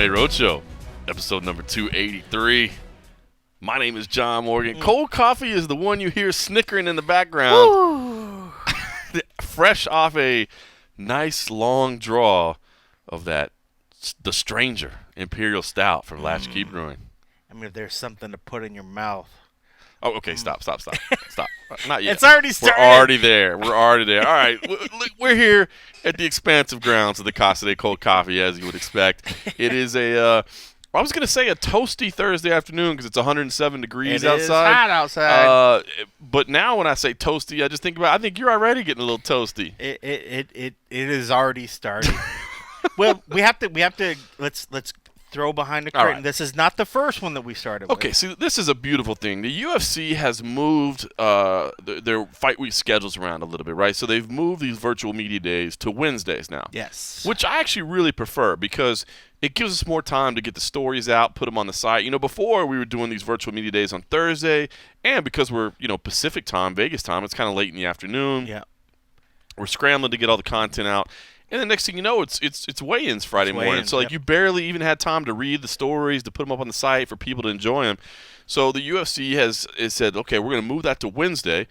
MMA Roadshow, episode number 283. My name is John Morgan. Cold coffee is the one you hear snickering in the background. Fresh off a nice long draw of that, the Stranger Imperial Stout from Latchkey Brewing. I mean, if there's something to put in your mouth. Oh, okay, stop. Not yet. It's already started. We're already there. All right, we're here at the expansive grounds of the Casa de Cold Coffee, as you would expect. It is I was going to say a toasty Thursday afternoon because it's 107 degrees outside. It is hot outside. But now when I say toasty, I think you're already getting a little toasty. It is already started. Well, we have to let's throw behind the curtain. Right. This is not the first one that we started with. Okay, so this is a beautiful thing. The UFC has moved their fight week schedules around a little bit, right? So they've moved these virtual media days to Wednesdays now. Yes. Which I actually really prefer because it gives us more time to get the stories out, put them on the site. You know, before we were doing these virtual media days on Thursday, and because we're, Pacific time, Vegas time, it's kind of late in the afternoon. Yeah. We're scrambling to get all the content out. And the next thing you know, it's weigh-ins Friday morning. So, you barely even had time to read the stories, to put them up on the site for people to enjoy them. So the UFC has said, okay, we're going to move that to Wednesday,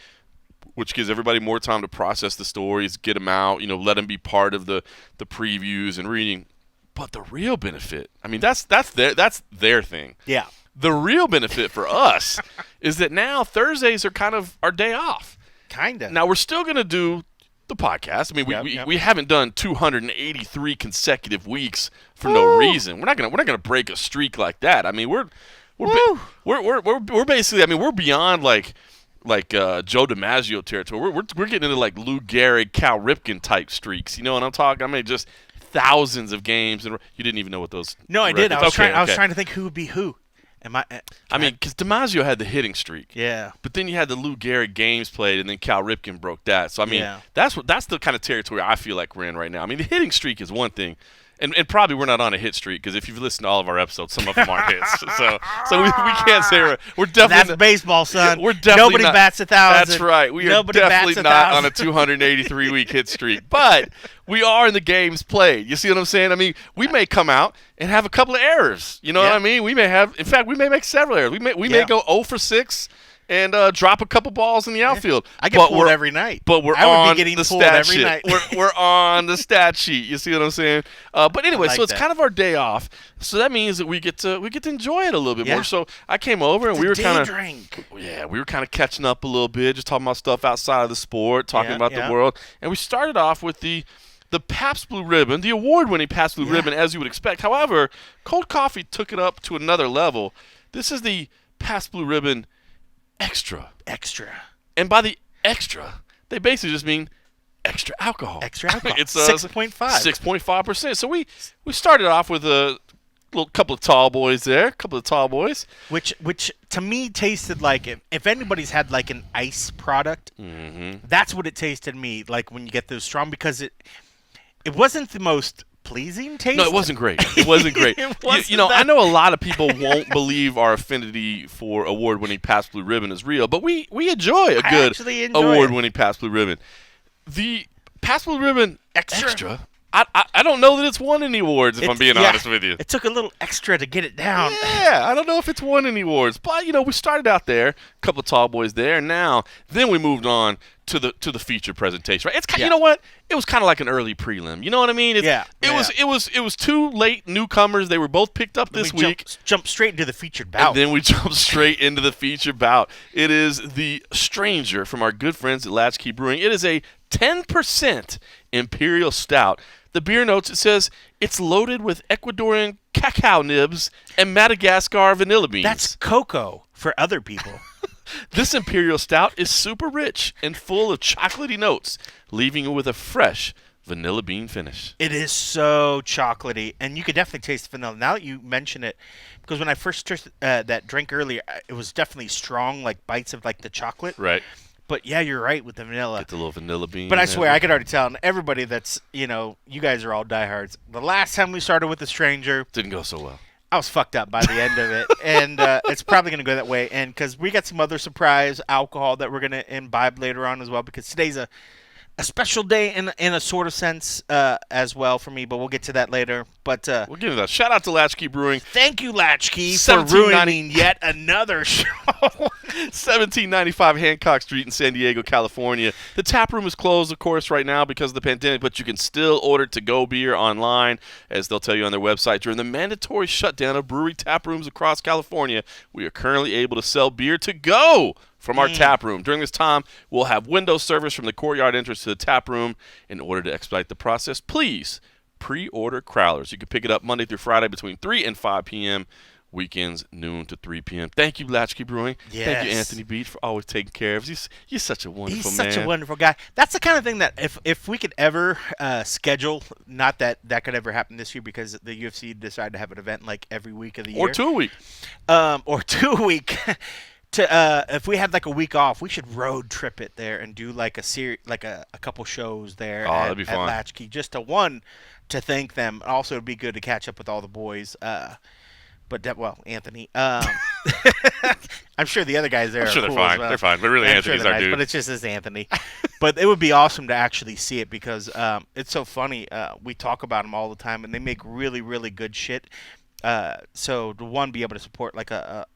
which gives everybody more time to process the stories, get them out, let them be part of the previews and reading. But the real benefit, I mean, that's their thing. Yeah. The real benefit for us is that now Thursdays are kind of our day off. Kind of. Now, we're still going to do the podcast. I mean, we haven't done 283 consecutive weeks for no reason. We're not gonna break a streak like that. I mean, we're basically. I mean, we're beyond like Joe DiMaggio territory. We're getting into like Lou Gehrig, Cal Ripken type streaks. You know what I'm talking? I mean, just thousands of games, and you didn't even know what those. No, I did. I was trying to think who would be who. I mean, because DiMaggio had the hitting streak. Yeah. But then you had the Lou Gehrig games played, and then Cal Ripken broke that. So, I mean, that's the kind of territory I feel like we're in right now. I mean, the hitting streak is one thing. And probably we're not on a hit streak because if you've listened to all of our episodes, some of them aren't hits. So we can't say we're definitely. That's baseball, son. We're definitely Nobody bats 1,000. That's right. We are definitely not on a 283-week hit streak. But we are in the games played. You see what I'm saying? I mean, we may come out and have a couple of errors. You know what I mean? We may have. In fact, we may make several errors. We may go 0 for 6. And drop a couple balls in the outfield. I get pulled every night. But we're on the stat sheet. We're on the stat sheet. You see what I'm saying? But anyway, so it's kind of our day off. So that means that we get to enjoy it a little bit more. So I came over and we were kind of catching up a little bit, just talking about stuff outside of the sport, talking about the world. And we started off with the Pabst Blue Ribbon, the award-winning Pabst Blue Ribbon, as you would expect. However, cold coffee took it up to another level. This is the Pabst Blue Ribbon Extra. And by the extra, they basically just mean extra alcohol. Extra alcohol. It's 6.5. 6.5%. So we started off with a couple of tall boys there, Which to me tasted like if anybody's had like an ice product, that's what it tasted to me like when you get those strong because it wasn't the most pleasing taste. No, it wasn't great. I know a lot of people won't believe our affinity for award-winning Pabst Blue Ribbon is real, but we enjoy a good award-winning Pabst Blue Ribbon. The Pabst Blue Ribbon Extra. I don't know that it's won any awards, if I'm being honest with you. It took a little extra to get it down. Yeah, I don't know if it's won any awards. But, we started out there, a couple of tall boys there, and then we moved on to the feature presentation. Right? It's you know what? It was kind of like an early prelim. You know what I mean? It was two late newcomers. They were both picked up this week. Jumped straight into the featured bout. And then we jumped straight into the featured bout. It is the Stranger from our good friends at Latchkey Brewing. It is a 10% Imperial Stout. The beer notes, it says, it's loaded with Ecuadorian cacao nibs and Madagascar vanilla beans. That's cocoa for other people. This Imperial Stout is super rich and full of chocolatey notes, leaving it with a fresh vanilla bean finish. It is so chocolatey, and you could definitely taste the vanilla. Now that you mention it, because when I first tasted that drink earlier, it was definitely strong, like bites of like the chocolate. Right. But yeah, you're right with the vanilla. Get the little vanilla bean. But I swear, I could already tell. And everybody that's, you guys are all diehards. The last time we started with The Stranger. Didn't go so well. I was fucked up by the end of it. And it's probably going to go that way. And because we got some other surprise alcohol that we're going to imbibe later on as well. Because today's a a special day in a sort of sense as well for me, but we'll get to that later. But we'll get to that. Shout out to Latchkey Brewing. Thank you, Latchkey, for ruining yet another show. 1795 Hancock Street in San Diego, California. The tap room is closed, of course, right now because of the pandemic, but you can still order to-go beer online, as they'll tell you on their website. During the mandatory shutdown of brewery tap rooms across California, we are currently able to sell beer to go from our tap room. During this time, we'll have window service from the courtyard entrance to the tap room. In order to expedite the process, please pre-order Crowlers. You can pick it up Monday through Friday between 3 and 5 p.m., weekends noon to 3 p.m. Thank you, Latchkey Brewing. Yes. Thank you, Anthony Beach, for always taking care of us. You're such a wonderful man. He's such a wonderful guy. That's the kind of thing that if we could ever schedule, not that could ever happen this year because the UFC decided to have an event like every week of the year. Or 2 a week. Or 2 a week. If we had like a week off, we should road trip it there and do like a couple shows there that'd be fun. at Latchkey, just to thank them. Also, it'd be good to catch up with all the boys. Anthony. I'm sure the other guys there. I'm sure are they're cool fine. As well. They're fine, but really, Anthony's our dude. But it's just as Anthony. But it would be awesome to actually see it because it's so funny. We talk about them all the time, and they make really, really good shit. So to be able to support like a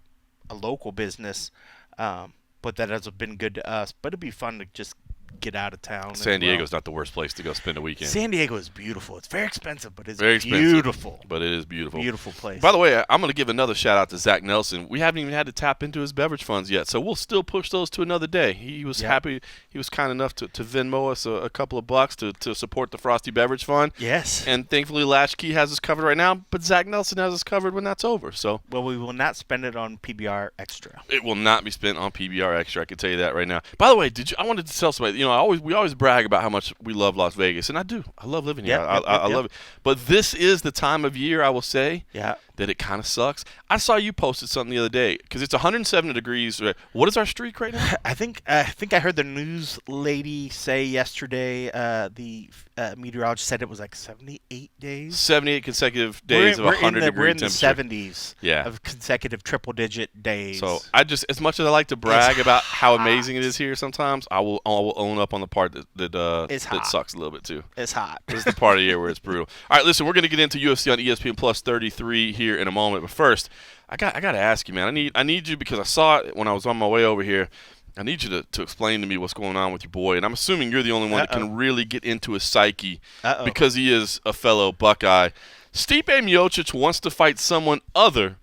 local business, but that has been good to us. But it'd be fun to just get out of town. San Diego's not the worst place to go spend a weekend. San Diego is beautiful. It's very expensive, but it's very beautiful. But it is beautiful. Beautiful place. By the way, I'm going to give another shout out to Zach Nelson. We haven't even had to tap into his beverage funds yet, so we'll still push those to another day. He was happy. He was kind enough to Venmo us a couple of bucks to support the Frosty Beverage Fund. Yes. And thankfully, Latchkey has us covered right now, but Zach Nelson has us covered when that's over. So. Well, we will not spend it on PBR Extra. It will not be spent on PBR Extra. I can tell you that right now. By the way, I wanted to tell somebody. We always brag about how much we love Las Vegas, and I do. I love living here. I love it. But this is the time of year, I will say, that it kind of sucks. I saw you posted something the other day because it's 107 degrees. What is our streak right now? I think I heard the news lady say yesterday. The meteorologist said it was like 78 days. 78 consecutive days of 100-degree temperature. We're in the 70s of consecutive triple-digit days. So as much as I like to brag about how amazing it is here, sometimes I will own up on the part that sucks a little bit too. It's hot. This is the part of the year where it's brutal. All right, listen, we're going to get into UFC on ESPN Plus 33 here in a moment, but first, I got to ask you, man. I need you because I saw it when I was on my way over here. I need you to explain to me what's going on with your boy, and I'm assuming you're the only one that can really get into his psyche because he is a fellow Buckeye. Stipe Miocic wants to fight someone other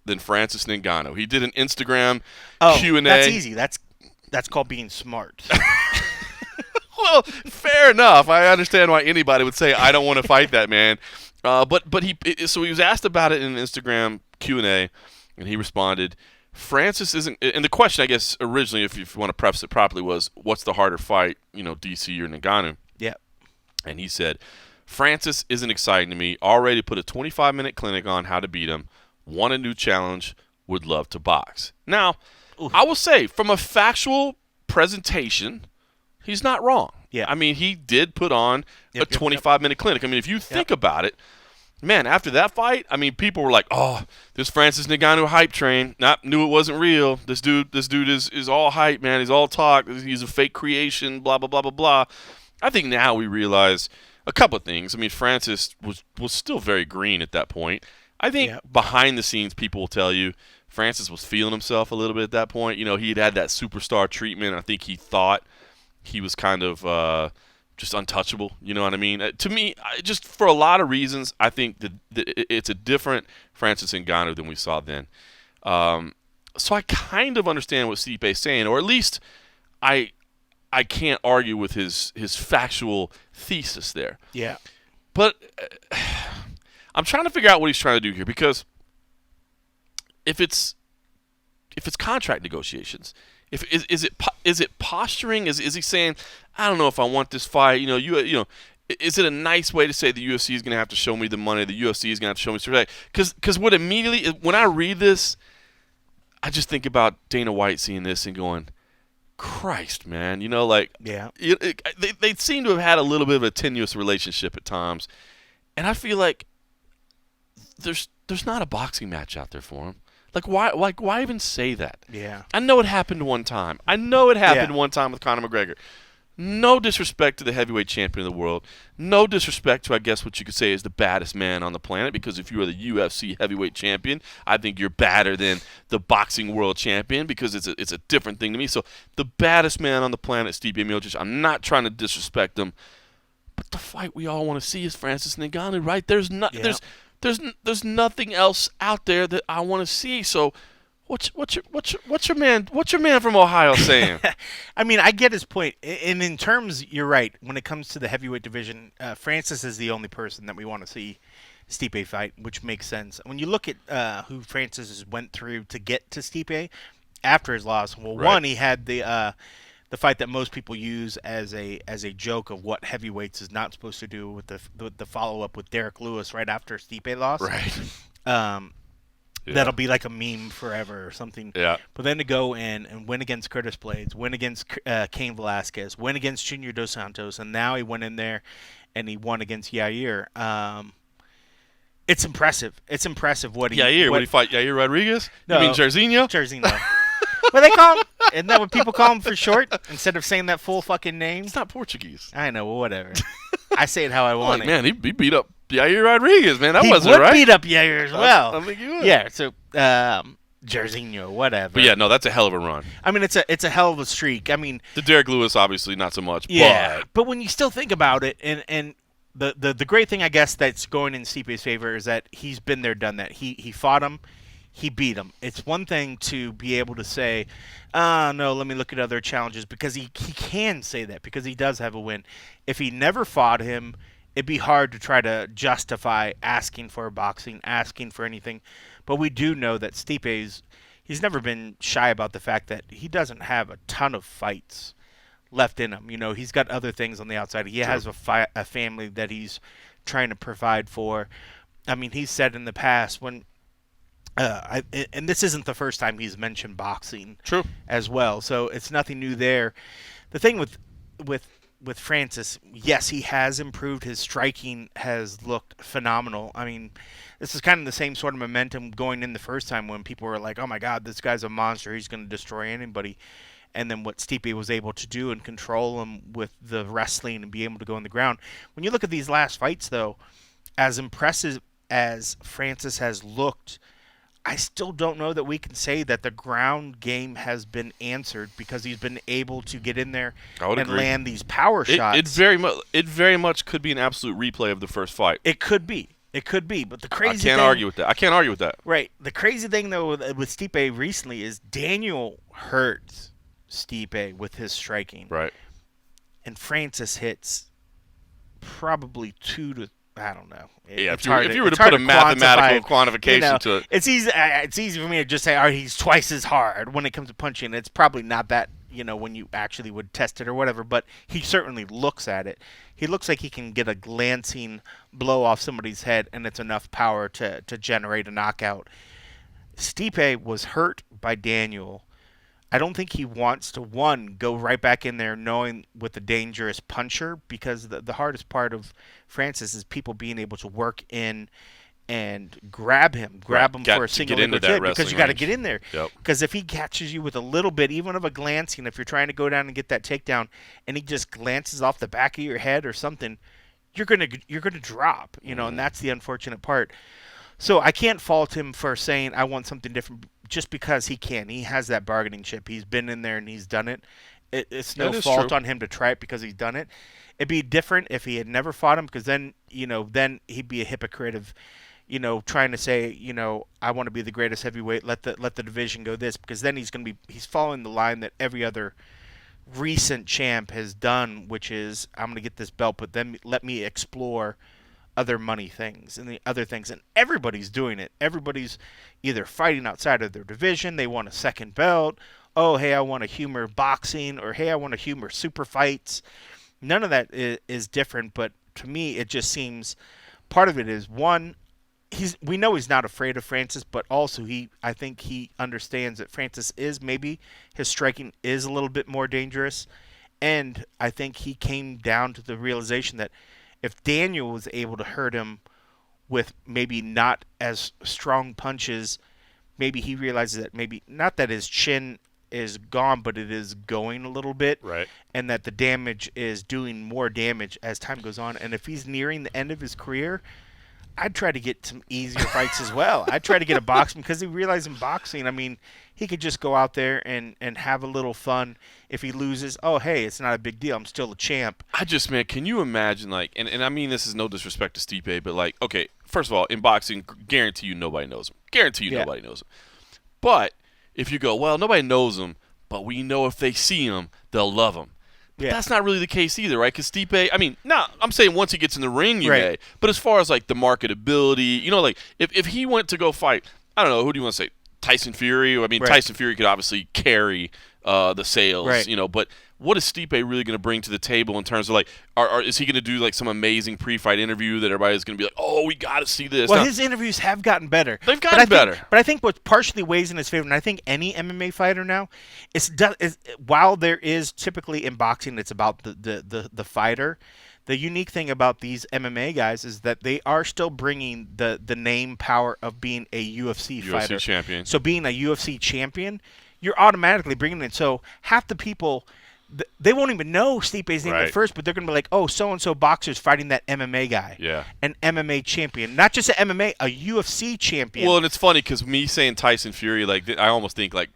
than Francis Ngannou. He did an Instagram Q&A. That's easy. That's called being smart. Well, fair enough. I understand why anybody would say, I don't want to fight that man. But he was asked about it in an Instagram Q&A, and he responded, Francis isn't – and the question, I guess, originally, if you want to preface it properly, was what's the harder fight, DC or Ngannou? Yeah. And he said, Francis isn't exciting to me. Already put a 25-minute clinic on how to beat him. Want a new challenge. Would love to box. Now, I will say, from a factual presentation, he's not wrong. Yeah. I mean, he did put on a 25-minute clinic. I mean, if you think about it, man, after that fight, I mean, people were like, "Oh, this Francis Ngannou hype train. Knew it wasn't real. This dude is all hype, man. He's all talk. He's a fake creation. Blah blah blah blah blah." I think now we realize a couple of things. I mean, Francis was still very green at that point. I think behind the scenes, people will tell you Francis was feeling himself a little bit at that point. He had that superstar treatment. I think he thought he was kind of just untouchable, you know what I mean? To me, just for a lot of reasons, I think that it's a different Francis Ngannou than we saw then. So I kind of understand what Stipe's saying, or at least I can't argue with his factual thesis there. Yeah. But I'm trying to figure out what he's trying to do here, because if it's contract negotiations, is it posturing? Is he saying, I don't know if I want this fight? Is it a nice way to say the UFC is going to have to show me the money? The UFC is going to have to show me respect? Because what immediately, when I read this, I just think about Dana White seeing this and going, Christ, man, they seem to have had a little bit of a tenuous relationship at times, and I feel like there's not a boxing match out there for him. Why even say that? Yeah. I know it happened one time. One time with Conor McGregor. No disrespect to the heavyweight champion of the world. No disrespect to, I guess, what you could say is the baddest man on the planet. Because if you are the UFC heavyweight champion, I think you're badder than the boxing world champion because it's a different thing to me. So the baddest man on the planet, Stipe Miocic. I'm not trying to disrespect him, but the fight we all want to see is Francis Ngannou, right? There's nothing else out there that I want to see. So. What's your man from Ohio saying? I mean, I get his point. And in terms, you're right. When it comes to the heavyweight division, Francis is the only person that we want to see Stipe fight, which makes sense. When you look at who Francis went through to get to Stipe after his loss, well, right. One, he had the fight that most people use as a joke of what heavyweights is not supposed to do with the follow up with Derek Lewis right after Stipe lost. Right. Yeah. That'll be like a meme forever or something. Yeah. But then to go in and win against Curtis Blades, win against Cain Velasquez, win against Junior Dos Santos, and now he went in there and he won against Yair. It's impressive. It's impressive what he... Yair? What he fight? Yair Rodriguez? No, you mean Jairzinho? Jairzinho. What they call him? Isn't that what people call him for short? Instead of saying that full fucking name? It's not Portuguese. I know, well, whatever. I say it how I want it. Man, he beat up Yair Rodriguez, man. That wasn't right. He would beat up Yair as well. I think he would. Yeah, so Jairzinho, whatever. But yeah, no, that's a hell of a run. I mean, it's a hell of a streak. I mean, the Derek Lewis, obviously, not so much. Yeah, but when you still think about it, and the great thing, I guess, that's going in Stipe's favor is that he's been there, done that. He fought him. He beat him. It's one thing to be able to say, no, let me look at other challenges, because he can say that because he does have a win. If he never fought him, it'd be hard to try to justify asking for boxing, asking for anything. But we do know that he's never been shy about the fact that he doesn't have a ton of fights left in him. You know, he's got other things on the outside. He has a family that he's trying to provide for. I mean, he's said in the past when... and this isn't the first time he's mentioned boxing. True. As well, so it's nothing new there. The thing with Francis, yes, he has improved. His striking has looked phenomenal. I mean, this is kind of the same sort of momentum going in the first time when people were like, oh my God, this guy's a monster. He's going to destroy anybody. And then what Stipe was able to do and control him with the wrestling and be able to go on the ground. When you look at these last fights, though, as impressive as Francis has looked, I still don't know that we can say that the ground game has been answered because he's been able to get in there and land these power shots. It very much could be an absolute replay of the first fight. It could be. But the crazy thing... I can't argue with that. Right. The crazy thing, though, with Stipe recently is Daniel hurts Stipe with his striking. Right. And Francis hits probably 2 to... I don't know. Yeah, if you were to put a mathematical quantification to it. It's easy for me to just say, all right, he's twice as hard when it comes to punching. It's probably not that, when you actually would test it or whatever, but he certainly looks at it. He looks like he can get a glancing blow off somebody's head, and it's enough power to generate a knockout. Stipe was hurt by Daniel. I don't think he wants to, go right back in there knowing with a dangerous puncher, because the hardest part of Francis is people being able to work in and grab him for a single hit, because you got to get in there. Because if he catches you with a little bit, even of a glancing, if you're trying to go down and get that takedown, and he just glances off the back of your head or something, you're gonna drop, and that's the unfortunate part. So I can't fault him for saying I want something different. Just because he can. He has that bargaining chip. He's been in there and he's done it. It's no fault on him to try it because he's done it. It'd be different if he had never fought him, because then he'd be a hypocrite of, trying to say, I want to be the greatest heavyweight. Let the division go this, because then he's following the line that every other recent champ has done, which is I'm going to get this belt, but then let me explore other money things and the other things, and everybody's doing it. Everybody's either fighting outside of their division, they want a second belt. Oh, hey, I want to humor boxing, or hey, I want to humor super fights. None of that is different, but to me, it just seems part of it is one. We know he's not afraid of Francis, but also I think he understands that Francis is maybe his striking is a little bit more dangerous, and I think he came down to the realization that if Daniel was able to hurt him with maybe not as strong punches, maybe he realizes that maybe not that his chin is gone, but it is going a little bit. Right. And that the damage is doing more damage as time goes on. And if he's nearing the end of his career, I'd try to get some easier fights as well. I'd try to get a boxing because he realized in boxing, I mean, he could just go out there and have a little fun. If he loses, oh, hey, it's not a big deal. I'm still a champ. Man, can you imagine, like, and I mean this is no disrespect to Stipe, but, like, okay, first of all, in boxing, guarantee you nobody knows him. Nobody knows him. But if you go, well, nobody knows him, but we know if they see him, they'll love him. But that's not really the case either, right? Because Stipe, I mean, I'm saying once he gets in the ring, you may. But as far as, like, the marketability, you know, like, if he went to go fight, I don't know, who do you want to say? Tyson Fury? I mean, Tyson Fury could obviously carry the sales, you know, but what is Stipe really going to bring to the table in terms of, like, is he going to do, like, some amazing pre-fight interview that everybody's going to be like, oh, we got to see this? Well, his interviews have gotten better. They've gotten better. But I think what partially weighs in his favor, and I think any MMA fighter now, is while there is typically in boxing, it's about the fighter. The unique thing about these MMA guys is that they are still bringing the name power of being a UFC fighter. Champion. So being a UFC champion, you're automatically bringing it. So half the people, they won't even know Stipe's name at first, but they're going to be like, oh, so-and-so boxer's fighting that MMA guy. Yeah. An MMA champion. Not just an MMA, a UFC champion. Well, and it's funny because me saying Tyson Fury, like, I almost think, like,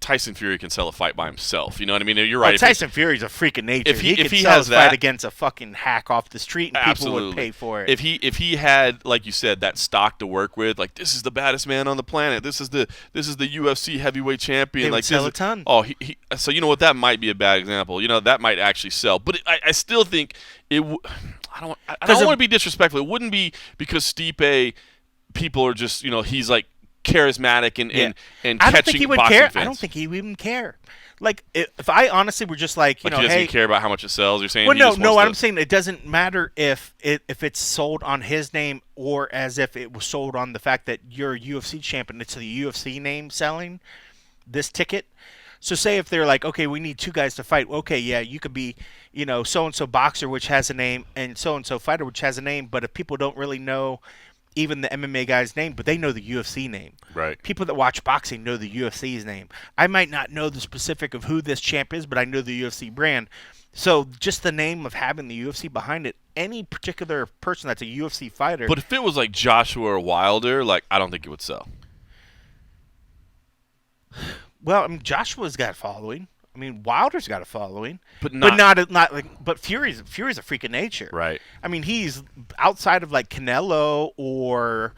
Tyson Fury can sell a fight by himself. You know what I mean? You're right. Tyson Fury's a freak of nature. If he could has sell his that fight against a fucking hack off the street, and people would pay for it. If he had, like you said, that stock to work with, like, this is the baddest man on the planet. This is the UFC heavyweight champion. They would like, sell a ton. Oh, so you know what? That might be a bad example. You know, that might actually sell. But I still think it. I don't want to be disrespectful. It wouldn't be because Stipe, people are just, you know, he's like charismatic and I don't catching think he would boxing care. fans. I don't think he would even care. Like, if I honestly were just like, he doesn't even care about how much it sells. You're saying? Well, no. I'm saying it doesn't matter if it's sold on his name or as if it was sold on the fact that you're a UFC champion. It's the UFC name selling this ticket. So say if they're like, okay, we need two guys to fight. Okay, yeah, you could be, you know, so-and-so boxer, which has a name, and so-and-so fighter, which has a name. But if people don't really know even the MMA guy's name, but they know the UFC name. Right. People that watch boxing know the UFC's name. I might not know the specific of who this champ is, but I know the UFC brand. So just the name of having the UFC behind it, any particular person that's a UFC fighter. But if it was like Joshua or Wilder, like, I don't think it would sell. Well, I mean, Joshua's got a following. I mean, Wilder's got a following, but not like. But Fury's a freak of nature, right? I mean, he's outside of like Canelo or,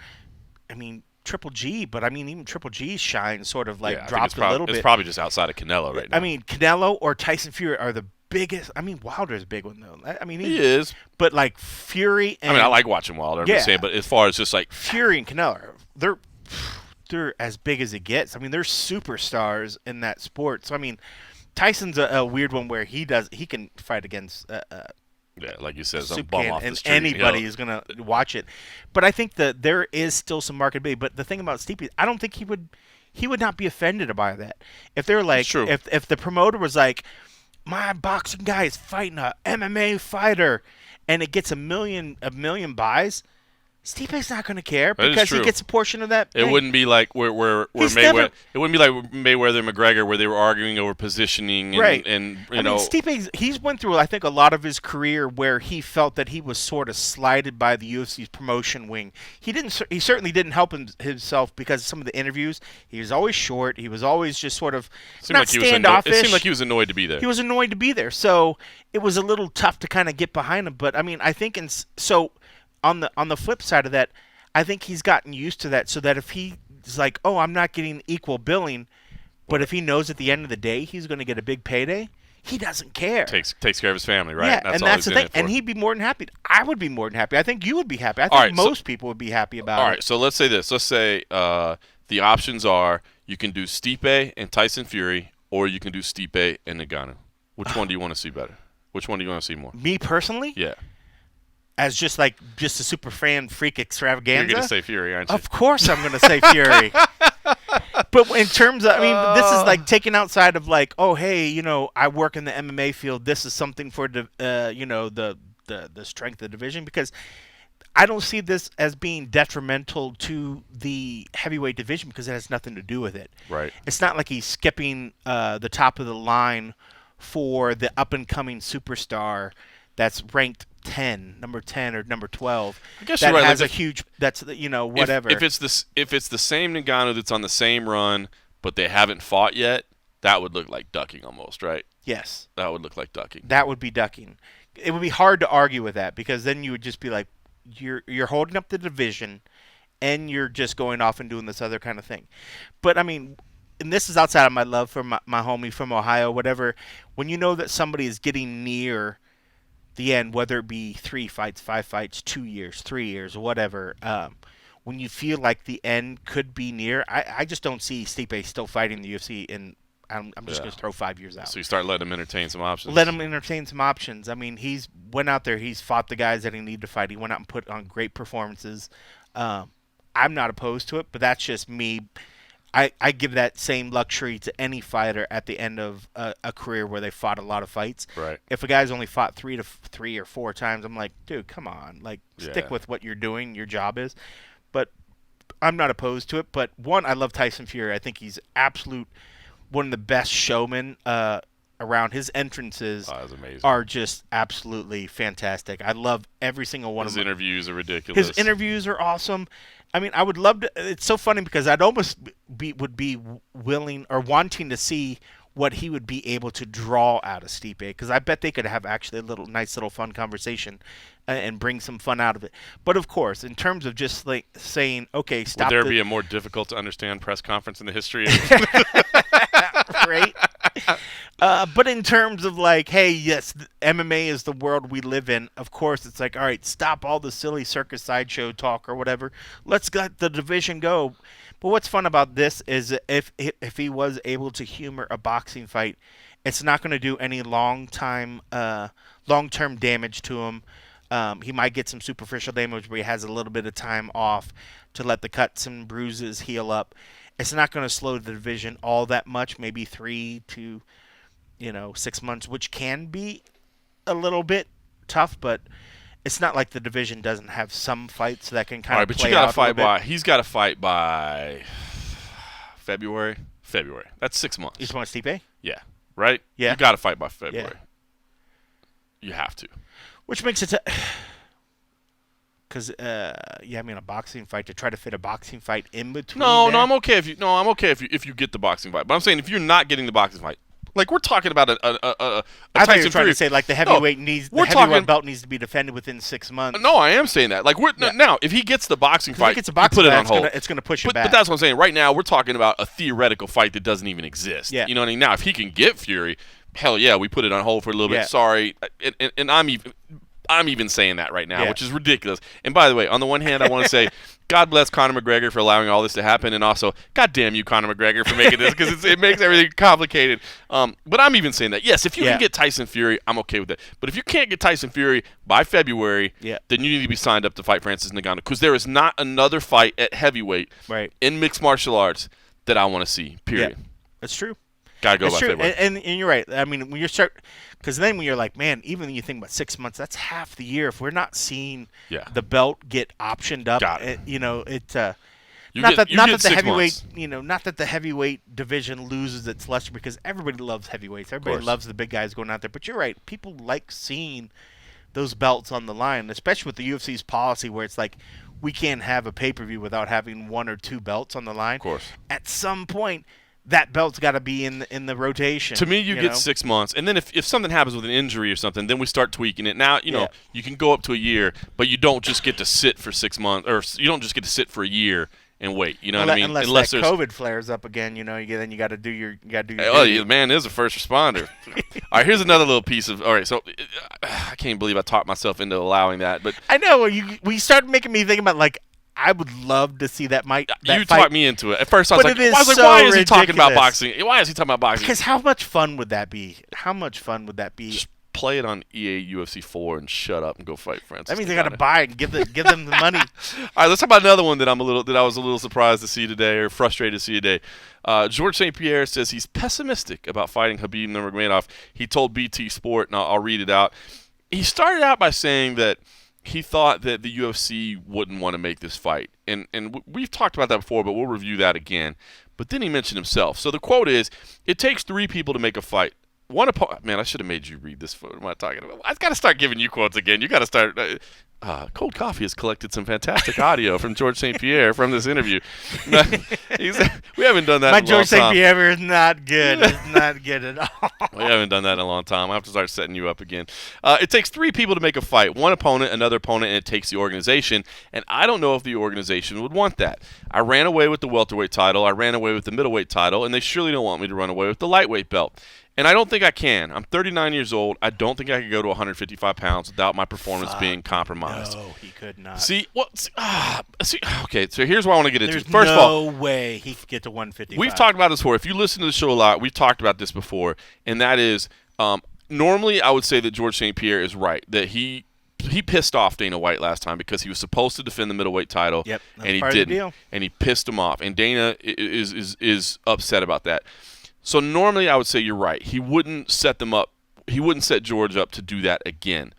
I mean, Triple G. But I mean, even Triple G's shine sort of like dropped a little bit. It's probably just outside of Canelo right now. I mean, Canelo or Tyson Fury are the biggest. I mean, Wilder's a big one though. I mean, he is. But like Fury, and, I mean, I like watching Wilder. I'm just saying, but as far as just like Fury and Canelo, they're as big as it gets. I mean, they're superstars in that sport. So I mean, Tyson's a weird one where he can fight against like you said, some bum off the street. And anybody is gonna watch it. But I think that there is still some marketability. But the thing about Stipe, I don't think he would not be offended by that. If they're like, if the promoter was like, my boxing guy is fighting a MMA fighter, and it gets a million buys, Stipe's not going to care because he gets a portion of that. It wouldn't be like where Mayweather. It wouldn't be like Mayweather and McGregor where they were arguing over positioning and you know. I mean, Stipe, he's went through, I think, a lot of his career where he felt that he was sort of slighted by the UFC's promotion wing. He certainly didn't help himself because of some of the interviews. He was always short. He was always just sort of not standoffish. It seemed like he was annoyed to be there. He was annoyed to be there, so it was a little tough to kind of get behind him. But I mean, I think On the flip side of that, I think he's gotten used to that so that if he's like, oh, I'm not getting equal billing, but if he knows at the end of the day he's going to get a big payday, he doesn't care. Takes care of his family, right? Yeah, that's the thing. And he'd be more than happy. I would be more than happy. I think you would be happy. I think most people would be happy about it. All right, so let's say this. Let's say the options are you can do Stipe and Tyson Fury, or you can do Stipe and Ngannou. Which one do you want to see better? Which one do you want to see more? Me personally? Yeah. As just a super fan freak extravaganza. You're going to say Fury, aren't you? Of course I'm going to say Fury. But in terms of, I mean, this is like taking outside of like, oh, hey, you know, I work in the MMA field. This is something for the strength of the division, because I don't see this as being detrimental to the heavyweight division because it has nothing to do with it. Right. It's not like he's skipping the top of the line for the up-and-coming superstar that's ranked number 10 or number 12. I guess that you're right. has a huge. That's whatever. If it's the same Ngannou that's on the same run, but they haven't fought yet, that would look like ducking almost, right? Yes. That would look like ducking. That would be ducking. It would be hard to argue with that because then you would just be like, you're holding up the division, and you're just going off and doing this other kind of thing. But I mean, and this is outside of my love for my homie from Ohio, whatever. When you know that somebody is getting near the end, whether it be 3 fights, 5 fights, 2 years, 3 years, whatever, when you feel like the end could be near, I just don't see Stipe still fighting the UFC, and I'm just going to throw 5 years out. So you start letting him entertain some options. Let him entertain some options. I mean, he's went out there, he's fought the guys that he needed to fight. He went out and put on great performances. I'm not opposed to it, but that's just me. I give that same luxury to any fighter at the end of a career where they fought a lot of fights. Right. If a guy's only fought 3 or 4 times, I'm like, dude, come on. Like, stick with what you're doing, your job is. But I'm not opposed to it. But, one, I love Tyson Fury. I think he's one of the best showmen around. His entrances are just absolutely fantastic. I love every single one of them. His interviews are ridiculous. His interviews are awesome. I mean, I would love to. It's so funny because I'd almost would be willing or wanting to see what he would be able to draw out of Stipe, because I bet they could have actually a nice little fun conversation and bring some fun out of it. But of course, in terms of just like saying, okay, stop. Would there be a more difficult to understand press conference in the history of right? But in terms of like, hey, yes, MMA is the world we live in. Of course, it's like, all right, stop all the silly circus sideshow talk or whatever. Let's let the division go. But what's fun about this is if he was able to humor a boxing fight, it's not going to do any long-term damage to him. He might get some superficial damage where he has a little bit of time off to let the cuts and bruises heal up. It's not going to slow the division all that much, maybe 3 to 6 months, which can be a little bit tough, but it's not like the division doesn't have some fights that can kind of play out. He's got to fight by February. That's 6 months. You just want Stipe? Yeah. Right? Yeah. You got to fight by February. Yeah. You have to. Which makes it because I mean, a boxing fight, to try to fit a boxing fight in between. No, I'm okay if you get the boxing fight. But I'm saying if you're not getting the boxing fight, like we're talking about a I thought you were trying to say like the heavyweight belt needs to be defended within 6 months. No, I am saying that. Like now, if he gets the boxing fight, put it on hold. It's going to push it back. But that's what I'm saying. Right now, we're talking about a theoretical fight that doesn't even exist. Yeah. You know what I mean? Now, if he can get Fury, hell yeah, we put it on hold for a little bit. Sorry, and I'm even saying that right now, which is ridiculous. And by the way, on the one hand, I want to say, God bless Conor McGregor for allowing all this to happen, and also, God damn you, Conor McGregor, for making this, because it makes everything complicated. But I'm even saying that, yes, if you can get Tyson Fury, I'm okay with it. But if you can't get Tyson Fury by February, then you need to be signed up to fight Francis Ngannou, because there is not another fight at heavyweight in mixed martial arts that I want to see, period. Yeah, that's true. Gotta go by February. And you're right. I mean, when you start, because then when you're like, man, even when you think about 6 months, that's half the year. If we're not seeing the belt get optioned up, not that the heavyweight division loses its luster, because everybody loves heavyweights. Everybody loves the big guys going out there. But you're right. People like seeing those belts on the line, especially with the UFC's policy where it's like, we can't have a pay-per-view without having 1 or 2 belts on the line. Of course. At some point, that belt's got to be in the rotation. To me, you get 6 months, and then if something happens with an injury or something, then we start tweaking it. Now, you can go up to a year, but you don't just get to sit for 6 months, or you don't just get to sit for a year and wait. You know what I mean? Unless that COVID flares up again, then you got to do your. Oh, man is a first responder. All right, here's another little piece of. All right, so I can't believe I talked myself into allowing that, but I know we started making me think about like. I would love to see that fight. Talked me into it. At first, I was like, why is he talking about boxing? Why is he talking about boxing? Because how much fun would that be? Just play it on EA UFC 4 and shut up and go fight Francis. That means they got to buy it and give them the money. All right, let's talk about another one that I was a little surprised to see today, or frustrated to see today. Georges St. Pierre says he's pessimistic about fighting Khabib Nurmagomedov. He told BT Sport, and I'll read it out. He started out by saying that he thought that the UFC wouldn't want to make this fight. And we've talked about that before, but we'll review that again. But then he mentioned himself. So the quote is, it takes 3 people to make a fight. Man, I should have made you read this. What am I talking about? I've got to start giving you quotes again. You got to start. Cold Coffee has collected some fantastic audio from George St. Pierre from this interview. We haven't done that in a long time. My George St. Pierre is not good. It's not good at all. We haven't done that in a long time. I have to start setting you up again. It takes 3 people to make a fight. One opponent, another opponent, and it takes the organization. And I don't know if the organization would want that. I ran away with the welterweight title. I ran away with the middleweight title. And they surely don't want me to run away with the lightweight belt. And I don't think I can. I'm 39 years old. I don't think I could go to 155 pounds without my performance being compromised. No, he could not. Okay, so here's what I want to get into. There's First of all, no way he could get to 155. We've talked about this before. If you listen to the show a lot, we've talked about this before, and that is normally I would say that George St. Pierre is right, that he pissed off Dana White last time because he was supposed to defend the middleweight title, and he didn't, and he pissed him off, and Dana is upset about that. So normally I would say you're right. He wouldn't set them up. He wouldn't set George up to do that again.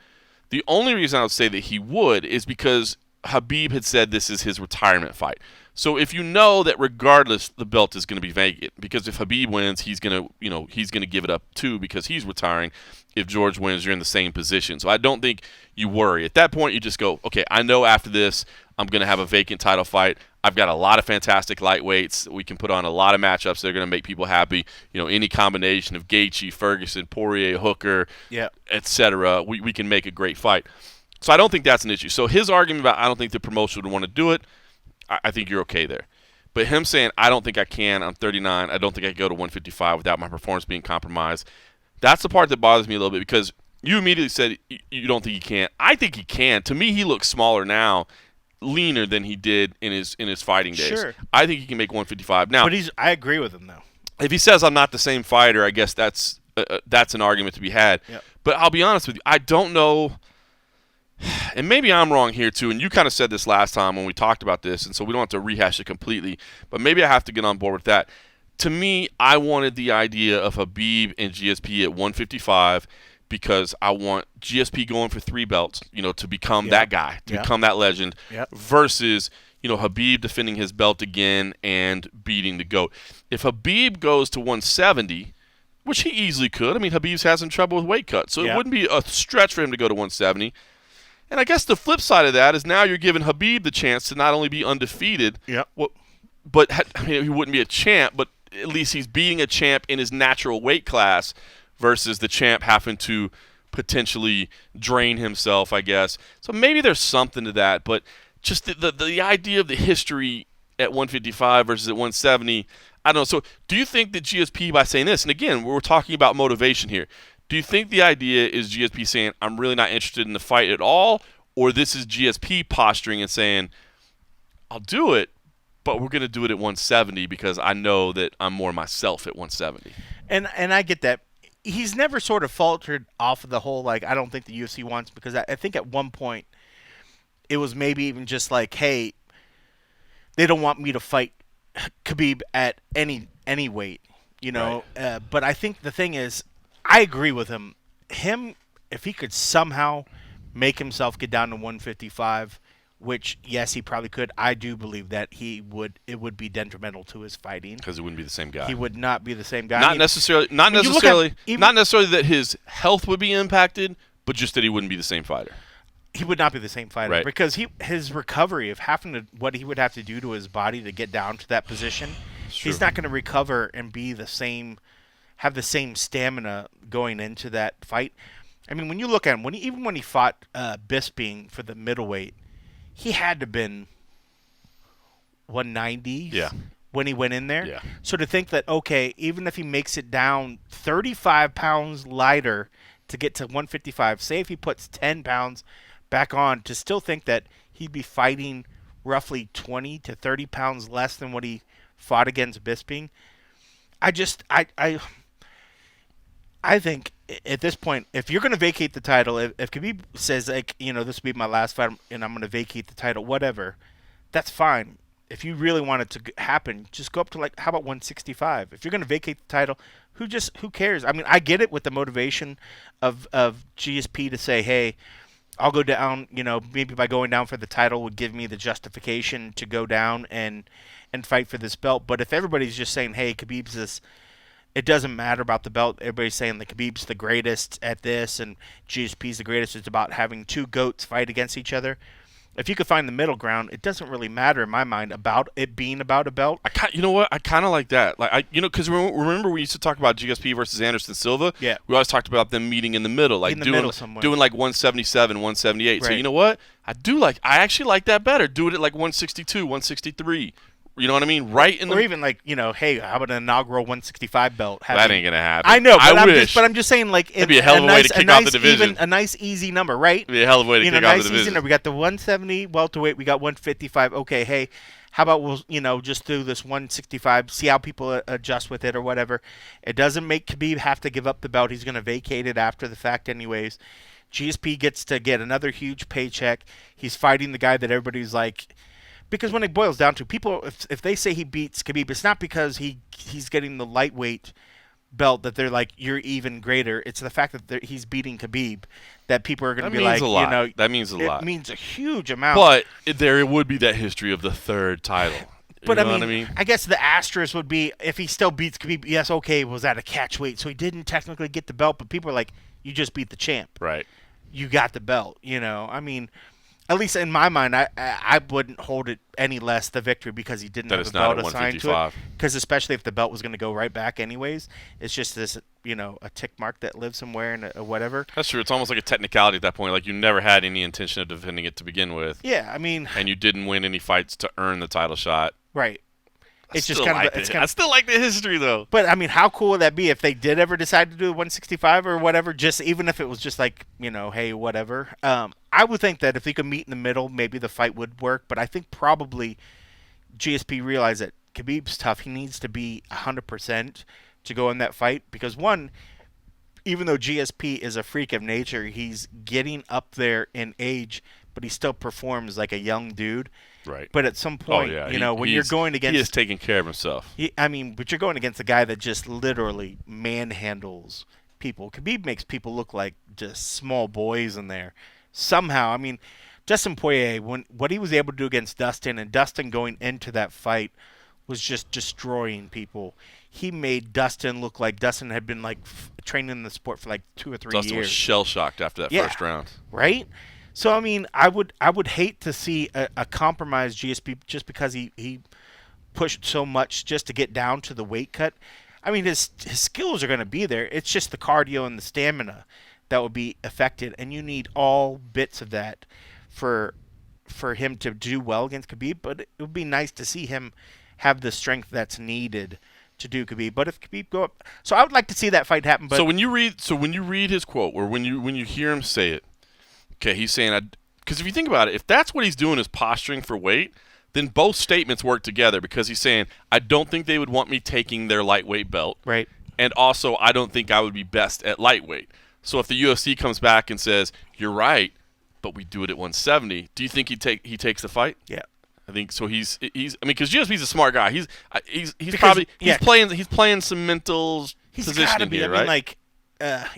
The only reason I would say that he would is because Khabib had said this is his retirement fight. So if you know that regardless the belt is going to be vacant, because if Khabib wins, he's going to give it up too because he's retiring. If George wins, you're in the same position. So I don't think you worry. At that point, you just go, okay, I know after this I'm going to have a vacant title fight. I've got a lot of fantastic lightweights. We can put on a lot of matchups that are going to make people happy. Any combination of Gaethje, Ferguson, Poirier, Hooker, etc. We can make a great fight. So I don't think that's an issue. So his argument about I don't think the promotion would want to do it, I think you're okay there. But him saying I don't think I can, I'm 39, I don't think I can go to 155 without my performance being compromised, that's the part that bothers me a little bit because you immediately said you don't think he can. I think he can. To me, he looks smaller now, leaner than he did in his fighting days. Sure. I think he can make 155 now. But I agree with him though. If he says I'm not the same fighter, I guess that's an argument to be had. Yep. But I'll be honest with you, I don't know, and maybe I'm wrong here too. And you kind of said this last time when we talked about this, and so we don't have to rehash it completely. But maybe I have to get on board with that. To me, I wanted the idea of Khabib and GSP at 155. Because I want GSP going for 3 belts, to become that guy, to become that legend, versus, Khabib defending his belt again and beating the GOAT. If Khabib goes to 170, which he easily could, I mean, Khabib's had some trouble with weight cuts, so it wouldn't be a stretch for him to go to 170. And I guess the flip side of that is now you're giving Khabib the chance to not only be undefeated, but he wouldn't be a champ, but at least he's beating a champ in his natural weight class, versus the champ having to potentially drain himself, I guess. So maybe there's something to that, but just the idea of the history at 155 versus at 170, I don't know. So do you think that GSP, by saying this, and again, we're talking about motivation here, do you think the idea is GSP saying, I'm really not interested in the fight at all, or this is GSP posturing and saying, I'll do it, but we're going to do it at 170 because I know that I'm more myself at 170? And I get that. He's never sort of faltered off of the whole, I don't think the UFC wants, because I think at one point it was maybe even just like, hey, they don't want me to fight Khabib at any weight, Right. But I think the thing is, I agree with him. If he could somehow make himself get down to 155, which, yes, he probably could. I do believe that it would be detrimental to his fighting because he wouldn't be the same guy. He would not be the same guy. Not necessarily that his health would be impacted, but just that he wouldn't be the same fighter. He would not be the same fighter, right. Because his recovery of what he would have to do to his body to get down to that position, he's not going to recover and be the same, have the same stamina going into that fight. I mean, when you look at him, even when he fought Bisping for the middleweight, he had to have been 190 when he went in there. Yeah. So to think that, okay, even if he makes it down 35 pounds lighter to get to 155, say if he puts 10 pounds back on, to still think that he'd be fighting roughly 20 to 30 pounds less than what he fought against Bisping. I think at this point, if you're going to vacate the title, if Khabib says, this will be my last fight and I'm going to vacate the title, whatever, that's fine. If you really want it to happen, just go up to how about 165? If you're going to vacate the title, who cares? I mean, I get it with the motivation of GSP to say, hey, I'll go down, maybe by going down for the title would give me the justification to go down and fight for this belt. But if everybody's just saying, hey, Khabib's this, it doesn't matter about the belt. Everybody's saying that Khabib's the greatest at this and GSP's the greatest. It's about having two GOATs fight against each other. If you could find the middle ground, it doesn't really matter in my mind about it being about a belt. You know what? I kind of like that. Because remember we used to talk about GSP versus Anderson Silva? Yeah. We always talked about them meeting in the middle, like doing like 177, 178. Right. So you know what? I actually like that better. Do it at like 162, 163. You know what I mean? Right in the... Or even like, hey, how about an inaugural 165 belt? That ain't going to happen. I know, but I'm just saying, like... It'd be a hell of a way to kick off the division. A nice, easy number, right? It'd be a hell of a way to kick off the division. Number. We got the 170 welterweight. We got 155. Okay, hey, how about we'll, just do this 165, see how people adjust with it or whatever. It doesn't make Khabib have to give up the belt. He's going to vacate it after the fact anyways. GSP gets to get another huge paycheck. He's fighting the guy that everybody's like... Because when it boils down to people, if they say he beats Khabib, it's not because he's getting the lightweight belt that they're like, you're even greater. It's the fact that he's beating Khabib that people are going to be like, that means a lot. It means a huge amount. But there would be that history of the third title. But I mean, I guess the asterisk would be if he still beats Khabib. Yes, okay, was that a catch weight? So he didn't technically get the belt, but people are like, you just beat the champ. Right. You got the belt. I mean. At least in my mind, I wouldn't hold it any less the victory because he didn't have the belt assigned to it. Because especially if the belt was going to go right back anyways, it's just this, a tick mark that lives somewhere and whatever. That's true. It's almost like a technicality at that point. Like you never had any intention of defending it to begin with. Yeah, I mean. And you didn't win any fights to earn the title shot. Right. I still like the history though. But I mean, how cool would that be if they did ever decide to do 165 or whatever? Just even if it was just like hey, whatever. I would think that if they could meet in the middle, maybe the fight would work. But I think probably GSP realized that Khabib's tough. He needs to be 100% to go in that fight because one, even though GSP is a freak of nature, he's getting up there in age, but he still performs like a young dude. Right. But at some point, when you're going against... He is taking care of himself. But you're going against a guy that just literally manhandles people. Khabib makes people look like just small boys in there. Somehow, Dustin Poirier, what he was able to do against Dustin, and Dustin going into that fight was just destroying people. He made Dustin look like Dustin had been like training in the sport for like 2 or 3 years. Dustin was shell-shocked after that first round. Right? So, I would hate to see a compromised GSP just because he pushed so much just to get down to the weight cut. His skills are going to be there. It's just the cardio and the stamina that will be affected, and you need all bits of that for him to do well against Khabib. But it would be nice to see him have the strength that's needed to do Khabib. But if Khabib go up, so I would like to see that fight happen. But when you read his quote, or when you hear him say it. Okay, he's saying, because if you think about it, if that's what he's doing is posturing for weight, then both statements work together because he's saying, I don't think they would want me taking their lightweight belt. Right. And also, I don't think I would be best at lightweight. So if the UFC comes back and says, you're right, but we do it at 170, do you think he takes the fight? Yeah. I think so. Because GSP's a smart guy. He's playing some mental positioning here, right?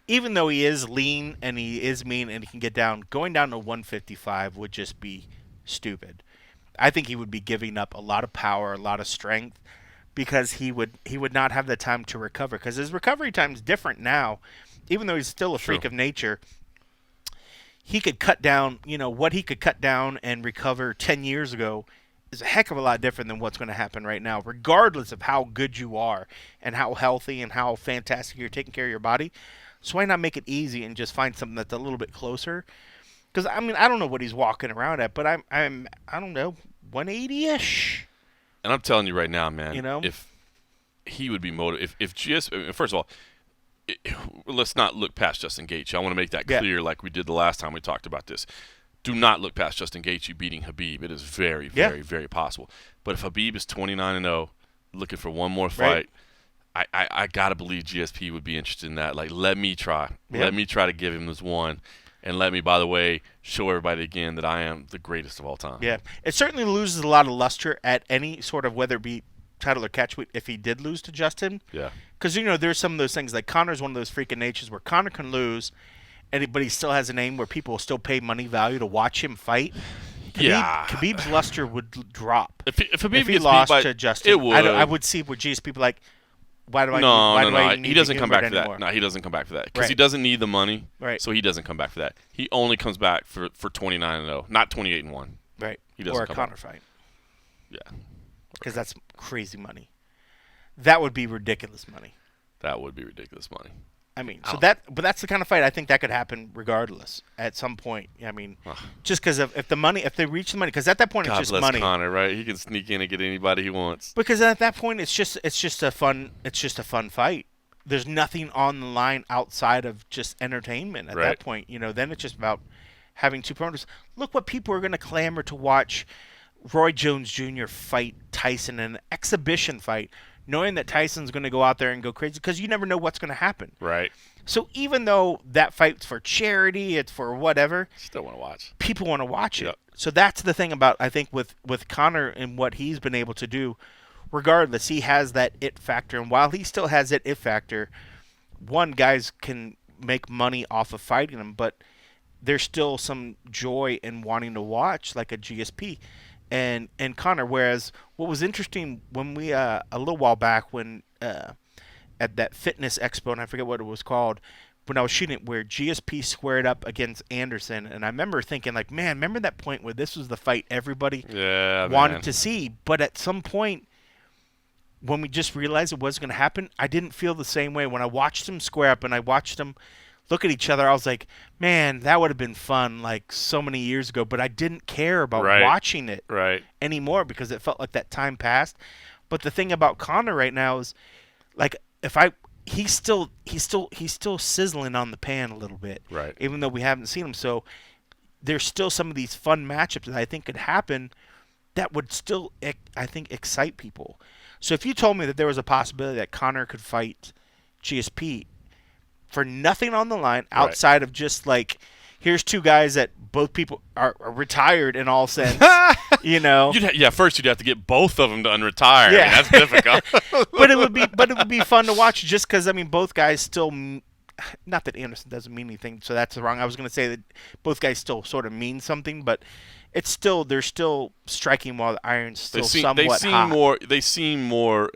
Even though he is lean and he is mean and he can get down, going down to 155 would just be stupid. I think he would be giving up a lot of power, a lot of strength, because he would not have the time to recover. Because his recovery time is different now. Even though he's still a freak of nature, he could cut down, what he could cut down and recover 10 years ago is a heck of a lot different than what's going to happen right now, regardless of how good you are and how healthy and how fantastic you're taking care of your body. So why not make it easy and just find something that's a little bit closer? Because, I don't know what he's walking around at, but I don't know, 180-ish. And I'm telling you right now, man, if he would be motivated, if GS, first of all, let's not look past Justin Gaethje. I want to make that clear like we did the last time we talked about this. Do not look past Justin Gaethje beating Habib. It is very, very, very possible. But if Habib is 29-0, looking for one more fight, I got to believe GSP would be interested in that. Like, let me try. Yeah. Let me try to give him this one. And let me, by the way, show everybody again that I am the greatest of all time. Yeah. It certainly loses a lot of luster at any sort of, whether it be title or catchweight, if he did lose to Justin. Yeah. Because, there's some of those things. Like, Conor's one of those freaking natures where Conor can lose, but he still has a name where people will still pay money value to watch him fight. Khabib's luster would drop if he lost to Justin. It would. I would see where GSP like, why do I? No. Need he doesn't come back for anymore? that. No, he doesn't come back for that because he doesn't need the money. Right. So he doesn't come back for that. He only comes back for 29-0, not 28-1. Right. He doesn't or a come Conor back. fight. Yeah. Because that's crazy money. That would be ridiculous money. That would be ridiculous money. I mean, but that's the kind of fight I think that could happen regardless at some point. I mean, just because if they reach the money, because at that point it's just money. Conor, right? He can sneak in and get anybody he wants. Because at that point it's just a fun fight. There's nothing on the line outside of just entertainment at that point. Then it's just about having two promoters. Look what people are going to clamor to watch: Roy Jones Jr. fight Tyson in an exhibition fight, knowing that Tyson's going to go out there and go crazy because you never know what's going to happen. Right. So even though that fight's for charity, it's for whatever, still want to watch. People want to watch it. So that's the thing about, I think, with Conor and what he's been able to do. Regardless, he has that it factor. And while he still has that it factor, guys can make money off of fighting him, but there's still some joy in wanting to watch, like a GSP. And Conor, whereas what was interesting when we a little while back when at that fitness expo, and I forget what it was called, when I was shooting it, where GSP squared up against Anderson, and I remember thinking like, man, remember that point where this was the fight everybody wanted to see, but at some point when we just realized it wasn't going to happen, I didn't feel the same way. When I watched them square up and I watched them look at each other, I was like, man, that would have been fun like so many years ago, but I didn't care about watching it anymore because it felt like that time passed. But the thing about Conor right now is like he's still sizzling on the pan a little bit. Right. Even though we haven't seen him. So there's still some of these fun matchups that I think could happen that would still, I think, excite people. So if you told me that there was a possibility that Conor could fight GSP for nothing on the line outside of just like, here's two guys that both people are retired in all sense, First you'd have to get both of them to unretire. Yeah. I mean, that's difficult. but it would be fun to watch just because, I mean, both guys still, not that Anderson doesn't mean anything, so that's wrong. I was going to say that both guys still sort of mean something, but it's still, they're still striking while the iron's still somewhat hot. They seem more,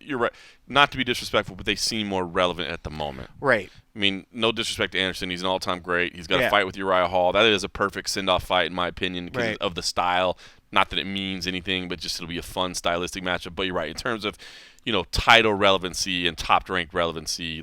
you're right, not to be disrespectful, but they seem more relevant at the moment. Right. I mean, no disrespect to Anderson. He's an all-time great. He's got a fight with Uriah Hall. That is a perfect send-off fight, in my opinion, because of the style. Not that it means anything, but just it'll be a fun stylistic matchup. But you're right. In terms of, title relevancy and top-ranked relevancy,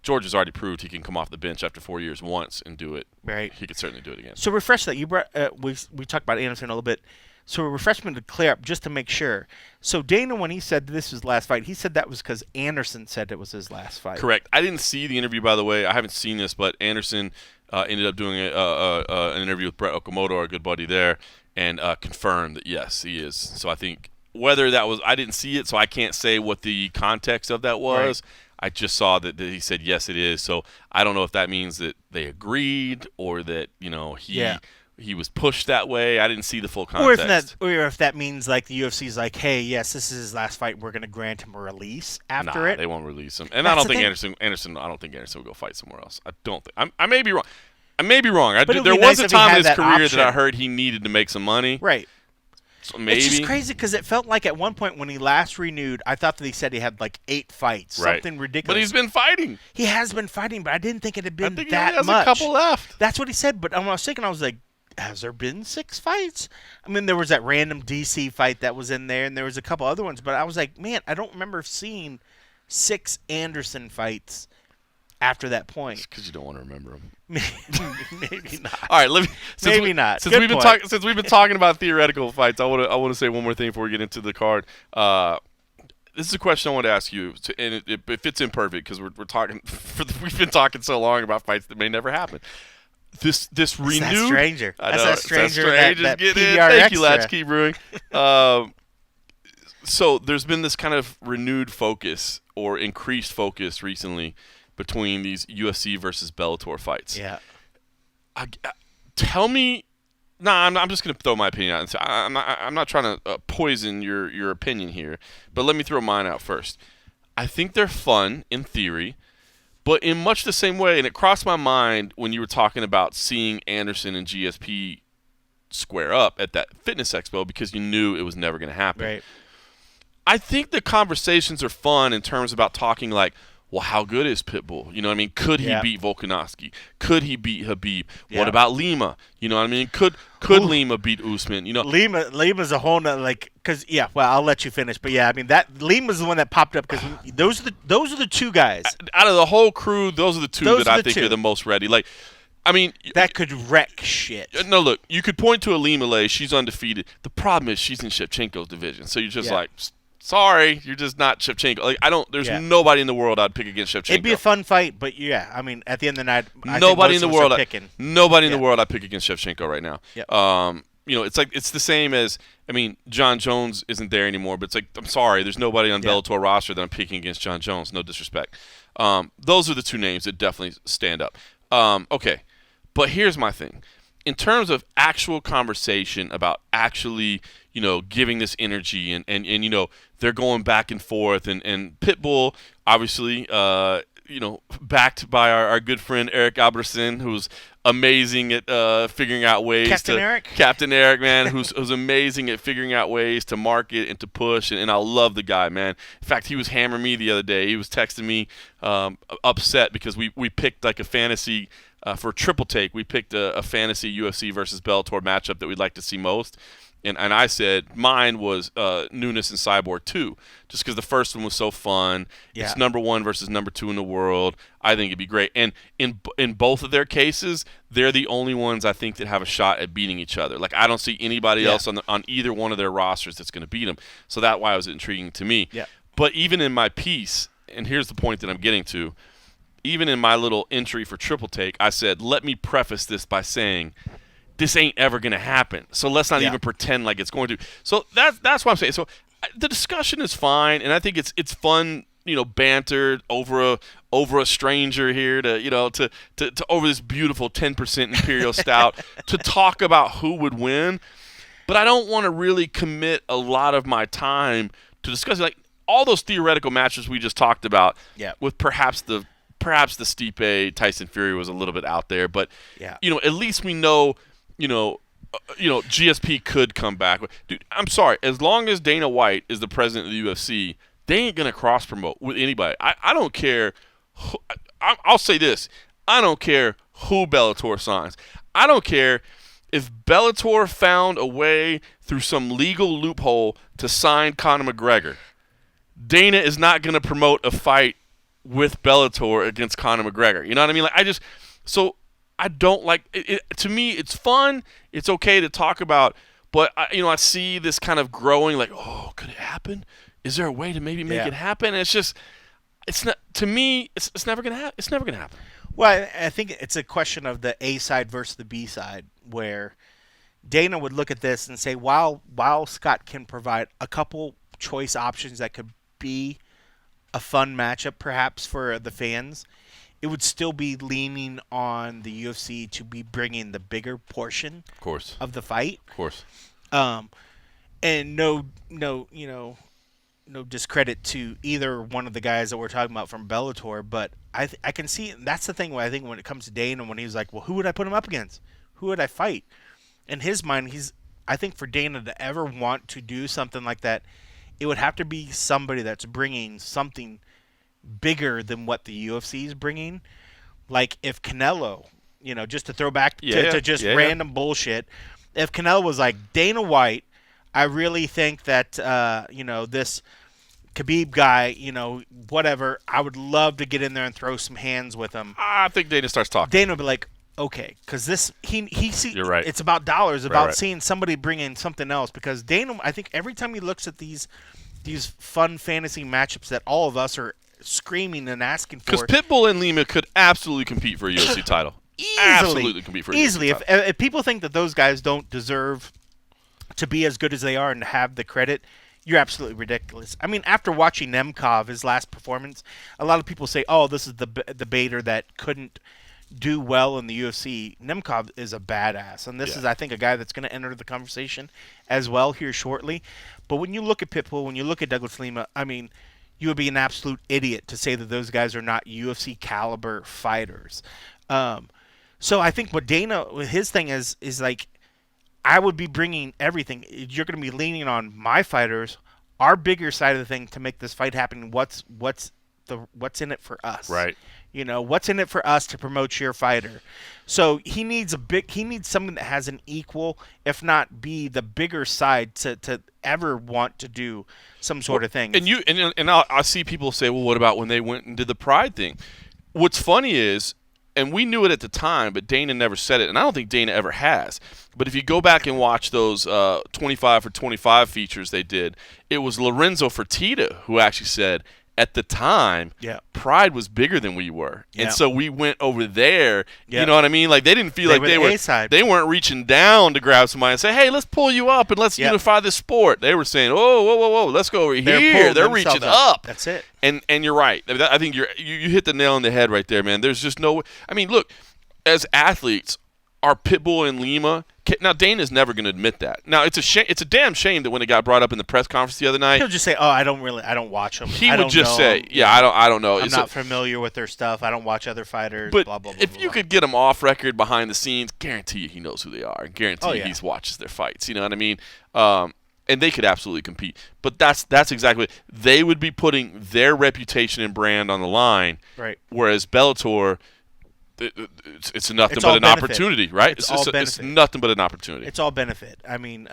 George has already proved he can come off the bench after 4 years once and do it. Right. He could certainly do it again. So refresh that. You brought we talked about Anderson a little bit. So refresh me to clear up just to make sure. So Dana, when he said this was his last fight, he said that was because Anderson said it was his last fight. Correct. I didn't see the interview, by the way. I haven't seen this, but Anderson ended up doing an interview with Brett Okamoto, our good buddy there, and confirmed that, yes, he is. So I think whether that was – I didn't see it, so I can't say what the context of that was. Right. I just saw that he said, yes, it is. So I don't know if that means that they agreed or that, he was pushed that way. I didn't see the full context. Or if that means like the UFC's like, hey, yes, this is his last fight. We're going to grant him a release after it. They won't release him. And I don't think Anderson. I don't think Anderson will go fight somewhere else. I don't think. I may be wrong. There was a time in his career that I heard he needed to make some money. Right. So maybe. It's just crazy because it felt like at one point when he last renewed, I thought that he said he had like 8 fights, something ridiculous. But he's been fighting. He has been fighting, but I didn't think it had been that much. I think he has a couple left. That's what he said. But when I was thinking, I was like, has there been 6 fights? I mean, there was that random DC fight that was in there, and there was a couple other ones. But I was like, man, I don't remember seeing 6 Anderson fights after that point. Because you don't want to remember them. Maybe not. All right, maybe not. Since we've been talking about theoretical fights, I want to say one more thing before we get into the card. This is a question I want to ask you, and it fits in perfect because we're talking. We've been talking so long about fights that may never happen. This renewed. That's that stranger. That's that stranger. That get PBR in. Thank extra. you, Latchkey Brewing. So there's been this kind of renewed focus or increased focus recently between these UFC versus Bellator fights. Yeah. Tell me. I'm just going to throw my opinion out and say I'm not trying to poison your opinion here, but let me throw mine out first. I think they're fun in theory, But in much the same way, and it crossed my mind when you were talking about seeing Anderson and GSP square up at that fitness expo because you knew it was never going to happen. Right. I think the conversations are fun in terms about talking like, well, how good is Pitbull? You know what I mean? Could he beat Volkanovski? Could he beat Khabib? Yeah. What about Lima? You know what I mean? Could Lima beat Usman? You know, Lima's a whole nother, like, because well, I'll let you finish, but yeah, I mean that Lima's the one that popped up because those are the two guys out of the whole crew. Those are the two that I think are the most ready. Like, I mean, that could wreck shit. No, look, you could point to Alima Lay. She's undefeated. The problem is she's in Shevchenko's division, so you're just like. Sorry, you're just not Shevchenko. Like there's nobody in the world I'd pick against Shevchenko. It'd be a fun fight, but I mean, at the end of the night, nobody in the world I'd pick against Shevchenko right now. Yep. You know, it's the same as John Jones isn't there anymore, but it's like I'm sorry, there's nobody on Bellator roster that I'm picking against John Jones. No disrespect. Those are the two names that definitely stand up. Okay, but here's my thing. In terms of actual conversation about actually, giving this energy and they're going back and forth and Pitbull, obviously, backed by our good friend Eric Albertson, who's amazing at figuring out ways Captain Eric, man, who's amazing at figuring out ways to market and to push, and I love the guy, man. In fact, he was hammering me the other day. He was texting me upset because we picked like a fantasy for Triple Take. We picked a fantasy UFC versus Bellator matchup that we'd like to see most. And I said mine was Nunes and Cyborg 2, just because the first one was so fun. Yeah. It's number 1 versus number 2 in the world. I think it'd be great. And in both of their cases, they're the only ones I think that have a shot at beating each other. Like I don't see anybody else on either one of their rosters that's going to beat them. So that's why it was intriguing to me. Yeah. But even in my piece, and here's the point that I'm getting to, even in my little entry for Triple Take, I said, let me preface this by saying – this ain't ever going to happen. So let's not even pretend like it's going to. So that's what I'm saying. So the discussion is fine, and I think it's fun, banter over a stranger here to over this beautiful 10% Imperial Stout to talk about who would win. But I don't want to really commit a lot of my time to discussing like all those theoretical matches we just talked about. Yeah. With perhaps the Stipe Tyson Fury was a little bit out there, but at least we know. GSP could come back. Dude, I'm sorry. As long as Dana White is the president of the UFC, they ain't going to cross-promote with anybody. I don't care. I'll say this. I don't care who Bellator signs. I don't care if Bellator found a way through some legal loophole to sign Conor McGregor. Dana is not going to promote a fight with Bellator against Conor McGregor. You know what I mean? Like I don't like it. To me, it's fun. It's okay to talk about, but I see this kind of growing. Like, oh, could it happen? Is there a way to maybe make it happen? And it's not. To me, it's never gonna happen. It's never gonna happen. Well, I think it's a question of the A side versus the B side, where Dana would look at this and say, while Scott can provide a couple choice options that could be a fun matchup, perhaps for the fans. It would still be leaning on the UFC to be bringing the bigger portion, of course, of the fight. Of course. And no discredit to either one of the guys that we're talking about from Bellator, but I can see that's the thing. Where I think when it comes to Dana, when he's like, well, who would I put him up against? Who would I fight? In his mind, I think for Dana to ever want to do something like that, it would have to be somebody that's bringing something bigger than what the UFC is bringing. Like if Canelo, just to throw back to just random bullshit, if Canelo was like, Dana White, I really think that this Khabib guy, whatever, I would love to get in there and throw some hands with him. I think Dana starts talking. Dana would be like, okay, because this he sees. You're right. It's about dollars, about seeing somebody bring in something else. Because Dana, I think every time he looks at these fun fantasy matchups that all of us are screaming and asking for. Because Pitbull and Lima could absolutely compete for a UFC title. Absolutely compete for a UFC title. If people think that those guys don't deserve to be as good as they are and have the credit, you're absolutely ridiculous. I mean, after watching Nemkov, his last performance, a lot of people say, oh, this is the baiter that couldn't do well in the UFC. Nemkov is a badass, and this is, I think, a guy that's going to enter the conversation as well here shortly. But when you look at Pitbull, when you look at Douglas Lima, I mean, you would be an absolute idiot to say that those guys are not UFC caliber fighters. So I think what Dana, his thing is like, I would be bringing everything. You're going to be leaning on my fighters, our bigger side of the thing, to make this fight happen. What's in it for us? Right. What's in it for us to promote your fighter. So he needs something that has an equal, if not be the bigger side to ever want to do some sort of thing. And I see people say, well, what about when they went and did the Pride thing? What's funny is, and we knew it at the time, but Dana never said it, and I don't think Dana ever has. But if you go back and watch those 25 for 25 features they did, it was Lorenzo Fertitta who actually said, at the time, Pride was bigger than we were. Yeah. And so we went over there. Yeah. You know what I mean? Like, they didn't feel like they weren't reaching down to grab somebody and say, hey, let's pull you up and let's unify this sport. They were saying, whoa, let's go over here. They're reaching up. That's it. And you're right. I think you hit the nail on the head right there, man. There's just no – I mean, look, as athletes, our Pitbull in Lima – now, Dana's never going to admit that. Now, it's a damn shame that when it got brought up in the press conference the other night, he'll just say, "Oh, I don't watch them." He would just say, "Yeah, I don't know. I'm not familiar with their stuff. I don't watch other fighters." But blah, blah, blah, if you could get him off record behind the scenes, guarantee you he knows who they are. Guarantee you he watches their fights. You know what I mean? And they could absolutely compete. But that's exactly – they would be putting their reputation and brand on the line. Right. Whereas Bellator – it's nothing but an opportunity, right? It's nothing but an opportunity. It's all benefit. I mean,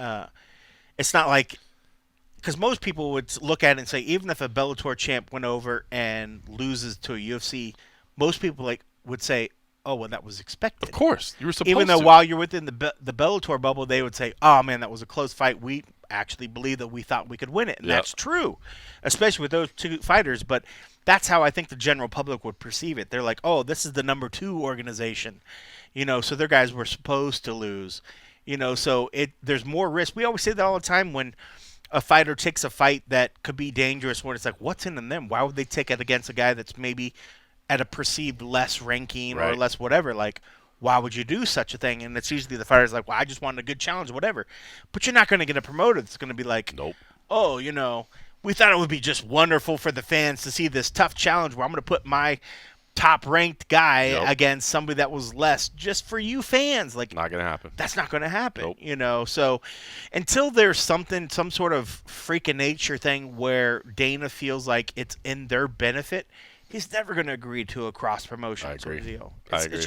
it's not like – because most people would look at it and say, even if a Bellator champ went over and loses to a UFC, most people would say, oh, well, that was expected. Of course. You were supposed to. Even though while you're within the Bellator bubble, they would say, oh, man, that was a close fight. We actually believe that we thought we could win it. And that's true, especially with those two fighters. But that's how I think the general public would perceive it. They're like, oh, this is the number 2 organization. So their guys were supposed to lose. So there's more risk. We always say that all the time when a fighter takes a fight that could be dangerous, when it's like, what's in them? Why would they take it against a guy that's maybe at a perceived less ranking or less whatever? Like, why would you do such a thing? And it's usually the fighter's like, well, I just wanted a good challenge, whatever. But you're not going to get a promoter that's going to be like, nope. Oh, we thought it would be just wonderful for the fans to see this tough challenge where I'm going to put my top-ranked guy against somebody that was less just for you fans. Like, not going to happen. That's not going to happen, Nope. So until there's some sort of freak of nature thing where Dana feels like it's in their benefit, he's never going to agree to a cross-promotion sort of deal. I agree.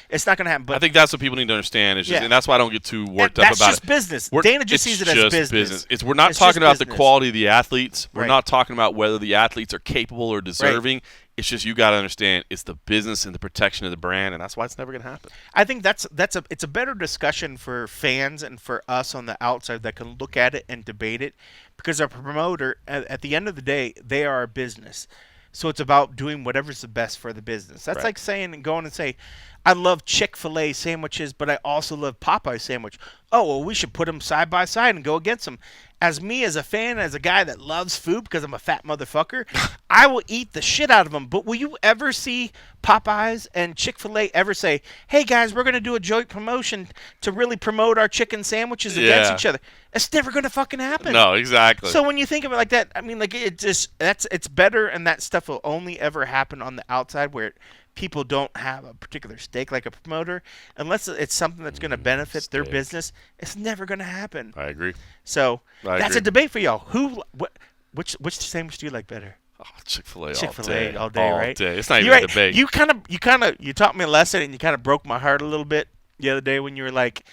It's not going to happen. But I think that's what people need to understand. And that's why I don't get too worked up about it. That's just business. Dana just sees it as business. We're not talking about the quality of the athletes. We're not talking about whether the athletes are capable or deserving. Right. It's just you got to understand it's the business and the protection of the brand, and that's why it's never going to happen. I think it's a better discussion for fans and for us on the outside that can look at it and debate it, because our promoter, at the end of the day, they are a business. So it's about doing whatever's the best for the business. That's like saying and going and say, I love Chick-fil-A sandwiches, but I also love Popeye sandwich. Oh, well, we should put them side by side and go against them. As me, as a fan, as a guy that loves food because I'm a fat motherfucker, I will eat the shit out of them. But will you ever see Popeyes and Chick-fil-A ever say, hey, guys, we're going to do a joint promotion to really promote our chicken sandwiches against each other? It's never going to fucking happen. No, exactly. So when you think of it like that, I mean, like, it's better, and that stuff will only ever happen on the outside where people don't have a particular stake like a promoter. Unless it's something that's going to benefit their business, it's never going to happen. I agree. So that's a debate for y'all. Which sandwich do you like better? Oh, Chick-fil-A all day, right? All day. It's not even a debate. You taught me a lesson, and you kind of broke my heart a little bit the other day when you were like,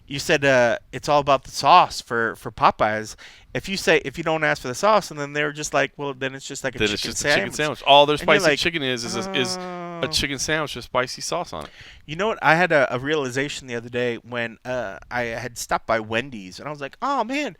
you said it's all about the sauce for Popeyes. If you don't ask for the sauce, and then they're just like, well, then it's just like a chicken sandwich. All their spicy chicken is a chicken sandwich with spicy sauce on it. You know what? I had a realization the other day when I had stopped by Wendy's, and I was like, oh, man,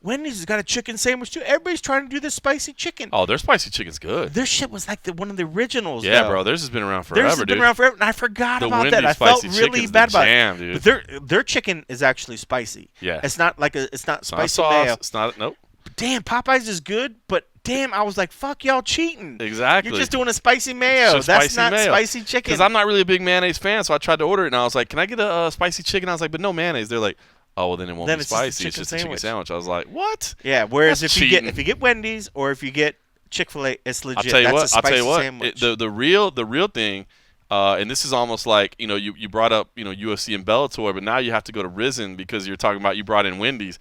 Wendy's has got a chicken sandwich, too. Everybody's trying to do this spicy chicken. Oh, their spicy chicken's good. Their shit was like one of the originals, Yeah, bro. Theirs has been around forever, Theirs has been around forever, and I forgot about that. I felt really bad about it. Dude. But their chicken is actually spicy. Yeah. It's not spicy sauce. mayo. It's not, nope. But damn, Popeyes is good, but damn, I was like, fuck y'all cheating. Exactly. You're just doing a spicy mayo. That's not spicy chicken. Because I'm not really a big mayonnaise fan, so I tried to order it, and I was like, can I get a spicy chicken? I was like, but no mayonnaise. They're like, oh, well, then it won't be spicy. It's just a chicken sandwich. I was like, what? Yeah, whereas That's if you get Wendy's or if you get Chick-fil-A, it's legit. I'll tell you That's what. a spicy I'll tell you what. sandwich. The real thing, and this is almost like you brought up UFC and Bellator, but now you have to go to Risen because you're talking about you brought in Wendy's.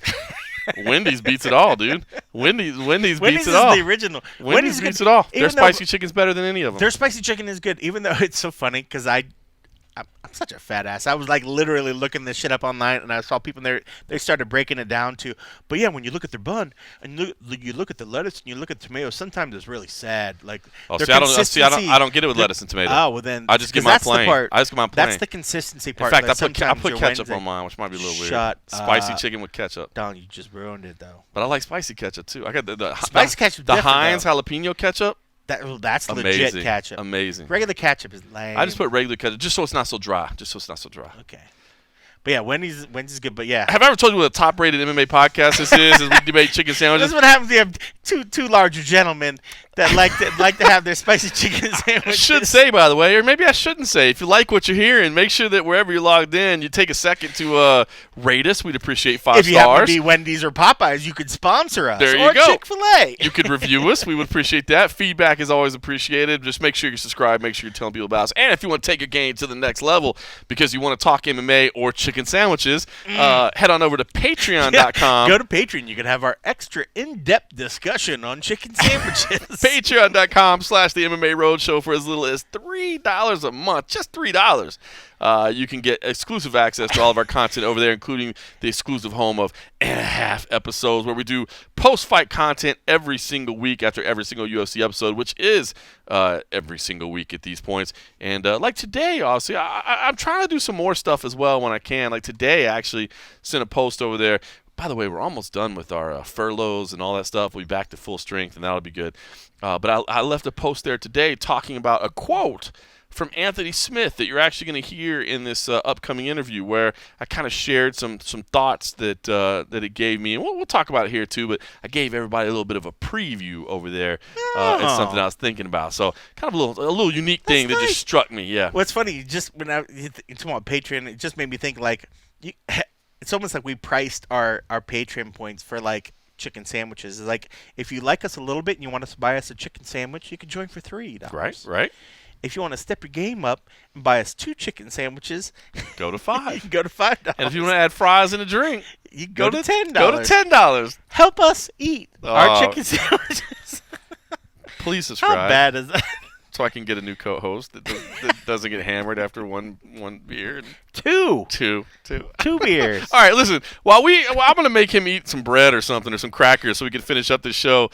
Wendy's beats it all, dude. Wendy's beats it all. Is the original. Wendy's beats it all. Their spicy chicken's better than any of them. Their spicy chicken is good, even though it's so funny because I'm such a fat ass. I was like literally looking this shit up online, and I saw people there. They started breaking it down to, but yeah, when you look at their bun and you look at the lettuce and you look at the tomatoes, sometimes it's really sad. Like, I don't get it with lettuce and tomato. Oh well, then I just get mine plain. I just get mine plain. That's the consistency part. In fact, I put ketchup on mine, which might be a little weird. Spicy chicken with ketchup. Don, you just ruined it though. But I like spicy ketchup too. I got the spicy ketchup. The Heinz jalapeno ketchup. That's legit ketchup. Amazing. Regular ketchup is lame. I just put regular ketchup just so it's not so dry. Okay. But yeah, Wendy's is good. But yeah, have I ever told you what a top-rated MMA podcast this is? As we debate chicken sandwiches. This is what happens when you have two larger gentlemen that like to have their spicy chicken sandwiches. I should say, by the way, or maybe I shouldn't say. If you like what you're hearing, make sure that wherever you're logged in, you take a second to rate us. We'd appreciate 5 stars. If you happen to be Wendy's or Popeyes, you could sponsor us. There you go. Chick-fil-A. You could review us. We would appreciate that. Feedback is always appreciated. Just make sure you subscribe. Make sure you're telling people about us. And if you want to take your game to the next level because you want to talk MMA or chicken sandwiches, head on over to Patreon.com. Go to Patreon. You can have our extra in-depth discussion on chicken sandwiches. Patreon.com/the MMA Roadshow for as little as $3 a month. Just $3. You can get exclusive access to all of our content over there, including the exclusive home of and a half episodes where we do post-fight content every single week after every single UFC episode, which is every single week at these points. And like today, obviously, I'm trying to do some more stuff as well when I can. Like today, I actually sent a post over there. By the way, we're almost done with our furloughs and all that stuff. We'll be back to full strength, and that'll be good. But I left a post there today talking about a quote from Anthony Smith that you're actually going to hear in this upcoming interview, where I kind of shared some thoughts that it gave me. And we'll talk about it here too, but I gave everybody a little bit of a preview over there. It's something I was thinking about. So kind of a little unique thing that just struck me. Yeah. Well, it's funny. Just when you talk about Patreon, it just made me think like it's almost like we priced our Patreon points for like chicken sandwiches. It's like if you like us a little bit and you want us to buy us a chicken sandwich, you can join for $3. Right. If you want to step your game up and buy us 2 chicken sandwiches, go to $5. You can go to $5. And if you want to add fries and a drink, you can go to $10. Go to $10. Help us eat our chicken sandwiches. Please subscribe. How bad is that? So I can get a new co-host that doesn't get hammered after one beer. Two beers. All right, listen. I'm going to make him eat some bread or something or some crackers so we can finish up this show.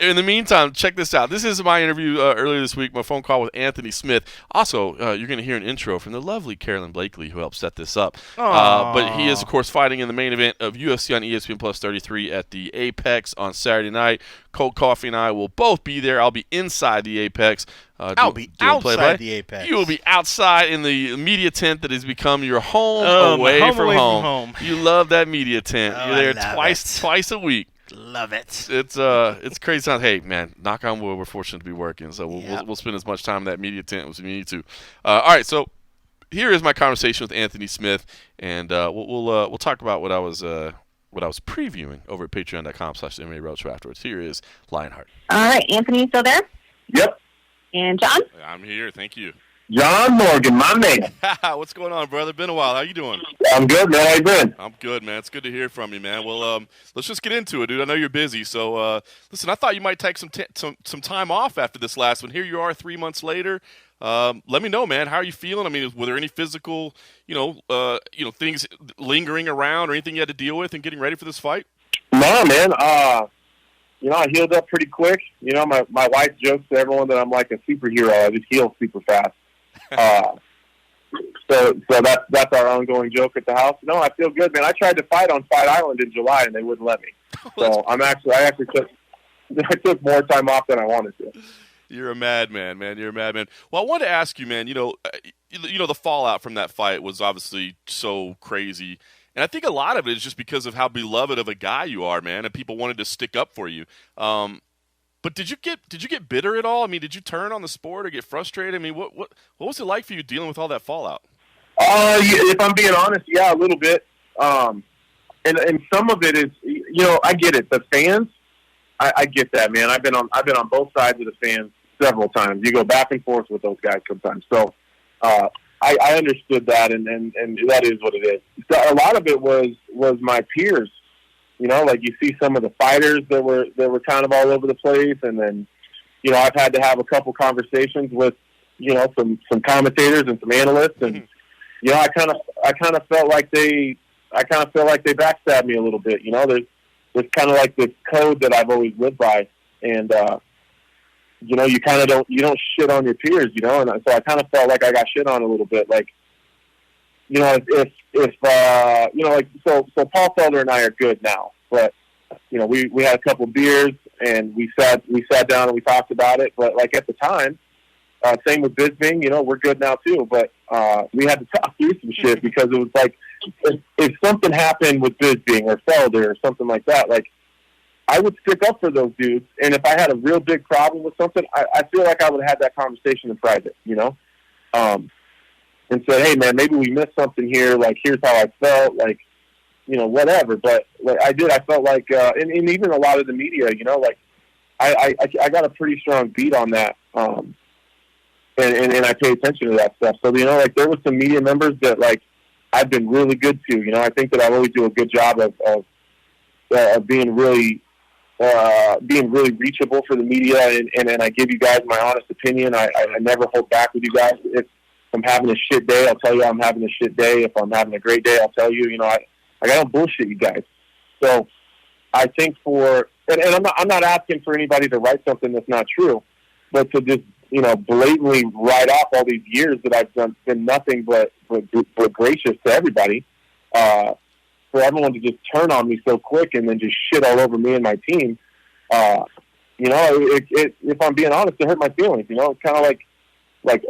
In the meantime, check this out. This is my interview earlier this week, my phone call with Anthony Smith. Also, you're going to hear an intro from the lovely Carolyn Blakely, who helped set this up. But he is, of course, fighting in the main event of UFC on ESPN Plus 33 at the Apex on Saturday night. Cold Coffee and I will both be there. I'll be inside the Apex. I'll be outside the Apex. You will be outside in the media tent that has become your home away from home. You love that media tent. You're there twice a week. Love it. It's crazy times. Hey, man, knock on wood, we're fortunate to be working, so we'll spend as much time in that media tent as we need to. All right, so here is my conversation with Anthony Smith, and we'll talk about what I was previewing over at patreon.com/MMA Roadshow afterwards. Here is Lionheart. All right, Anthony, you still there? Yep. And John? I'm here. Thank you. John Morgan, my man. What's going on, brother? Been a while. How you doing? I'm good, man. How you been? I'm good, man. It's good to hear from you, man. Well, let's just get into it, dude. I know you're busy, so listen. I thought you might take some time off after this last one. Here you are, 3 months later. Let me know, man. How are you feeling? I mean, were there any physical, things lingering around or anything you had to deal with in getting ready for this fight? No, man. I healed up pretty quick. My wife jokes to everyone that I'm like a superhero. I just heal super fast. So that's our ongoing joke at the house. No, I feel good, man. I tried to fight on Fight Island in July, and they wouldn't let me. So I actually took more time off than I wanted to. You're a madman, man. You're a madman. Well, I wanted to ask you, man. The fallout from that fight was obviously so crazy. And I think a lot of it is just because of how beloved of a guy you are, man, and people wanted to stick up for you. But did you get bitter at all? I mean, did you turn on the sport or get frustrated? I mean, what was it like for you dealing with all that fallout? If I'm being honest, yeah, a little bit. And some of it is, I get it. The fans, I get that, man. I've been on both sides of the fence several times. You go back and forth with those guys sometimes. So I understood that, and that is what it is. So a lot of it was my peers. You know, like you see some of the fighters that were kind of all over the place, and then, you know, I've had to have a couple conversations with, you know, some commentators and some analysts, and you know, I kind of felt like they backstabbed me a little bit. You know, there's kind of like this code that I've always lived by, and you know, you don't shit on your peers, you know, and so I kind of felt like I got shit on a little bit, like, you know, if you know, like, so Paul Felder and I are good now, but you know, we had a couple beers and we sat down and we talked about it, but like at the time, same with Bisping, you know, we're good now too, but we had to talk through some shit because it was like, if something happened with Bisping or Felder or something like that, like, I would stick up for those dudes, and if I had a real big problem with something, I feel like I would have had that conversation in private, you know, and said, hey, man, maybe we missed something here, like, here's how I felt, like, you know, whatever, but like, I felt like, and even a lot of the media, you know, like, I got a pretty strong beat on that, and I pay attention to that stuff, so, you know, like, there was some media members that, like, I've been really good to, you know, I think that I always do a good job of being really reachable for the media, and I give you guys my honest opinion. I never hold back with you guys. If I'm having a shit day, I'll tell you I'm having a shit day. If I'm having a great day, I'll tell you, you know, I don't bullshit you guys. So I think and I'm not asking for anybody to write something that's not true, but to just, you know, blatantly write off all these years that I've been nothing but gracious to everybody, for everyone to just turn on me so quick and then just shit all over me and my team, you know, if I'm being honest, it hurt my feelings. You know, it's kind of like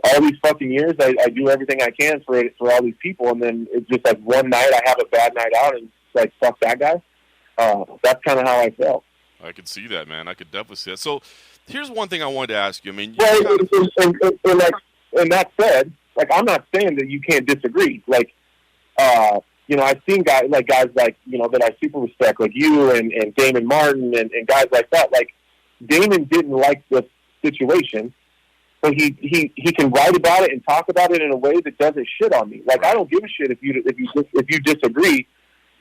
all these fucking years, I do everything I can for all these people, and then it's just like one night I have a bad night out and it's like, fuck that guy. That's kind of how I felt. I could see that, man. I could definitely see that. So here's one thing I wanted to ask you. I mean, and that said, like, I'm not saying that you can't disagree. Like, you know, I've seen guys like, you know, that I super respect, like you and Damon Martin and guys like that. Like, Damon didn't like the situation, but he can write about it and talk about it in a way that doesn't shit on me. Like, I don't give a shit if you disagree,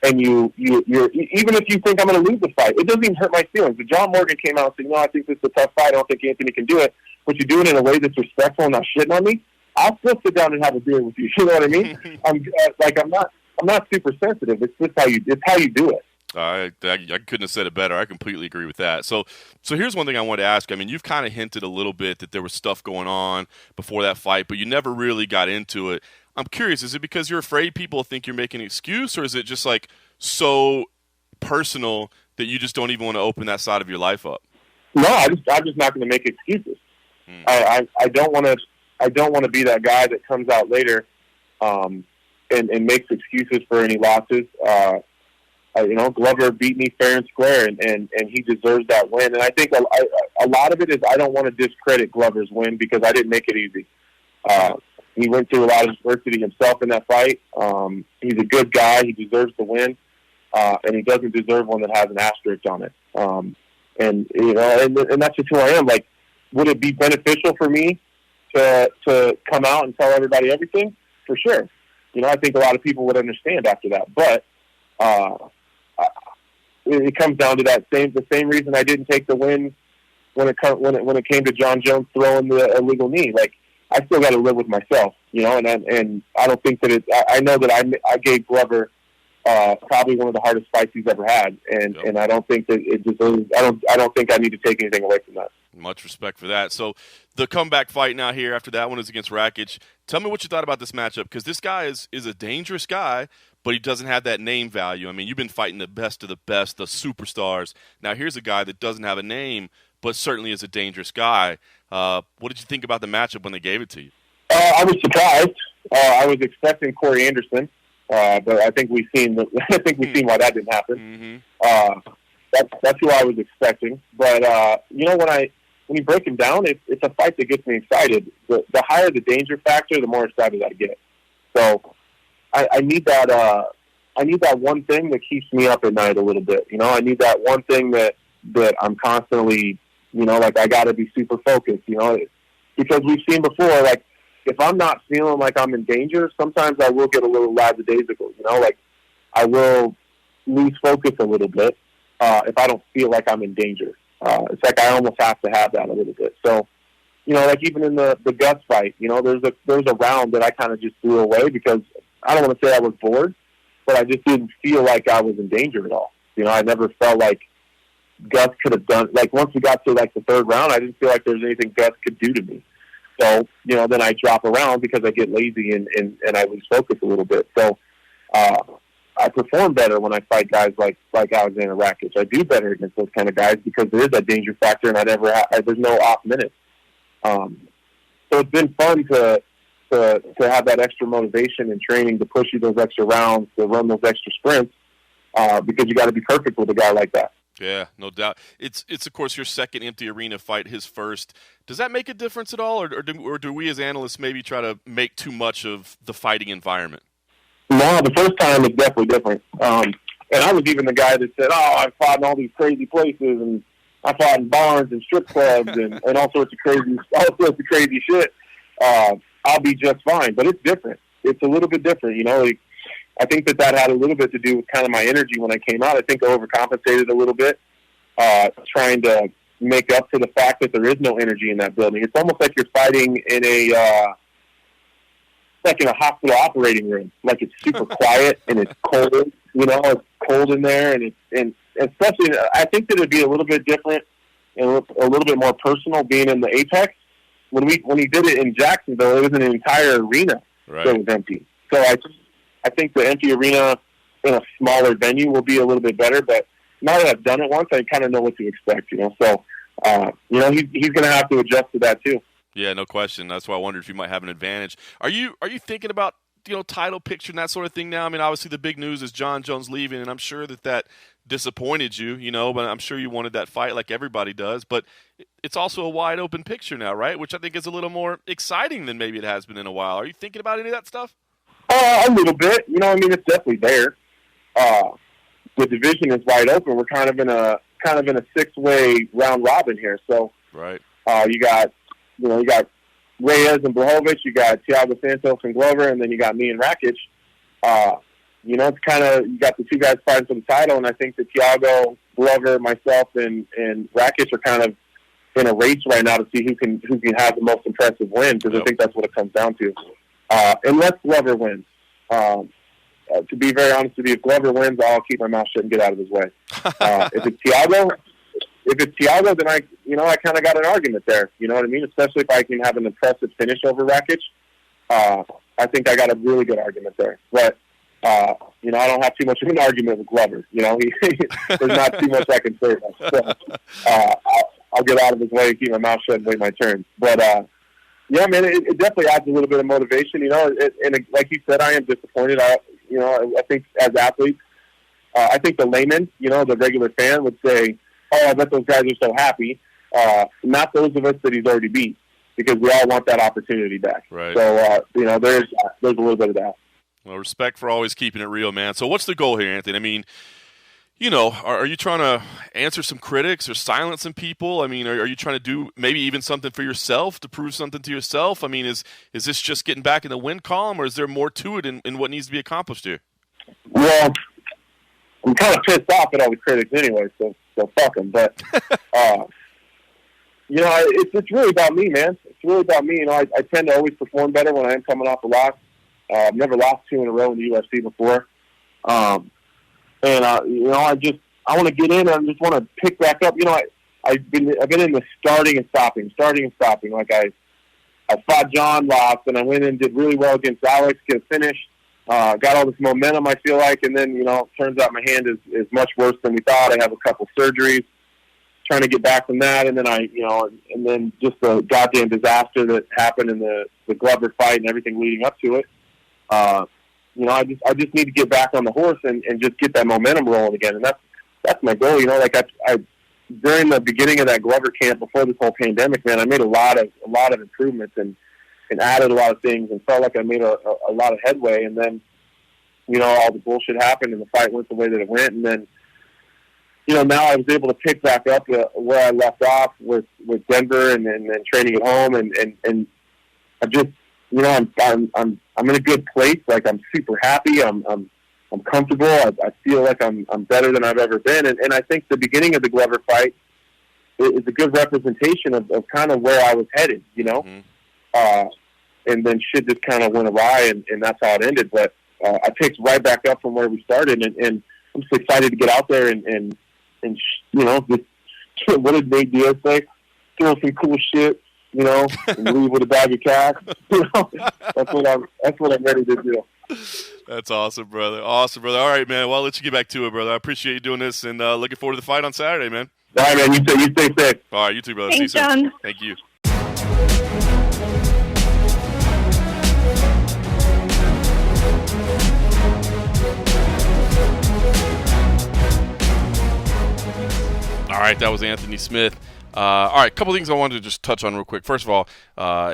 and you're even if you think I'm going to lose the fight, it doesn't even hurt my feelings. If John Morgan came out and said, no, I think this is a tough fight, I don't think Anthony can do it, but you do it in a way that's respectful and not shitting on me, I'll still sit down and have a beer with you. You know what I mean? I'm not super sensitive. It's just how you do it. I couldn't have said it better. I completely agree with that. So here's one thing I wanted to ask. I mean, you've kind of hinted a little bit that there was stuff going on before that fight, but you never really got into it. I'm curious, is it because you're afraid people think you're making an excuse, or is it just like so personal that you just don't even want to open that side of your life up? No, I'm just not going to make excuses. I don't want to be that guy that comes out later and makes excuses for any losses. You know, Glover beat me fair and square, and he deserves that win. And I think a lot of it is I don't want to discredit Glover's win because I didn't make it easy. He went through a lot of adversity himself in that fight. He's a good guy. He deserves the win, and he doesn't deserve one that has an asterisk on it. And you know, and that's just who I am. Like, would it be beneficial for me to come out and tell everybody everything? For sure. You know, I think a lot of people would understand after that. But it comes down to the same reason I didn't take the win when it came to John Jones throwing the illegal knee. Like, I still got to live with myself, you know, and I don't think that I know that I gave Glover probably one of the hardest fights he's ever had, and I don't think that it deserves. I don't think I need to take anything away from that. Much respect for that. So the comeback fight now here after that one is against Rakic. Tell me what you thought about this matchup, because this guy is a dangerous guy, but he doesn't have that name value. I mean, you've been fighting the best of the best, the superstars. Now here's a guy that doesn't have a name, but certainly is a dangerous guy. What did you think about the matchup when they gave it to you? I was surprised. I was expecting Corey Anderson, but I think we've seen why that didn't happen. Mm-hmm. That's who I was expecting. But you know, when you break him down, it's a fight that gets me excited. The higher the danger factor, the more excited I get. So I need that. that one thing that keeps me up at night a little bit. You know, I need that one thing that I'm constantly, you know, like I got to be super focused, you know, because we've seen before, like if I'm not feeling like I'm in danger, sometimes I will get a little lackadaisical, you know, like I will lose focus a little bit if I don't feel like I'm in danger. It's like I almost have to have that a little bit. So, you know, like even in the Gus fight, you know, there's a round that I kind of just threw away because I don't want to say I was bored, but I just didn't feel like I was in danger at all. You know, I never felt like Gus could have done, like once we got to like the third round, I didn't feel like there was anything Gus could do to me. So, you know, then I drop around because I get lazy and I lose focus a little bit. So, I perform better when I fight guys like Aleksandar Rakic. I do better against those kind of guys because there is that danger factor and there's no off minutes. So it's been fun to have that extra motivation and training to push you those extra rounds, to run those extra sprints, because you got to be perfect with a guy like that. Yeah, no doubt. It's of course your second empty arena fight, his first. Does that make a difference at all, or do we as analysts maybe try to make too much of the fighting environment? No, the first time is definitely different. And I was even the guy that said, "Oh, I fought in all these crazy places, and I fought in barns and strip clubs and all sorts of crazy shit. I'll be just fine." But it's different. It's a little bit different, you know. Like, I think that had a little bit to do with kind of my energy when I came out. I think I overcompensated a little bit, trying to make up for the fact that there is no energy in that building. It's almost like you're fighting in a hospital operating room. Like it's super quiet and it's cold. You know, it's cold in there, and especially I think that it'd be a little bit different and a little bit more personal being in the Apex. When he did it in Jacksonville, it was an entire arena that was empty. So I think the empty arena in a smaller venue will be a little bit better. But now that I've done it once, I kind of know what to expect. You know, so you know he's going to have to adjust to that too. Yeah, no question. That's why I wondered if you might have an advantage. Are you thinking about, you know, title picture and that sort of thing now? I mean, obviously the big news is John Jones leaving, and I'm sure that disappointed you, you know, but I'm sure you wanted that fight like everybody does. But it's also a wide open picture now, right? Which I think is a little more exciting than maybe it has been in a while. Are you thinking about any of that stuff? A little bit. You know, I mean, it's definitely there. The division is wide open. We're kind of in a 6-way round robin here. So right. You got Reyes and Blachowicz, you got Thiago Santos and Glover, and then you got me and Rakic. You know, it's kind of, you got the two guys fighting for the title, and I think that Thiago, Glover, myself, and Rakic are kind of in a race right now to see who can have the most impressive win, because I think that's what it comes down to. Unless Glover wins. To be very honest with you, if Glover wins, I'll keep my mouth shut and get out of his way. If it's Thiago, then I kind of got an argument there. You know what I mean? Especially if I can have an impressive finish over Rakic. I think I got a really good argument there. But, you know, I don't have too much of an argument with Glover. You know, there's not too much I can say about it. So, I'll get out of his way and keep my mouth shut and wait my turn. But, yeah, man, it definitely adds a little bit of motivation. You know, and like you said, I am disappointed. I think as athletes, I think the layman, you know, the regular fan would say, "Oh, I bet those guys are so happy." Not those of us that he's already beat, because we all want that opportunity back. Right. So, you know, there's a little bit of that. Well, respect for always keeping it real, man. So what's the goal here, Anthony? I mean, you know, are you trying to answer some critics or silence some people? I mean, are you trying to do maybe even something for yourself, to prove something to yourself? I mean, is this just getting back in the win column, or is there more to it in what needs to be accomplished here? Well, I'm kind of pissed off at all the critics anyway, so fuck them. But, you know, it's really about me, man. It's really about me. You know, I tend to always perform better when I am coming off a loss. I've never lost 2 in a row in the UFC before. You know, I want to get in and I just want to pick back up. You know, I've been in the starting and stopping. Like I fought John, lost, and I went in and did really well against Alex, get a finish. Got all this momentum, I feel like, and then, you know, turns out my hand is much worse than we thought. I have a couple surgeries, trying to get back from that, and then and then just the goddamn disaster that happened in the Glover fight and everything leading up to it. You know, I just need to get back on the horse and just get that momentum rolling again, and that's my goal. You know, like I during the beginning of that Glover camp before this whole pandemic, man, I made a lot of improvements and added a lot of things and felt like I made a lot of headway. And then all the bullshit happened and the fight went the way that it went. And then, now I was able to pick back up where I left off with Denver and then training at home. And I just, I'm in a good place. Like, I'm super happy. I'm comfortable. I feel like I'm better than I've ever been. And I think the beginning of the Glover fight is a good representation of kind of where I was headed, Mm-hmm. And then shit just kind of went awry, and that's how it ended. But I picked right back up from where we started, and I'm just excited to get out there and just what did Nate Diaz say? Throw some cool shit, and leave with a bag of cash. That's what I'm ready to do. That's awesome, brother. Awesome, brother. All right, man. Well, I'll let you get back to it, brother. I appreciate you doing this, and looking forward to the fight on Saturday, man. All right, man. You stay safe. All right, you too, brother. Thanks, See you soon. John. Thank you. All right, that was Anthony Smith. All right, a couple things I wanted to just touch on real quick. First of all,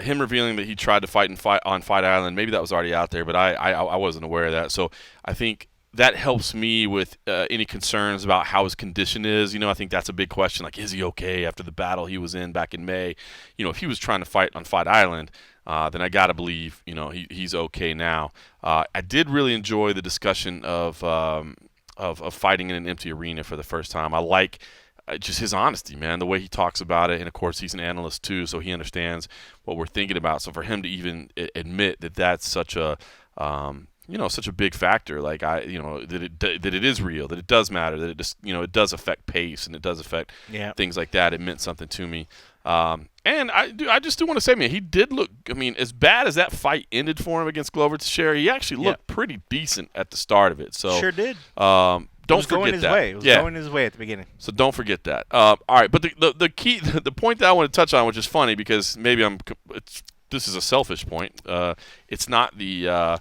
him revealing that he tried to fight on Fight Island. Maybe that was already out there, but I wasn't aware of that. So I think that helps me with any concerns about how his condition is. I think that's a big question. Like, is he okay after the battle he was in back in May? If he was trying to fight on Fight Island, then I got to believe, he's okay now. I did really enjoy the discussion of fighting in an empty arena for the first time. I like just his honesty, man, the way he talks about it. And, of course, he's an analyst, too, so he understands what we're thinking about. So for him to even admit that that's such a such a big factor, like that it is real, that it does matter, that it just, it does affect pace and it does affect things like that. It meant something to me. And I just do want to say, man, he did look, as bad as that fight ended for him against Glover Teixeira, he actually looked pretty decent at the start of it. So sure did. Don't forget that. It was going his way at the beginning. So don't forget that. All right, but the key, the point that I want to touch on, which is funny because maybe this is a selfish point. It's not the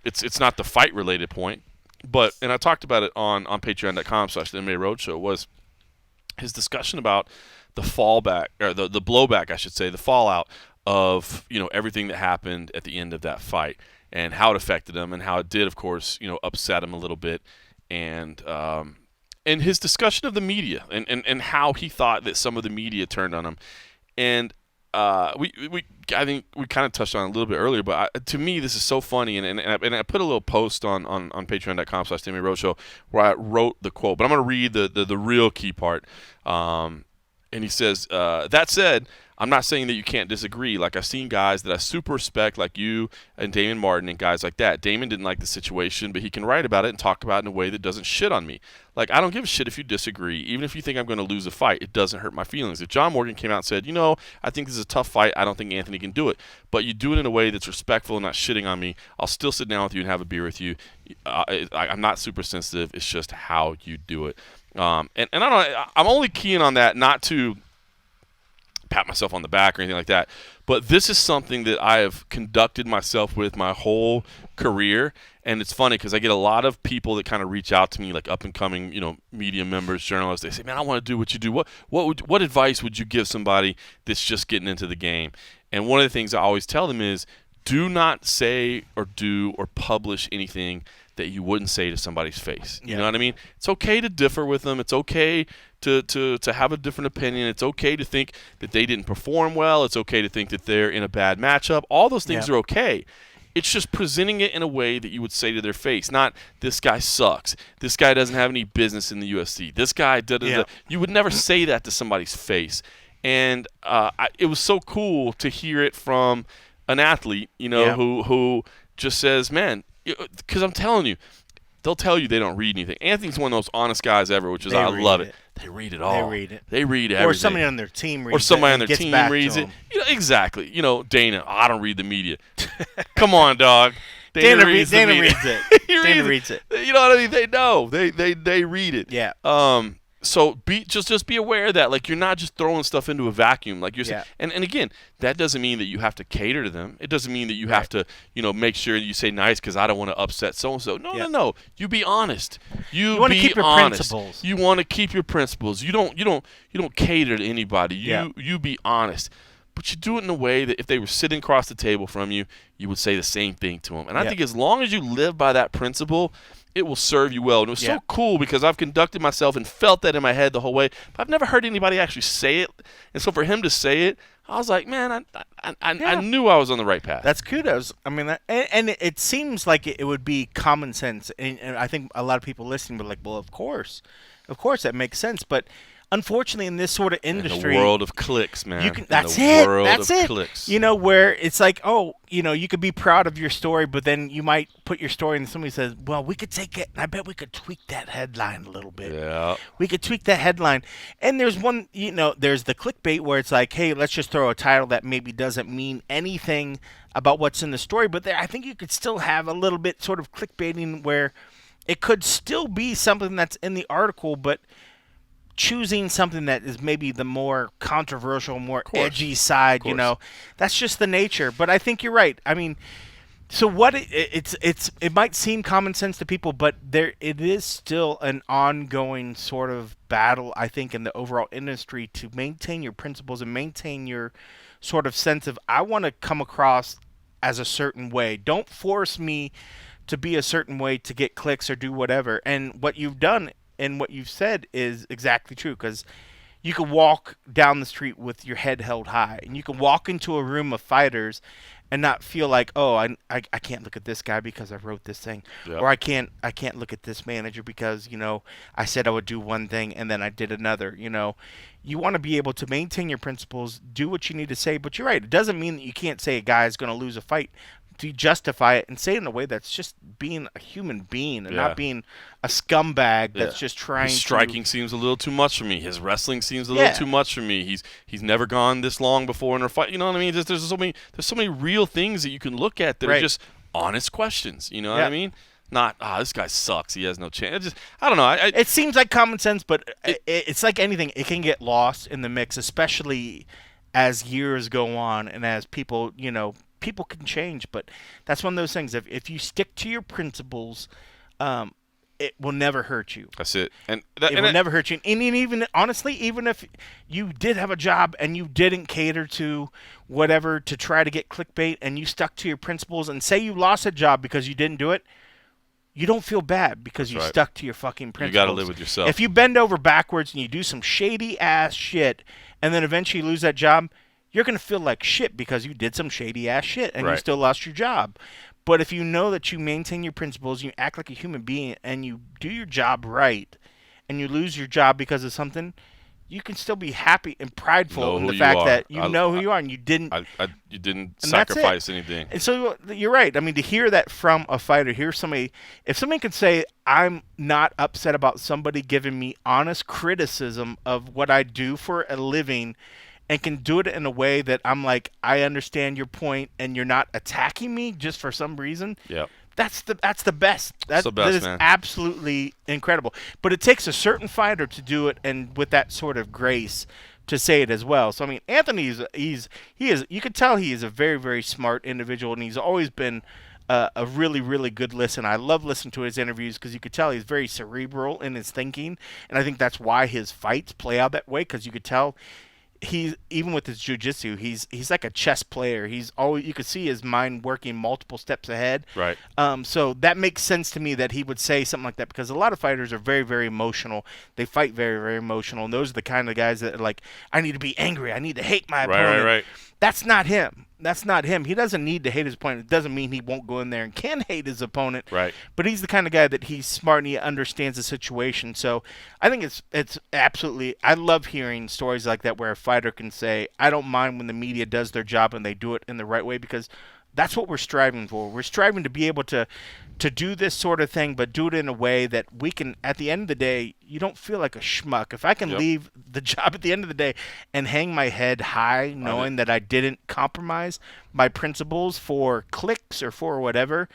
it's not the fight related point, and I talked about it on Patreon.com/MMA Roadshow, was his discussion about the fallback, or the blowback, I should say, the fallout of everything that happened at the end of that fight and how it affected him and how it did, of course, upset him a little bit. And his discussion of the media and how he thought that some of the media turned on him. And I think we kind of touched on it a little bit earlier, but to me this is so funny. And I put a little post on Patreon.com/MMA Roadshow where I wrote the quote, but I'm going to read the real key part. And he says, that said, I'm not saying that you can't disagree. Like, I've seen guys that I super respect, like you and Damon Martin and guys like that. Damon didn't like the situation, but he can write about it and talk about it in a way that doesn't shit on me. Like, I don't give a shit if you disagree. Even if you think I'm going to lose a fight, it doesn't hurt my feelings. If John Morgan came out and said, I think this is a tough fight, I don't think Anthony can do it, but you do it in a way that's respectful and not shitting on me, I'll still sit down with you and have a beer with you. I'm not super sensitive. It's just how you do it. And I don't know, I'm only keying on that not to pat myself on the back or anything like that, but this is something that I have conducted myself with my whole career. And it's funny because I get a lot of people that kind of reach out to me, like up and coming, media members, journalists. They say, man, I want to do what you do. What advice would you give somebody that's just getting into the game? And one of the things I always tell them is, do not say or do or publish anything that you wouldn't say to somebody's face. You know what I mean? It's okay to differ with them. It's okay to have a different opinion. It's okay to think that they didn't perform well. It's okay to think that they're in a bad matchup. All those things are okay. It's just presenting it in a way that you would say to their face, not this guy sucks. This guy doesn't have any business in the UFC. This guy da-da-da. You would never say that to somebody's face. And it was so cool to hear it from an athlete, who just says, man, because I'm telling you, they'll tell you they don't read anything. Anthony's one of those honest guys ever, which is I love it. They read it all. They read it. They read everything. Or somebody on their team reads it. Or somebody on their team reads it. Exactly. Dana, I don't read the media. Come on, dog. Dana reads it. Dana reads it. You know what I mean? They know. They read it. Yeah. So just be aware of that. Like, you're not just throwing stuff into a vacuum. Like you're saying, and again, that doesn't mean that you have to cater to them. It doesn't mean that you have to, make sure you say nice because I don't want to upset so and so. No. You be honest. You want to keep your principles. You want to keep your principles. You don't cater to anybody. You be honest. but you do it in a way that if they were sitting across the table from you, you would say the same thing to them. And I think as long as you live by that principle, it will serve you well. And it was so cool because I've conducted myself and felt that in my head the whole way, but I've never heard anybody actually say it. And so for him to say it, I was like, man, I knew I was on the right path. That's kudos. I mean, and it seems like it would be common sense. And I think a lot of people listening would be like, well, of course that makes sense. But unfortunately, in this sort of industry, in the world of clicks, man. That's it. Clicks. Where it's like, you could be proud of your story, but then you might put your story and somebody says, well, we could take it, and I bet we could tweak that headline a little bit. Yeah. We could tweak that headline. And there's one, there's the clickbait where it's like, hey, let's just throw a title that maybe doesn't mean anything about what's in the story, but I think you could still have a little bit sort of clickbaiting where it could still be something that's in the article, but choosing something that is maybe the more controversial, more edgy side, that's just the nature. But I think you're right. I mean, so what it might seem common sense to people, but it is still an ongoing sort of battle, I think, in the overall industry to maintain your principles and maintain your sort of sense of, I want to come across as a certain way. Don't force me to be a certain way to get clicks or do whatever. And what you've done and what you've said is exactly true, because you can walk down the street with your head held high, and you can walk into a room of fighters and not feel like, oh, I can't look at this guy because I wrote this thing, or I can't look at this manager because I said I would do one thing and then I did another. You want to be able to maintain your principles, do what you need to say, but you're right. It doesn't mean that you can't say a guy is going to lose a fight. To justify it and say it in a way that's just being a human being and not being a scumbag that's just trying. His striking seems a little too much for me. His wrestling seems a little too much for me. He's never gone this long before in a fight. You know what I mean? There's so many real things that you can look at that are just honest questions. You know what I mean? Not, this guy sucks. He has no chance. I don't know. It seems like common sense, but it's like anything. It can get lost in the mix, especially as years go on and as people, people can change, but that's one of those things. If you stick to your principles, it will never hurt you. That's it. It will never hurt you. And even, honestly, even if you did have a job and you didn't cater to whatever to try to get clickbait and you stuck to your principles, and say you lost a job because you didn't do it, you don't feel bad because you stuck to your fucking principles. You got to live with yourself. If you bend over backwards and you do some shady-ass shit and then eventually lose that job, you're going to feel like shit because you did some shady-ass shit and you still lost your job. But if you know that you maintain your principles, you act like a human being, and you do your job right, and you lose your job because of something, you can still be happy and prideful in the fact that you know who you are and you didn't you didn't sacrifice anything. And so you're right. I mean, to hear that from a fighter, if somebody can say, I'm not upset about somebody giving me honest criticism of what I do for a living, and can do it in a way that I'm like, I understand your point, and you're not attacking me just for some reason. Yeah, that's the best. That is man. Absolutely incredible. But it takes a certain fighter to do it, and with that sort of grace to say it as well. So I mean, Anthony is you can tell he is a very, very smart individual, and he's always been a really, really good listen. I love listening to his interviews because you could tell he's very cerebral in his thinking, and I think that's why his fights play out that way, because you could tell. He's even with his jiu-jitsu, he's like a chess player. He's always, you could see his mind working multiple steps ahead. Right. So that makes sense to me that he would say something like that, because a lot of fighters are very, very emotional. They fight very, very emotional, and those are the kind of guys that are like, I need to be angry. I need to hate my opponent. Right. That's not him. That's not him. He doesn't need to hate his opponent. It doesn't mean he won't go in there and can hate his opponent. Right. But he's the kind of guy that he's smart and he understands the situation. So I think it's absolutely, I love hearing stories like that where a fighter can say, I don't mind when the media does their job and they do it in the right way, because that's what we're striving for. We're striving to be able to do this sort of thing, but do it in a way that we can, at the end of the day, you don't feel like a schmuck. If I can leave the job at the end of the day and hang my head high knowing that I didn't compromise my principles for clicks or for whatever,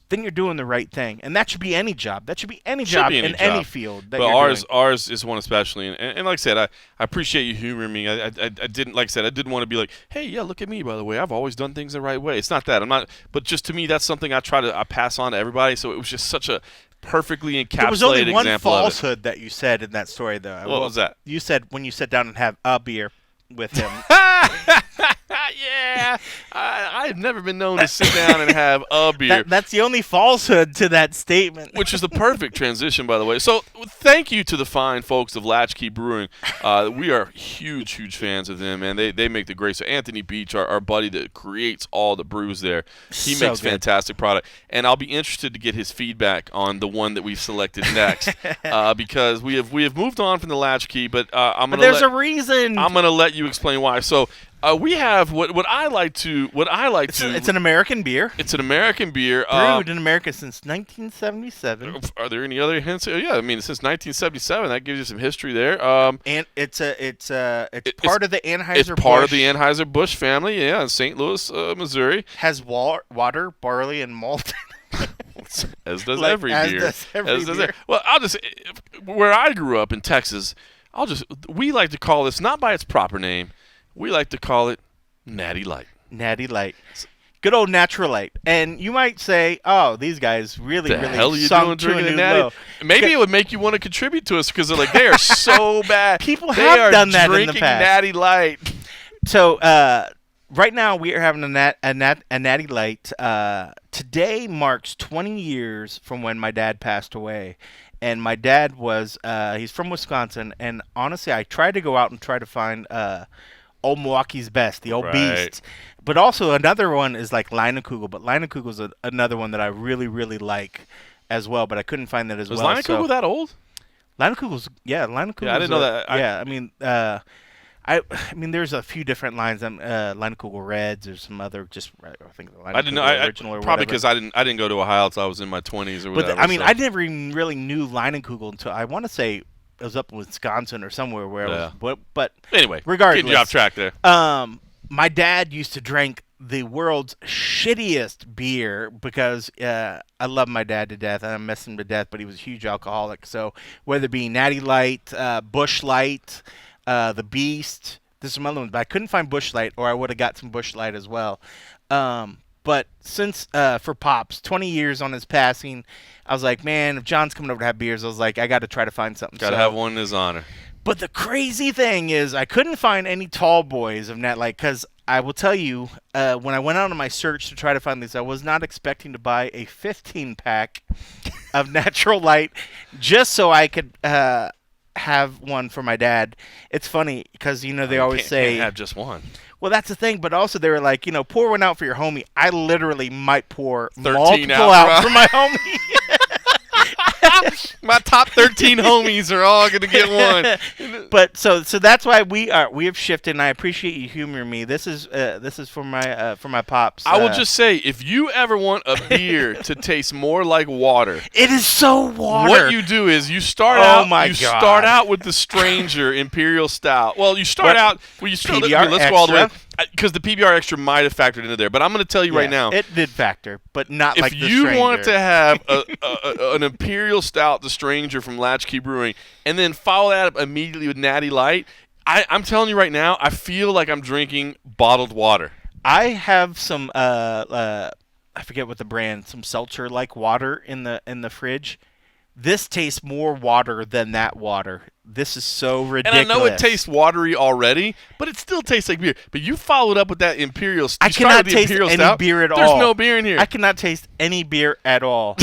then you're doing the right thing. And that should be any job. That should be any job in any field. That but ours is one especially. And like I said, I appreciate you humoring me. I didn't, like I said, I didn't want to be like, hey, yeah, look at me, by the way. I've always done things the right way. It's not that. I'm not. But just to me, that's something I pass on to everybody. So it was just such a perfectly encapsulated example. There was only one falsehood that you said in that story, though. What was that? You said when you sat down and have a beer with him. Yeah, I've never been known to sit down and have a beer. That's the only falsehood to that statement. Which is the perfect transition, by the way. So thank you to the fine folks of Latchkey Brewing. We are huge fans of them, man. They make the great. So Anthony Beach, our buddy that creates all the brews there, he makes fantastic product. And I'll be interested to get his feedback on the one that we've selected next, because we have moved on from the Latchkey, but there's a reason. I'm gonna let you explain why. So. We have what I like to. It's an American beer. It's an American beer brewed in America since 1977. Are there any other hints? Yeah, I mean since 1977. That gives you some history there. And it's part of the Anheuser. It's part of the Anheuser-Busch family. Yeah, in St. Louis, Missouri. Has water, barley, and malt. As does every beer. Well, where I grew up in Texas, we like to call this not by its proper name. We like to call it Natty Light. Natty Light. Good old Natural Light. And you might say, oh, these guys really sunk to a new low. Maybe it would make you want to contribute to us because they are so bad. People have done that in the drinking past. Natty Light. So right now we are having a Natty Light. Today marks 20 years from when my dad passed away. And my dad he's from Wisconsin. And honestly, I tried to go out and try to find Old Milwaukee's Best, the old beast. But also another one is like Leinekugel. But Leinekugel is another one that I really like as well. But I couldn't find that as well. Was Leinekugel that old? Leinekugel. Yeah, I didn't know that. I mean, there's a few different lines. Leinekugel Reds. There's some other I think the I didn't know. original or probably whatever. because I didn't go to Ohio until I was in my 20s or whatever. But I never even really knew Leinekugel until I want to say. It was up in Wisconsin or somewhere where I was. But anyway, regardless, getting you off track there. My dad used to drink the world's shittiest beer because I love my dad to death and I miss him to death, but he was a huge alcoholic. So whether it be Natty Light, Busch Light, the Beast, there's some other ones, but I couldn't find Busch Light, or I would have got some Busch Light as well. But since for Pops, 20 years on his passing, I was like, man, if John's coming over to have beers, I was like, I got to try to find something. Got to have one in his honor. But the crazy thing is I couldn't find any tall boys of Nat Light because I will tell you, when I went out on my search to try to find these, I was not expecting to buy a 15-pack of Natural Light just so I could have one for my dad. It's funny because, they always say... can't have just one. Well, that's the thing, but also they were like, pour one out for your homie. I literally might pour 13 multiple out for my homie. My top 13 homies are all going to get one. But so that's why we have shifted, and I appreciate you humoring me. This is for my pops. I will just say, if you ever want a beer to taste more like water, it is so water. What you do is you start out with the Stranger Imperial Stout. Well, let's go all the way. Because the PBR Extra might have factored into there, but I'm going to tell you right now. It did factor, but not like the If Stranger. you want to have an Imperial Stout, the Stranger from Latchkey Brewing, and then follow that up immediately with Natty Light, I'm telling you right now, I feel like I'm drinking bottled water. I have some, I forget what the brand, some seltzer-like water in the fridge. This tastes more water than that water. This is so ridiculous. And I know it tastes watery already, but it still tastes like beer. But you followed up with that Imperial Stout. I cannot taste any beer at all. There's no beer in here. I cannot taste any beer at all.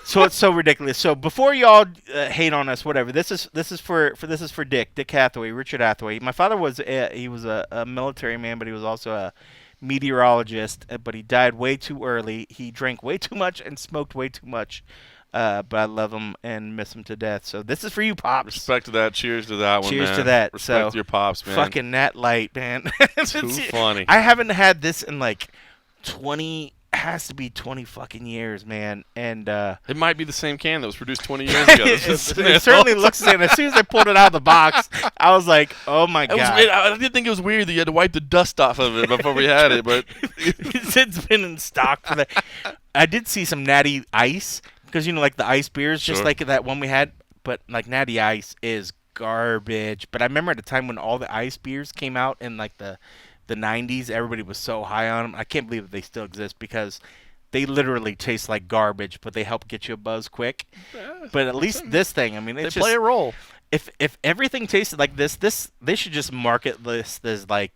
So it's so ridiculous. So before y'all hate on us, whatever. This is for Dick Hathaway, Richard Hathaway. My father was a military man, but he was also a meteorologist. But he died way too early. He drank way too much and smoked way too much. But I love him and miss him to death. So this is for you, Pops. Respect to that. Cheers to that one, Cheers man. to that. Respect to your Pops, man. Fucking Nat Light, man. Too funny. I haven't had this in like 20, has to be 20 fucking years, man. And it might be the same can that was produced 20 years ago. It certainly looks the same. As soon as I pulled it out of the box, I was like, oh my God. I did think it was weird that you had to wipe the dust off of it before we had it, but it's been in stock for that. I did see some Natty Ice. Because, like the ice beers, just like that one we had. But, like, Natty Ice is garbage. But I remember at the time when all the ice beers came out in, like, the 90s, everybody was so high on them. I can't believe that they still exist because they literally taste like garbage, but they help get you a buzz quick. But at least this thing, I mean, it's they play a role. If everything tasted like this, they should just market this as, like,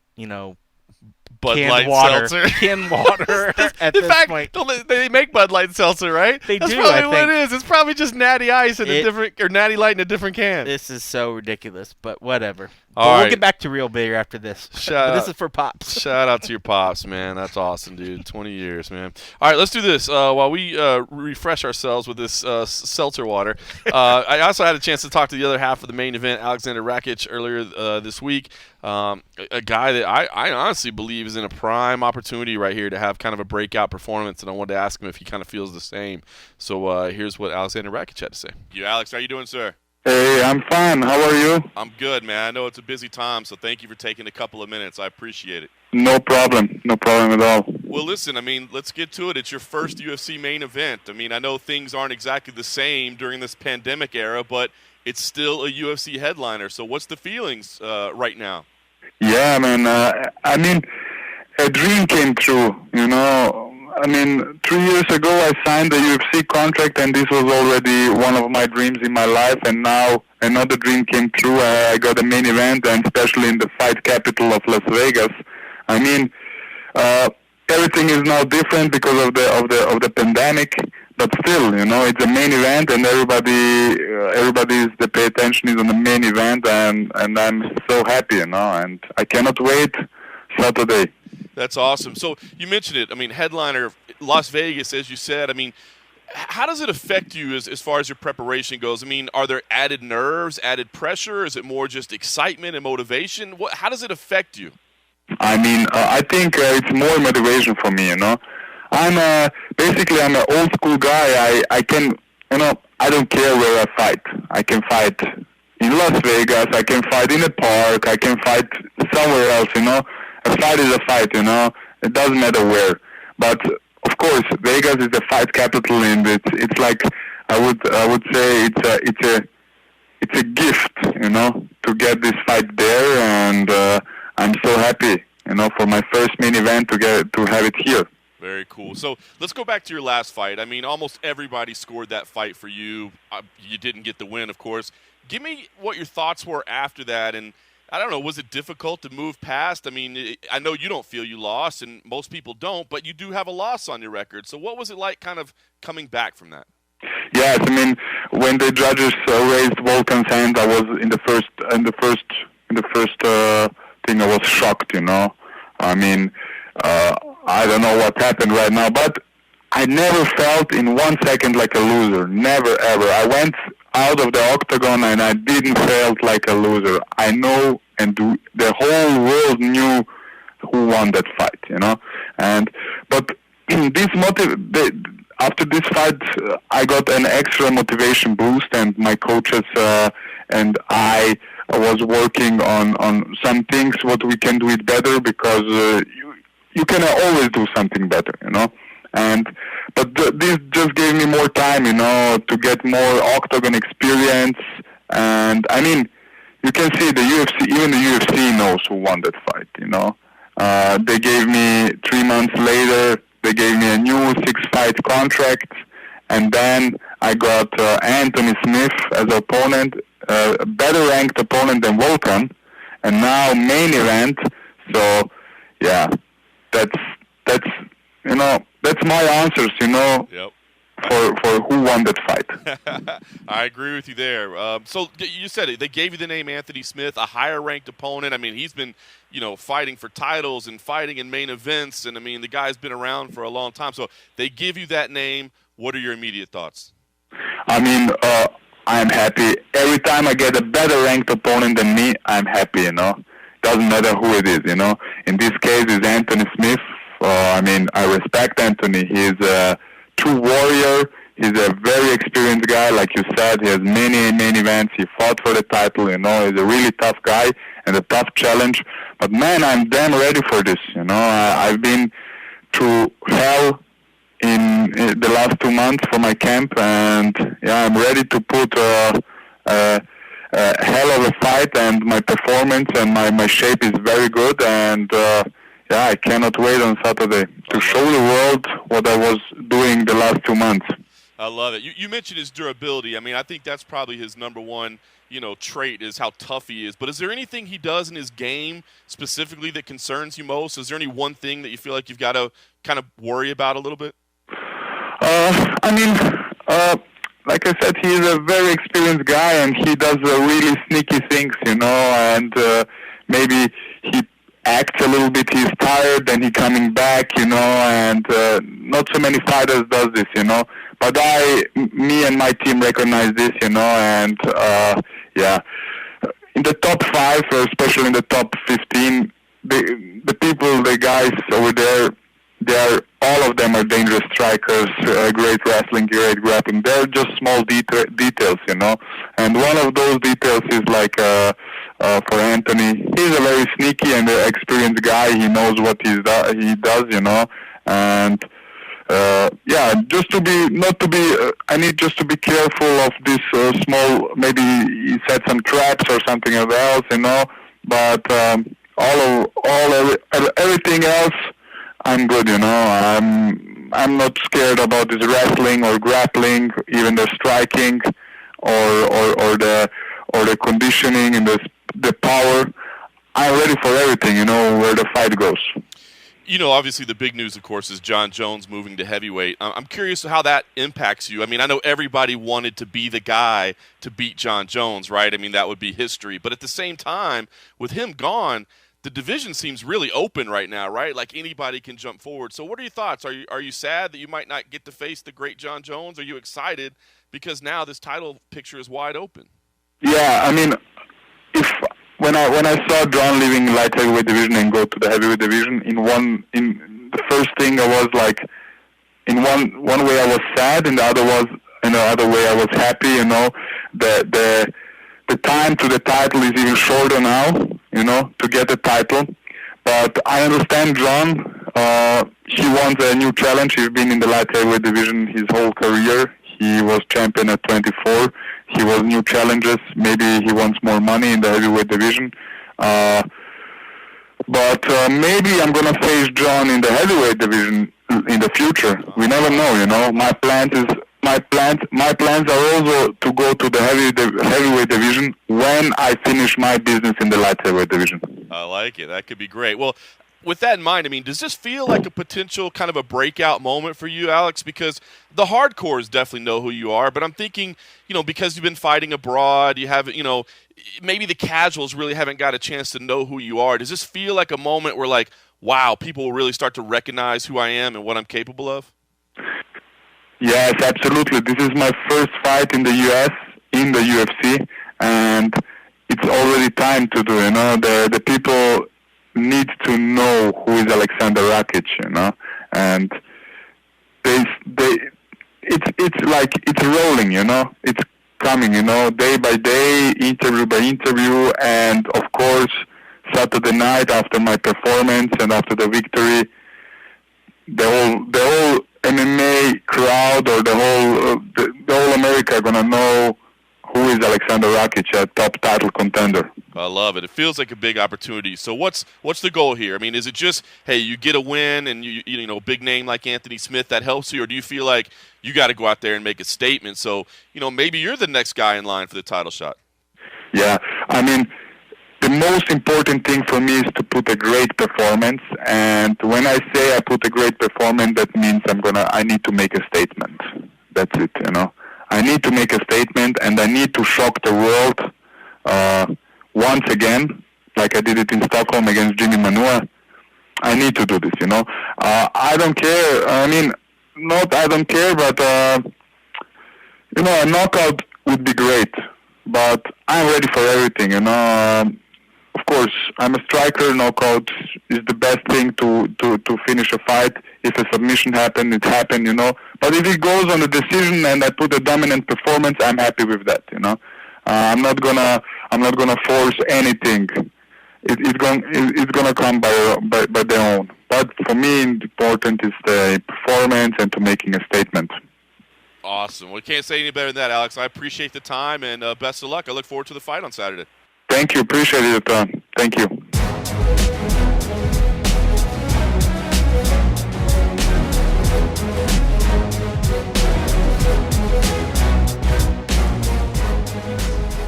Bud Light seltzer. Canned water at in this fact, point. they make Bud Light seltzer, right? That's probably I what think. it is. It's probably just Natty Ice in a different, or Natty Light in a different can. This is so ridiculous, but whatever. We'll get back to real beer after this. This is for Pops. Shout out to your Pops, man. That's awesome, dude. 20 years, man. All right, let's do this. While we refresh ourselves with this seltzer water, I also had a chance to talk to the other half of the main event, Aleksandar Rakic, earlier this week. A guy that I honestly believe is in a prime opportunity right here to have kind of a breakout performance, and I wanted to ask him if he kind of feels the same. So here's what Aleksandar Rakic had to say. You, Alex, how you doing, sir? Hey, I'm fine. How are you? I'm good, man. I know it's a busy time, so thank you for taking a couple of minutes. I appreciate it. No problem. No problem at all. Well, listen, I mean, let's get to it. It's your first UFC main event. I mean, I know things aren't exactly the same during this pandemic era, but it's still a UFC headliner. So what's the feelings right now? Yeah, man. I mean, a dream came true, you know. I mean, 3 years ago I signed the UFC contract, and this was already one of my dreams in my life, and now another dream came true. I got a main event, and especially in the fight capital of Las Vegas. I mean, everything is now different because of the pandemic, but still, you know, it's a main event, and everybody's the pay attention is on the main event, and I'm so happy, you know, and I cannot wait Saturday. That's awesome. So you mentioned it. I mean, headliner Las Vegas, as you said. I mean, how does it affect you as far as your preparation goes? I mean, are there added nerves, added pressure? Is it more just excitement and motivation? How does it affect you? I mean, I think it's more motivation for me, you know. I'm an old school guy. I can, you know, I don't care where I fight. I can fight in Las Vegas. I can fight in a park. I can fight somewhere else, you know. A fight is a fight, you know. It doesn't matter where. But of course, Vegas is the fight capital, and it's like I would say it's a gift, you know, to get this fight there, and I'm so happy, you know, for my first main event to have it here. Very cool. So let's go back to your last fight. I mean, almost everybody scored that fight for you. You didn't get the win, of course. Give me what your thoughts were after that, and I don't know, was it difficult to move past? I mean, I know you don't feel you lost, and most people don't, but you do have a loss on your record. So what was it like kind of coming back from that? Yes, I mean, when the judges raised Volkan's hand, I was in the first thing, I was shocked, you know. I mean, I don't know what happened right now, but I never felt in 1 second like a loser. Never, ever. I went out of the octagon and I didn't feel like a loser. I know, and the whole world knew who won that fight, you know. But this after this fight, I got an extra motivation boost, and my coaches and I was working on some things what we can do it better, because you can always do something better, you know. But this just gave me more time, you know, to get more octagon experience. And I mean, you can see the UFC, even the UFC knows who won that fight, you know. They gave me 3 months later, they gave me a new 6-fight contract, and then I got Anthony Smith as opponent, a better ranked opponent than Volkan, and now main event. So yeah, that's you know, that's my answers, you know. Yep. For who won that fight. I agree with you there. So you said it. They gave you the name Anthony Smith, a higher-ranked opponent. I mean, he's been, you know, fighting for titles and fighting in main events, and I mean, the guy's been around for a long time. So they give you that name. What are your immediate thoughts? I mean, I'm happy. Every time I get a better-ranked opponent than me, I'm happy, you know. Doesn't matter who it is, you know. In this case, it's Anthony Smith. I mean, I respect Anthony. He's a true warrior. He's a very experienced guy, like you said. He has many events. He fought for the title, you know. He's a really tough guy and a tough challenge. But man, I'm damn ready for this, you know. I've been through hell in the last 2 months for my camp, and yeah, I'm ready to put a hell of a fight, and my performance and my shape is very good, and yeah, I cannot wait on Saturday to show the world what I was doing the last 2 months. I love it. You mentioned his durability. I mean, I think that's probably his number one trait is how tough he is. But is there anything he does in his game specifically that concerns you most? Is there any one thing that you feel like you've got to kind of worry about a little bit? Like I said, he's a very experienced guy, and he does really sneaky things, and maybe he acts a little bit, he's tired, then he coming back, and not so many fighters does this, But me and my team recognize this, and yeah. In the top 5, or especially in the top 15, the people, the guys over there, all of them are dangerous strikers, great wrestling, great grappling. They're just small details, And one of those details is like for Anthony, he's a very sneaky and experienced guy. He knows what he does, And yeah, I need just to be careful of this small. Maybe he set some traps or something else, But everything else, I'm good, I'm not scared about this wrestling or grappling, even the striking, or the conditioning and the power. I'm ready for everything, where the fight goes. Obviously the big news, of course, is Jon Jones moving to heavyweight. I'm curious how that impacts you. I mean, I know everybody wanted to be the guy to beat Jon Jones, right? I mean, that would be history. But at the same time, with him gone, the division seems really open right now, right? Like anybody can jump forward. So what are your thoughts? Are you sad that you might not get to face the great Jon Jones? Are you excited because now this title picture is wide open? Yeah, I mean, when I saw Jon leaving light heavyweight division and go to the heavyweight division, in the first thing I was like, in one way I was sad, and the other way I was happy. The time to the title is even shorter now, to get the title. But I understand Jon. He wants a new challenge. He's been in the light heavyweight division his whole career. He was champion at 24. He wants new challenges. Maybe he wants more money in the heavyweight division. But maybe I'm going to face Jon in the heavyweight division in the future. We never know, My plans are also to go to the heavyweight division when I finish my business in the light heavyweight division. I like it. That could be great. Well, with that in mind, I mean, does this feel like a potential kind of a breakout moment for you, Alex? Because the hardcores definitely know who you are, but I'm thinking, because you've been fighting abroad, you haven't, maybe the casuals really haven't got a chance to know who you are. Does this feel like a moment where, like, wow, people will really start to recognize who I am and what I'm capable of? Yes, absolutely. This is my first fight in the U.S., in the UFC, and it's already time to do, the people need to know who is Aleksandar Rakic, and it's rolling, it's coming, day by day, interview by interview, and of course, Saturday night after my performance and after the victory, the whole MMA crowd or the whole America are gonna know who is Aleksandar Rakic, a top title contender. I love it. It feels like a big opportunity. So what's the goal here? I mean, is it just, hey, you get a win and you big name like Anthony Smith that helps you, or do you feel like you got to go out there and make a statement? So maybe you're the next guy in line for the title shot. Yeah, I mean, the most important thing for me is to put a great performance, and when I say I put a great performance, that means I need to make a statement. That's it, I need to make a statement, and I need to shock the world once again, like I did it in Stockholm against Jimmy Manua. I need to do this, I don't care. I mean, I don't care, but a knockout would be great. But I'm ready for everything, Of course, I'm a striker. Knockout is the best thing to finish a fight. If a submission happened, it happened, But if it goes on a decision and I put a dominant performance, I'm happy with that, I'm not gonna force anything. It's gonna come by their own. But for me, important is the performance and to making a statement. Awesome. Well, can't say any better than that, Alex. I appreciate the time and best of luck. I look forward to the fight on Saturday. Thank you. Appreciate it, Tom. Thank you.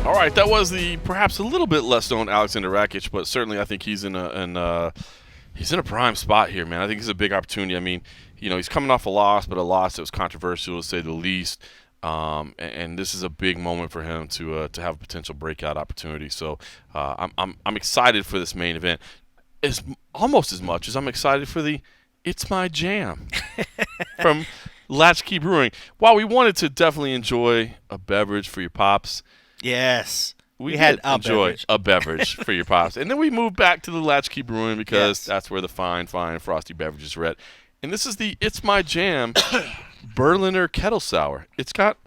All right, right, that was the perhaps a little bit less known Aleksandar Rakic, but certainly I think he's in a prime spot here, man. I think it's a big opportunity. I mean, he's coming off a loss, but a loss that was controversial to say the least. And this is a big moment for him to have a potential breakout opportunity. So I'm excited for this main event, almost as much as I'm excited for the It's My Jam from Latchkey Brewing. While we wanted to definitely enjoy a beverage for your pops, yes, we had enjoy a beverage for your pops, and then we moved back to the Latchkey Brewing because that's where the fine frosty beverages are at. And this is the It's My Jam Berliner Kettle Sour. It's got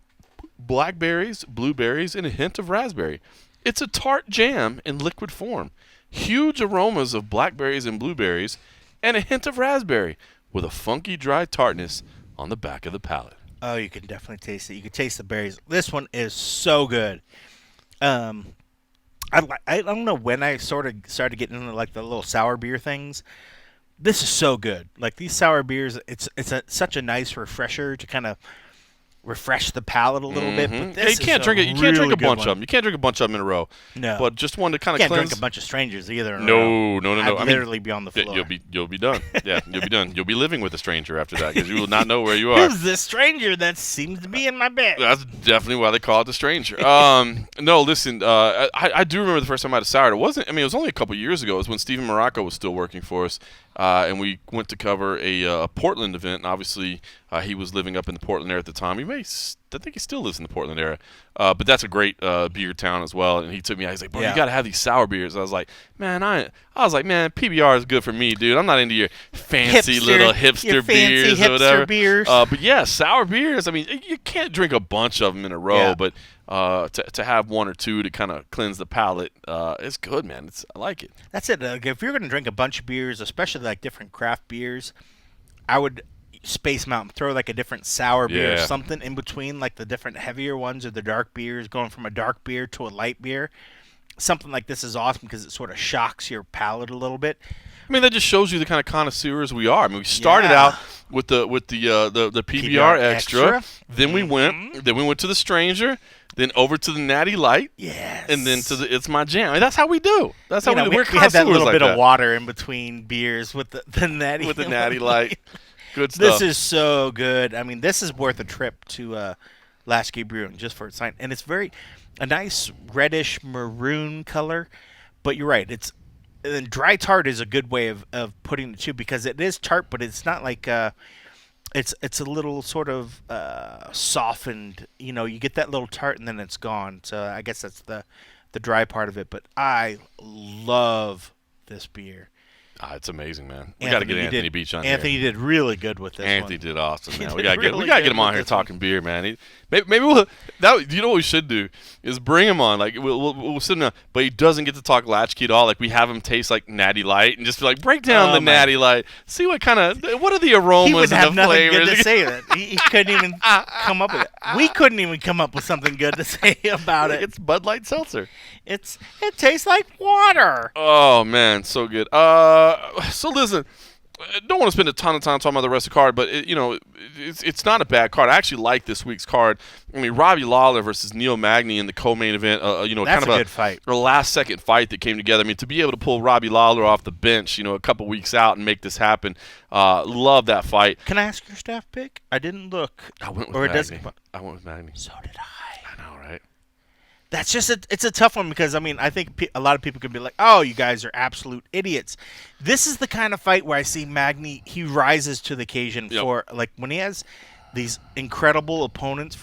blackberries, blueberries, and a hint of raspberry. It's a tart jam in liquid form. Huge aromas of blackberries and blueberries, and a hint of raspberry, with a funky, dry tartness on the back of the palate. Oh, you can definitely taste it. You can taste the berries. This one is so good. I don't know when I sort of started getting into like the little sour beer things. This is so good. Like these sour beers, it's such a nice refresher to kind of refresh the palate a little bit. But this you can't drink it. You can't drink a bunch of them. You can't drink a bunch of them in a row. No, but just one to kind of cleanse. Can't drink a bunch of strangers either. No. I'd literally be on the floor. You'll be done. Yeah, you'll be done. You'll be living with a stranger after that because you will not know where you are. Who's this stranger that seems to be in my bed? That's definitely why they call it the stranger. No, listen. I do remember the first time I had a sour. It was only a couple years ago. It was when Steven Morocco was still working for us. And we went to cover a Portland event, and obviously he was living up in the Portland area at the time. I think he still lives in the Portland area, but that's a great beer town as well. And he took me out. He's like, "Bro, you got to have these sour beers." I was like, "Man, PBR is good for me, dude. I'm not into your fancy little hipster beers or whatever." Beers. But yeah, sour beers. I mean, you can't drink a bunch of them in a row, but to have one or two to kind of cleanse the palate, it's good, man. I like it. That's it. If you're going to drink a bunch of beers, especially like different craft beers, I would space them out and throw like a different sour beer or something in between, like the different heavier ones or the dark beers, going from a dark beer to a light beer. Something like this is awesome because it sort of shocks your palate a little bit. I mean, that just shows you the kind of connoisseurs we are. I mean, we started out with the PBR extra. Then we went to the Stranger, then over to the Natty Light, and then to the It's My Jam. I mean, that's how we do. That's how we do. We had that little bit of water in between beers with the Natty with the Natty Light. Good stuff. This is so good. I mean, this is worth a trip to Latchkey Brewing just for its sign, and it's a nice reddish maroon color. But you're right, and dry tart is a good way of putting it too, because it is tart, but it's not like it's a little sort of softened. You get that little tart and then it's gone. So I guess that's the dry part of it. But I love this beer. It's amazing, man. We got to get Anthony Beach on Anthony here. did really good with this Anthony one. did awesome, man. We got to get him on here talking beer, man. Maybe we'll. You know what we should do is bring him on. Like we'll sit him down, but he doesn't get to talk latchkey at all. Like we have him taste like Natty Light and just be like, break down the Natty Light. See what are the aromas and the flavors. He would have nothing good to say that. He couldn't even come up with it. We couldn't even come up with something good to say about it. It's Bud Light Seltzer. It tastes like water. Oh man, so good. So listen, I don't want to spend a ton of time talking about the rest of the card, but it's not a bad card. I actually like this week's card. I mean, Robbie Lawler versus Neil Magny in the co-main event. That's kind of a good fight. A last-second fight that came together. I mean, to be able to pull Robbie Lawler off the bench, a couple weeks out and make this happen, love that fight. Can I ask your staff pick? I didn't look. I went with Magny. I went with Magny. So did I. I know, right? That's just it's a tough one because, I mean, I think a lot of people could be like, oh, you guys are absolute idiots. This is the kind of fight where I see Magny, he rises to the occasion for, like, when he has these incredible opponents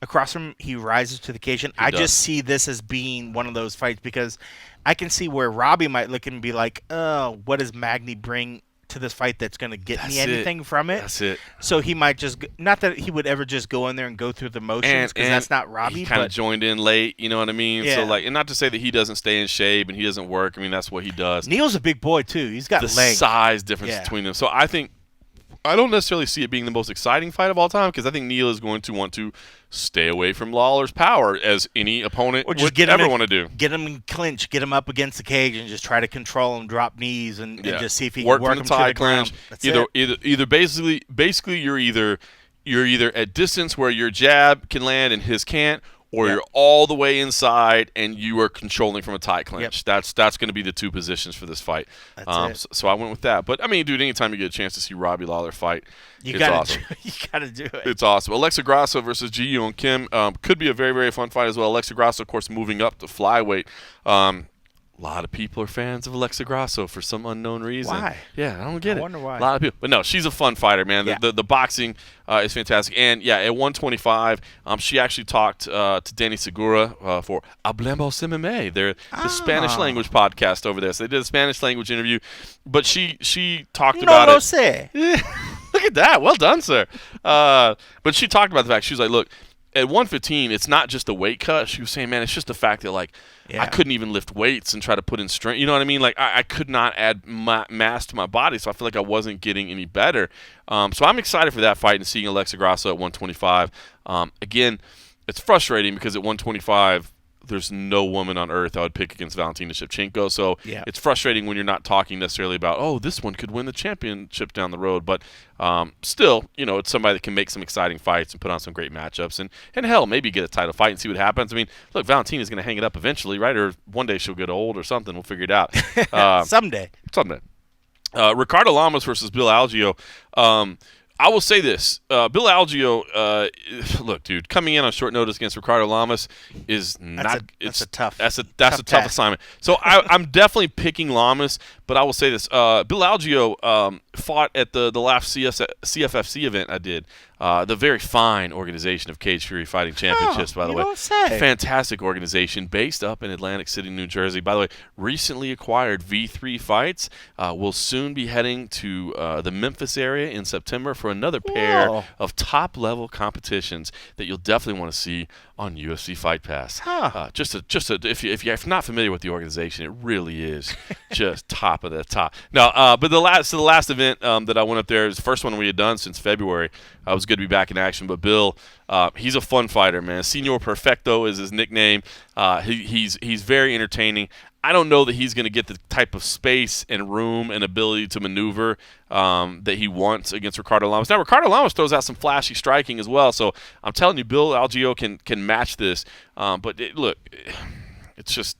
across from him, he rises to the occasion. I just see this as being one of those fights because I can see where Robbie might look and be like, oh, what does Magny bring to this fight that's going to get me anything from it? That's it. So he might just – not that he would ever just go in there and go through the motions because that's not Robbie. He kind of joined in late, you know what I mean? Yeah. So, and not to say that he doesn't stay in shape and he doesn't work. I mean, that's what he does. Neil's a big boy, too. He's got the legs. Size difference between them. So I think – I don't necessarily see it being the most exciting fight of all time because I think Neil is going to want to stay away from Lawler's power as any opponent would ever want to do. Get him in clinch, get him up against the cage, and just try to control him, drop knees, and just see if he work can work from him the tie to the clinch. ground. Either basically you're either at distance where your jab can land and his can't, or you're all the way inside and you are controlling from a tie clinch. Yep. That's going to be the two positions for this fight. That's it. So I went with that. But I mean, dude, anytime you get a chance to see Robbie Lawler fight, it's awesome. You gotta do it. It's awesome. Alexa Grasso versus Ji Yeon Kim could be a very, very fun fight as well. Alexa Grasso, of course, moving up to flyweight. A lot of people are fans of Alexa Grasso for some unknown reason. Why? Yeah, I don't get it. I wonder why. A lot of people. But no, she's a fun fighter, man. Yeah. The boxing is fantastic. And, yeah, at 125, she actually talked to Danny Segura for Hablemos MMA. They're the Spanish language podcast over there. So they did a Spanish language interview. But she talked about it. No lo sé. Look at that. Well done, sir. But she talked about the fact. She was like, look, at 115, it's not just a weight cut. She was saying, man, it's just the fact that, like, I couldn't even lift weights and try to put in strength. You know what I mean? Like, I could not add mass to my body, so I feel like I wasn't getting any better. So I'm excited for that fight and seeing Alexa Grasso at 125. Again, it's frustrating because at 125, there's no woman on earth I would pick against Valentina Shevchenko. So it's frustrating when you're not talking necessarily about, oh, this one could win the championship down the road. But still, you know, it's somebody that can make some exciting fights and put on some great matchups. And hell, maybe get a title fight and see what happens. I mean, look, Valentina's going to hang it up eventually, right? Or one day she'll get old or something. We'll figure it out. Someday. Ricardo Lamas versus Bill Algeo. I will say this. Bill Algeo, look, dude, coming in on short notice against Ricardo Lamas is not – That's a tough assignment. So I'm definitely picking Lamas, but I will say this. Bill Algeo fought at the last CFFC event I did. The very fine organization of Cage Fury Fighting Championships, by the way. Fantastic organization based up in Atlantic City, New Jersey. By the way, recently acquired V3 Fights. Will soon be heading to the Memphis area in September for another pair of top-level competitions that you'll definitely want to see on UFC Fight Pass. If you're not familiar with the organization, it really is just top of the top. Now, but the last event that I went up there is the first one we had done since February. It was good to be back in action. But Bill, he's a fun fighter, man. Senor Perfecto is his nickname. He's very entertaining. I don't know that he's going to get the type of space and room and ability to maneuver that he wants against Ricardo Lamas. Now, Ricardo Lamas throws out some flashy striking as well. So I'm telling you, Bill Algeo can match this. But look, it's just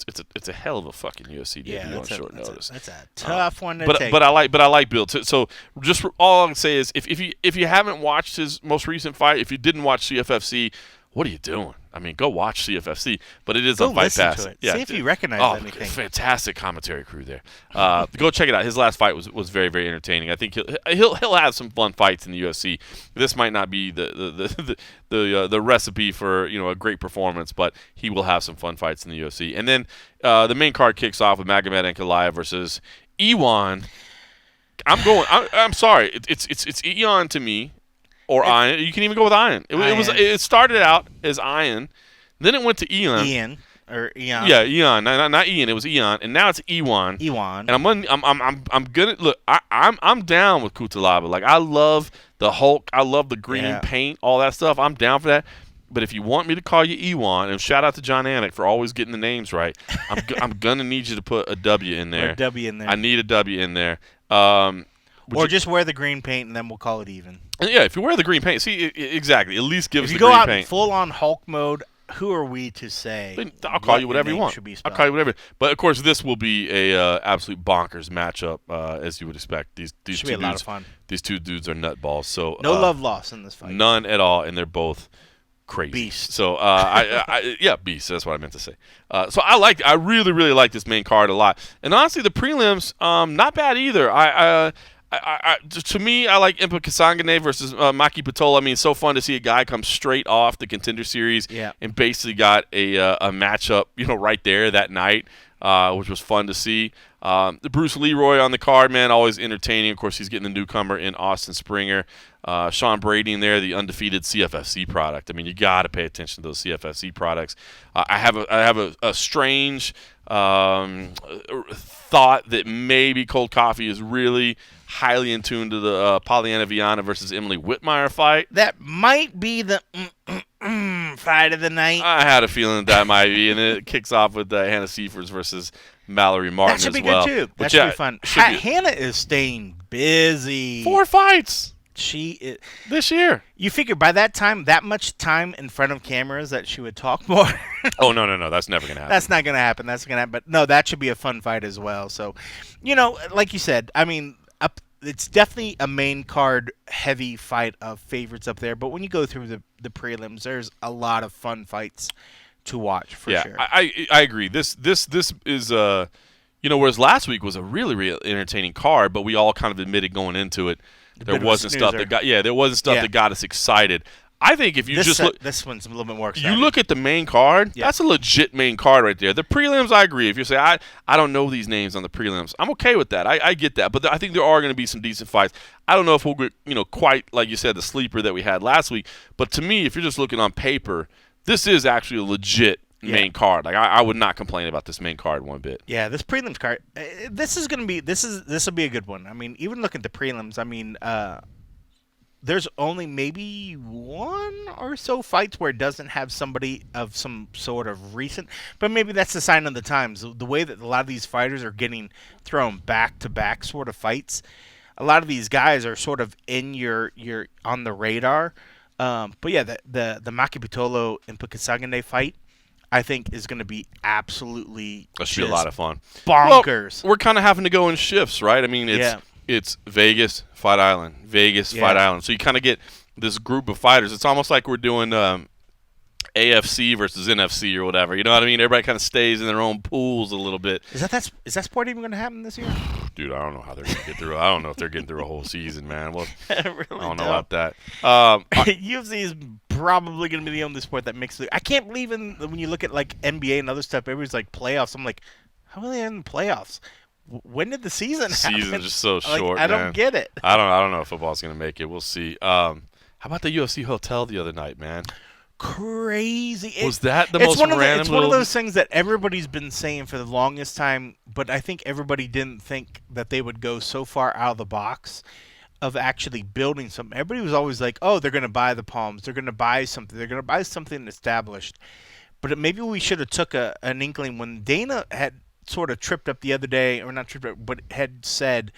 it's a hell of a fucking UFC debut on short notice. That's a tough one to take. But I like Bill. So just all I can say is if you haven't watched his most recent fight, if you didn't watch CFFC, what are you doing? I mean, go watch CFFC, but it is on Fight Pass. Yeah, see if you recognize anything. Fantastic commentary crew there. Go check it out. His last fight was very, very entertaining. I think he'll have some fun fights in the UFC. This might not be the recipe for a great performance, but he will have some fun fights in the UFC. And then the main card kicks off with Magomed Ankalaev versus Ion. I'm sorry. It's Ion to me. Or Iron. You can even go with Iron. It started out as Iron, then it went to Eon. Eon. Yeah, Eon. Not Ian. It was Eon, and now it's Ewan. Ewan. And I'm gonna look. I'm down with Kutalaba. Like, I love the Hulk. I love the green paint. All that stuff. I'm down for that. But if you want me to call you Ewan, and shout out to John Anik for always getting the names right, I'm gonna need you to put a W in there. I need a W in there. Or just wear the green paint, and then we'll call it even. Yeah, if you wear the green paint, see, exactly. At least give us the green paint. If you go out in full-on Hulk mode, who are we to say? I'll call you whatever you want. I'll call you whatever. But of course, this will be a absolute bonkers matchup, as you would expect. These should two be a dudes, lot of fun. These two dudes are nutballs. So no love lost in this fight. None at all, and they're both crazy. Beast. So beast. That's what I meant to say. So I really, really like this main card a lot. And honestly, the prelims, not bad either. To me, I like Impa Kasangane versus Maki Patola. I mean, it's so fun to see a guy come straight off the Contender Series and basically got a matchup, right there that night, which was fun to see. Bruce Leroy on the card, man, always entertaining. Of course, he's getting the newcomer in Austin Springer. Sean Brady in there, the undefeated CFFC product. I mean, you got to pay attention to those CFFC products. I have a strange thought that maybe Cold Coffee is really highly in tune to the Polyana Viana versus Emily Whitmire fight. That might be the fight of the night. I had a feeling that might be, and it kicks off with Hannah Seifers versus Mallory Martin as well. That should be good, too. That should be fun. Hannah is staying busy. 4 fights. This year. You figure by that time, that much time in front of cameras, that she would talk more. Oh, no. That's never going to happen. That's not going to happen. That's going to happen. But, no, that should be a fun fight as well. So, like you said, I mean, it's definitely a main card heavy fight of favorites up there. But when you go through the prelims, there's a lot of fun fights to watch for sure. I agree. This is whereas last week was a really, really entertaining card, but we all kind of admitted going into it there wasn't stuff that got us excited. I think if you this one's a little bit more exciting. You look at the main card, that's a legit main card right there. The prelims, I agree. If you say, I don't know these names on the prelims, I'm okay with that. I get that. But I think there are going to be some decent fights. I don't know if we'll get, quite, like you said, the sleeper that we had last week. But to me, if you're just looking on paper, this is actually a legit main card. Like I would not complain about this main card one bit. Yeah, this prelims card, this will be a good one. I mean, even look at the prelims. I mean, there's only maybe one or so fights where it doesn't have somebody of some sort of recent, but maybe that's the sign of the times. The way that a lot of these fighters are getting thrown back-to-back sort of fights, a lot of these guys are sort of in your on the radar. But yeah, the Maki Pitolo and Pukasagane fight, I think, is going to be absolutely that should be a lot of fun. Bonkers. Well, we're kind of having to go in shifts, right? I mean, it's Vegas, Fight Island, Vegas, Fight Island. So you kind of get this group of fighters. It's almost like we're doing AFC versus NFC or whatever. You know what I mean? Everybody kind of stays in their own pools a little bit. Is that sport even going to happen this year? Dude, I don't know how they're going to get through. I don't know if they're getting through a whole season, man. Well, I don't know about that. UFC is probably going to be the only sport that makes it. I can't believe when you look at like NBA and other stuff, everybody's like playoffs. I'm like, how are they in the playoffs? When did the season happen? Season's just so short, I don't get it. I don't know if football's going to make it. We'll see. How about the UFC hotel the other night, man? Crazy. Was that the most random? It's one of those things that everybody's been saying for the longest time, but I think everybody didn't think that they would go so far out of the box of actually building something. Everybody was always like, oh, they're going to buy the Palms. They're going to buy something. They're going to buy something established. But maybe we should have took an inkling when Dana had sort of tripped up the other day, or not tripped up, but had said,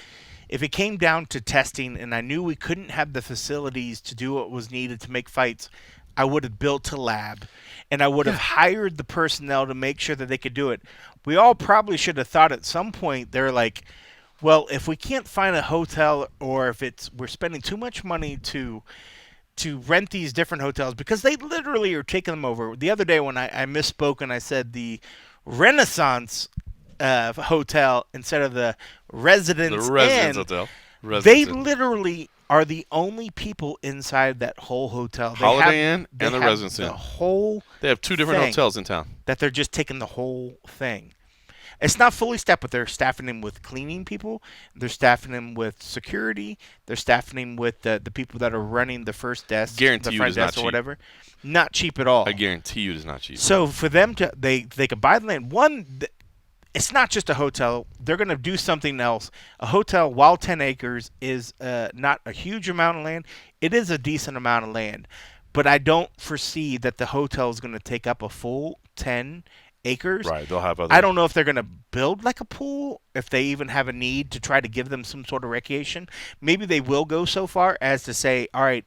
if it came down to testing and I knew we couldn't have the facilities to do what was needed to make fights, I would have built a lab, and I would have hired the personnel to make sure that they could do it. We all probably should have thought at some point, they're like, well, if we can't find a hotel, or if we're spending too much money to rent these different hotels, because they literally are taking them over. The other day when I misspoke and I said the Renaissance hotel instead of the Residence Hotel. They literally are the only people inside that whole hotel. Holiday Inn and the Residence Inn. They have two different hotels in town. That they're just taking the whole thing. It's not fully staffed, but they're staffing them with cleaning people. They're staffing them with security. They're staffing them with the people that are running the first desk, guarantee the front you it is desk not or cheap. whatever. Not cheap at all. I guarantee you it is not cheap. So for them to they could buy the land. It's not just a hotel. They're going to do something else. A hotel, while 10 acres is not a huge amount of land, it is a decent amount of land. But I don't foresee that the hotel is going to take up a full 10 acres. Right, they'll have other. I don't know if they're going to build like a pool, if they even have a need to try to give them some sort of recreation. Maybe they will go so far as to say, all right,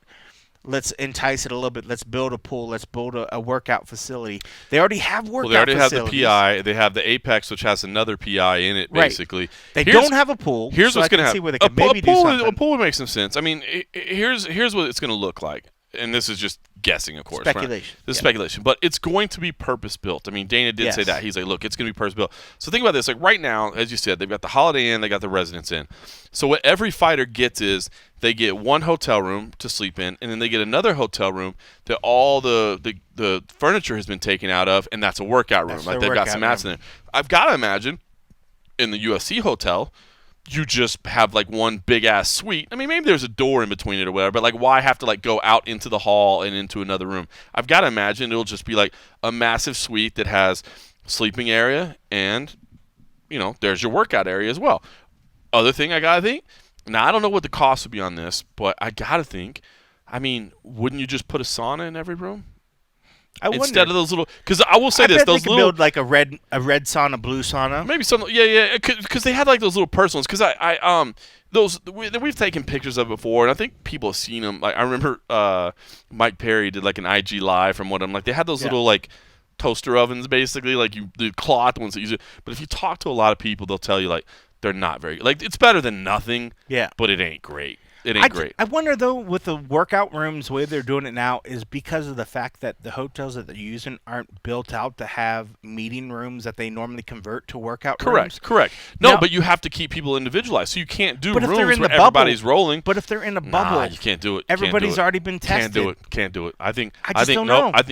let's entice it a little bit. Let's build a pool. Let's build a workout facility. They already have workout facilities. They already have the PI. They have the Apex, which has another PI in it, basically. Right. They don't have a pool. Here's what's going to happen. A pool would make some sense. I mean, here's what it's going to look like. And this is just guessing, of course. Speculation. This is speculation. But it's going to be purpose-built. I mean, Dana did say that. He's like, look, it's going to be purpose-built. So think about this. Like right now, as you said, they've got the Holiday Inn, they got the Residence Inn. So what every fighter gets is they get one hotel room to sleep in, and then they get another hotel room that all the furniture has been taken out of, and that's a workout room. Like they've got some mats in there. I've got to imagine in the UFC hotel, you just have like one big ass suite. I mean, maybe there's a door in between it or whatever, but like why have to like go out into the hall and into another room? I've got to imagine it'll just be like a massive suite that has sleeping area and, there's your workout area as well. Other thing I got to think, now I don't know what the cost would be on this, but I got to think, I mean, wouldn't you just put a sauna in every room? Instead of those little, because I will say I this, bet those they could little build like a red sauna, blue sauna. maybe some, because they had like those little personal ones. Because we've taken pictures of it before, and I think people have seen them. Like I remember Mike Perry did like an IG live from one of them. Like they had those little like toaster ovens, basically, like the cloth ones that use it. But if you talk to a lot of people, they'll tell you like they're not very like it's better than nothing. Yeah, but it ain't great. It ain't great. I wonder, though, with the workout rooms, the way they're doing it now is because of the fact that the hotels that they're using aren't built out to have meeting rooms that they normally convert to workout rooms. Correct. No, but you have to keep people individualized. So you can't do rooms where everybody's rolling. But if they're in a bubble, you can't do it. Everybody's already been tested. Can't do it. I think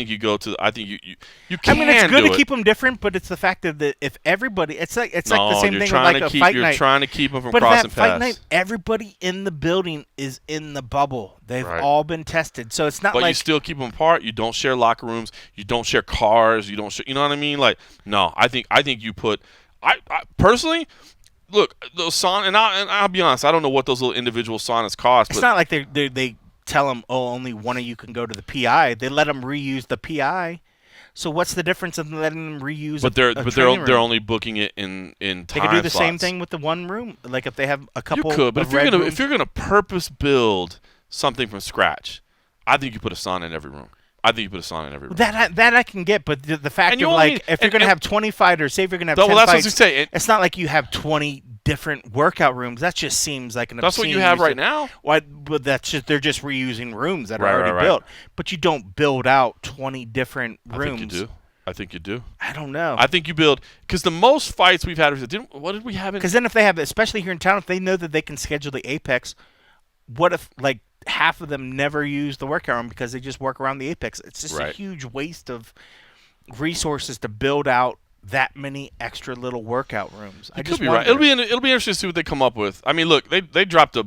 you go to. I think you can. I mean, it's good to keep them different, but it's the fact that if everybody, it's like the same thing with like a fight night. You're trying to keep them from crossing paths. But at fight night, everybody in the building is in the bubble. They've all been tested, so it's not but like. You still keep them apart. You don't share locker rooms. You don't share cars. You don't share. You know what I mean? Like, no, I think you put. I personally, look, those saunas, and I'll be honest, I don't know what those little individual saunas cost. It's not like they tell them, oh, only one of you can go to the PI. They let them reuse the PI. So what's the difference in letting them reuse? They're only booking it in time. They could do the slots. same thing with the one room. Like if they have a couple. You could, but if you're gonna purpose build something from scratch, I think you put a sauna in every room. That I can get, but the fact of like if you're gonna have 20 fighters, say if you're gonna have 10 that's fights, what you say. It's not like you have 20 different workout rooms. That just seems like an. That's what you have right now. Why? But they're just reusing rooms that are already built. But you don't build out 20 different rooms. I think you do. I don't know. I think you build because the most fights we've had. What did we have? Because then if they have, especially here in town, if they know that they can schedule the Apex, what if like half of them never use the workout room because they just work around the Apex? It's just a huge waste of resources to build out that many extra little workout rooms. I could be right. It'll be interesting to see what they come up with. I mean, look, they dropped a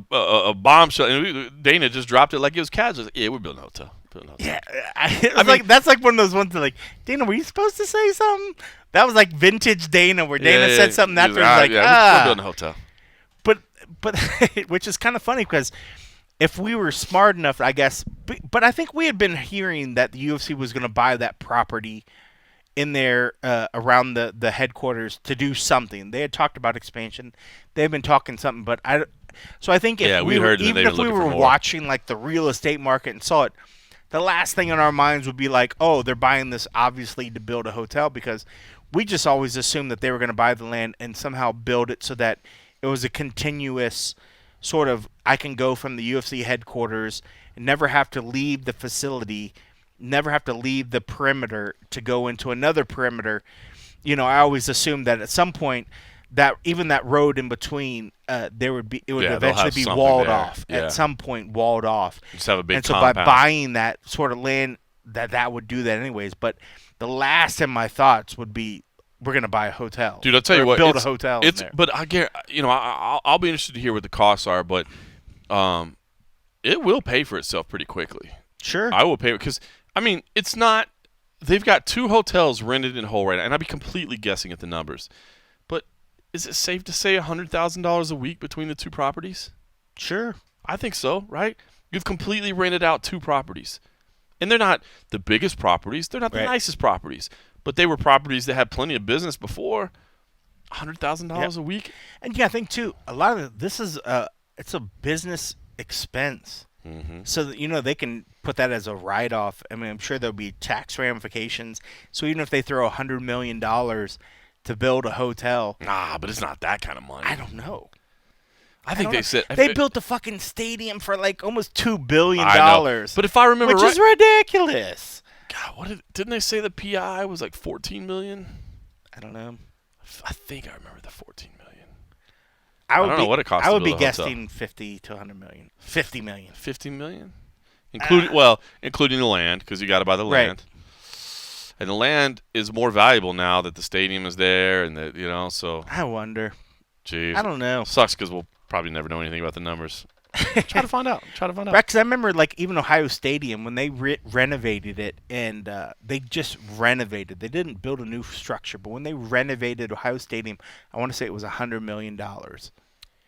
bombshell, and Dana just dropped it like it was casual. Yeah, we're building a hotel. Yeah, I mean, that's like one of those ones that like, Dana, were you supposed to say something? That was like vintage Dana, where Dana said something after we're building a hotel. But which is kind of funny because if we were smart enough, I guess, but I think we had been hearing that the UFC was going to buy that property in there around the headquarters to do something. They had talked about expansion. They've been talking something, but so I think if we were watching like the real estate market and saw it, the last thing in our minds would be like, oh, they're buying this obviously to build a hotel, because we just always assumed that they were going to buy the land and somehow build it so that it was a continuous sort of, I can go from the UFC headquarters and never have to leave the facility, never have to leave the perimeter to go into another perimeter. You know, I always assumed that at some point that even that road in between, it would eventually be walled off. Yeah. At some point, walled off. Just have a big compound. And so by buying that sort of land, that would do that anyways. But the last in my thoughts would be, we're going to buy a hotel. Dude, I'll tell you what. Build a hotel in there. But I get, I'll be interested to hear what the costs are, but it will pay for itself pretty quickly. Sure. I will pay because, I mean, it's not, they've got 2 hotels rented in whole right now, and I'd be completely guessing at the numbers. But is it safe to say $100,000 a week between the 2 properties? Sure. I think so, right? You've completely rented out 2 properties. And they're not the biggest properties. They're not the nicest properties. But they were properties that had plenty of business before. $100,000 a week. And I think too, a lot of this is it's a business expense. Mm-hmm. So that, they can put that as a write-off. I mean, I'm sure there'll be tax ramifications. So even if they throw $100 million to build a hotel, but it's not that kind of money. I don't know. I think they said they built a fucking stadium for like almost $2 billion. But if I remember which is ridiculous. God, didn't they say the PI was like $14 million? I don't know. I think I remember the $14 million. I don't know what it costs. I would be guessing $50 to $100 million. $50 million. $50 million, including the land, because you got to buy the land. And the land is more valuable now that the stadium is there, and so. I wonder. Jeez. I don't know. Sucks because we'll probably never know anything about the numbers. Try to find out. Right, because I remember, like, even Ohio Stadium, when they renovated it, and they just renovated. They didn't build a new structure, but when they renovated Ohio Stadium, I want to say it was $100 million.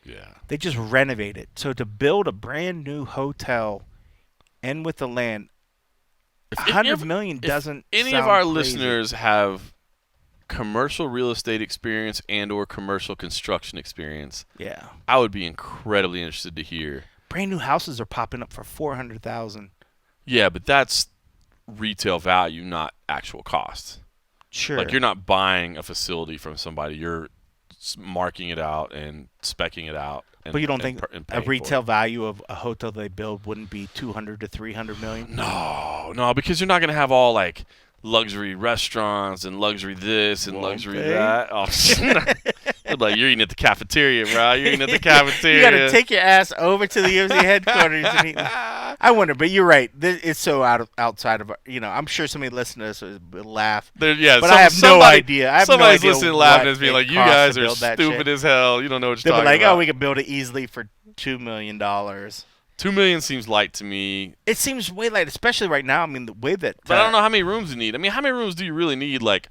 Yeah. They just renovated. So to build a brand new hotel and with the land, $100 million doesn't. If any of our listeners have commercial real estate experience and/or commercial construction experience, yeah, I would be incredibly interested to hear. Brand new houses are popping up for $400,000. Yeah, but that's retail value, not actual cost. Sure. Like, you're not buying a facility from somebody. You're marking it out and speccing it out. But you don't think a retail value of a hotel they build wouldn't be $200 to $300 million? No, because you're not going to have all, like, luxury restaurants and luxury this and luxury that. Oh, like, you're eating at the cafeteria, bro. You're eating at the cafeteria. You got to take your ass over to the UFC headquarters and eat. I wonder, but you're right. It's so outside of, I'm sure somebody listening to this will laugh. But I have no idea. Somebody's listening laughing and being like, you guys are stupid as hell. You don't know what you're talking about. They'll be like, oh, we could build it easily for $2 million. $2 million seems light to me. It seems way light, especially right now. I mean, the way that. But I don't know how many rooms you need. I mean, how many rooms do you really need? Like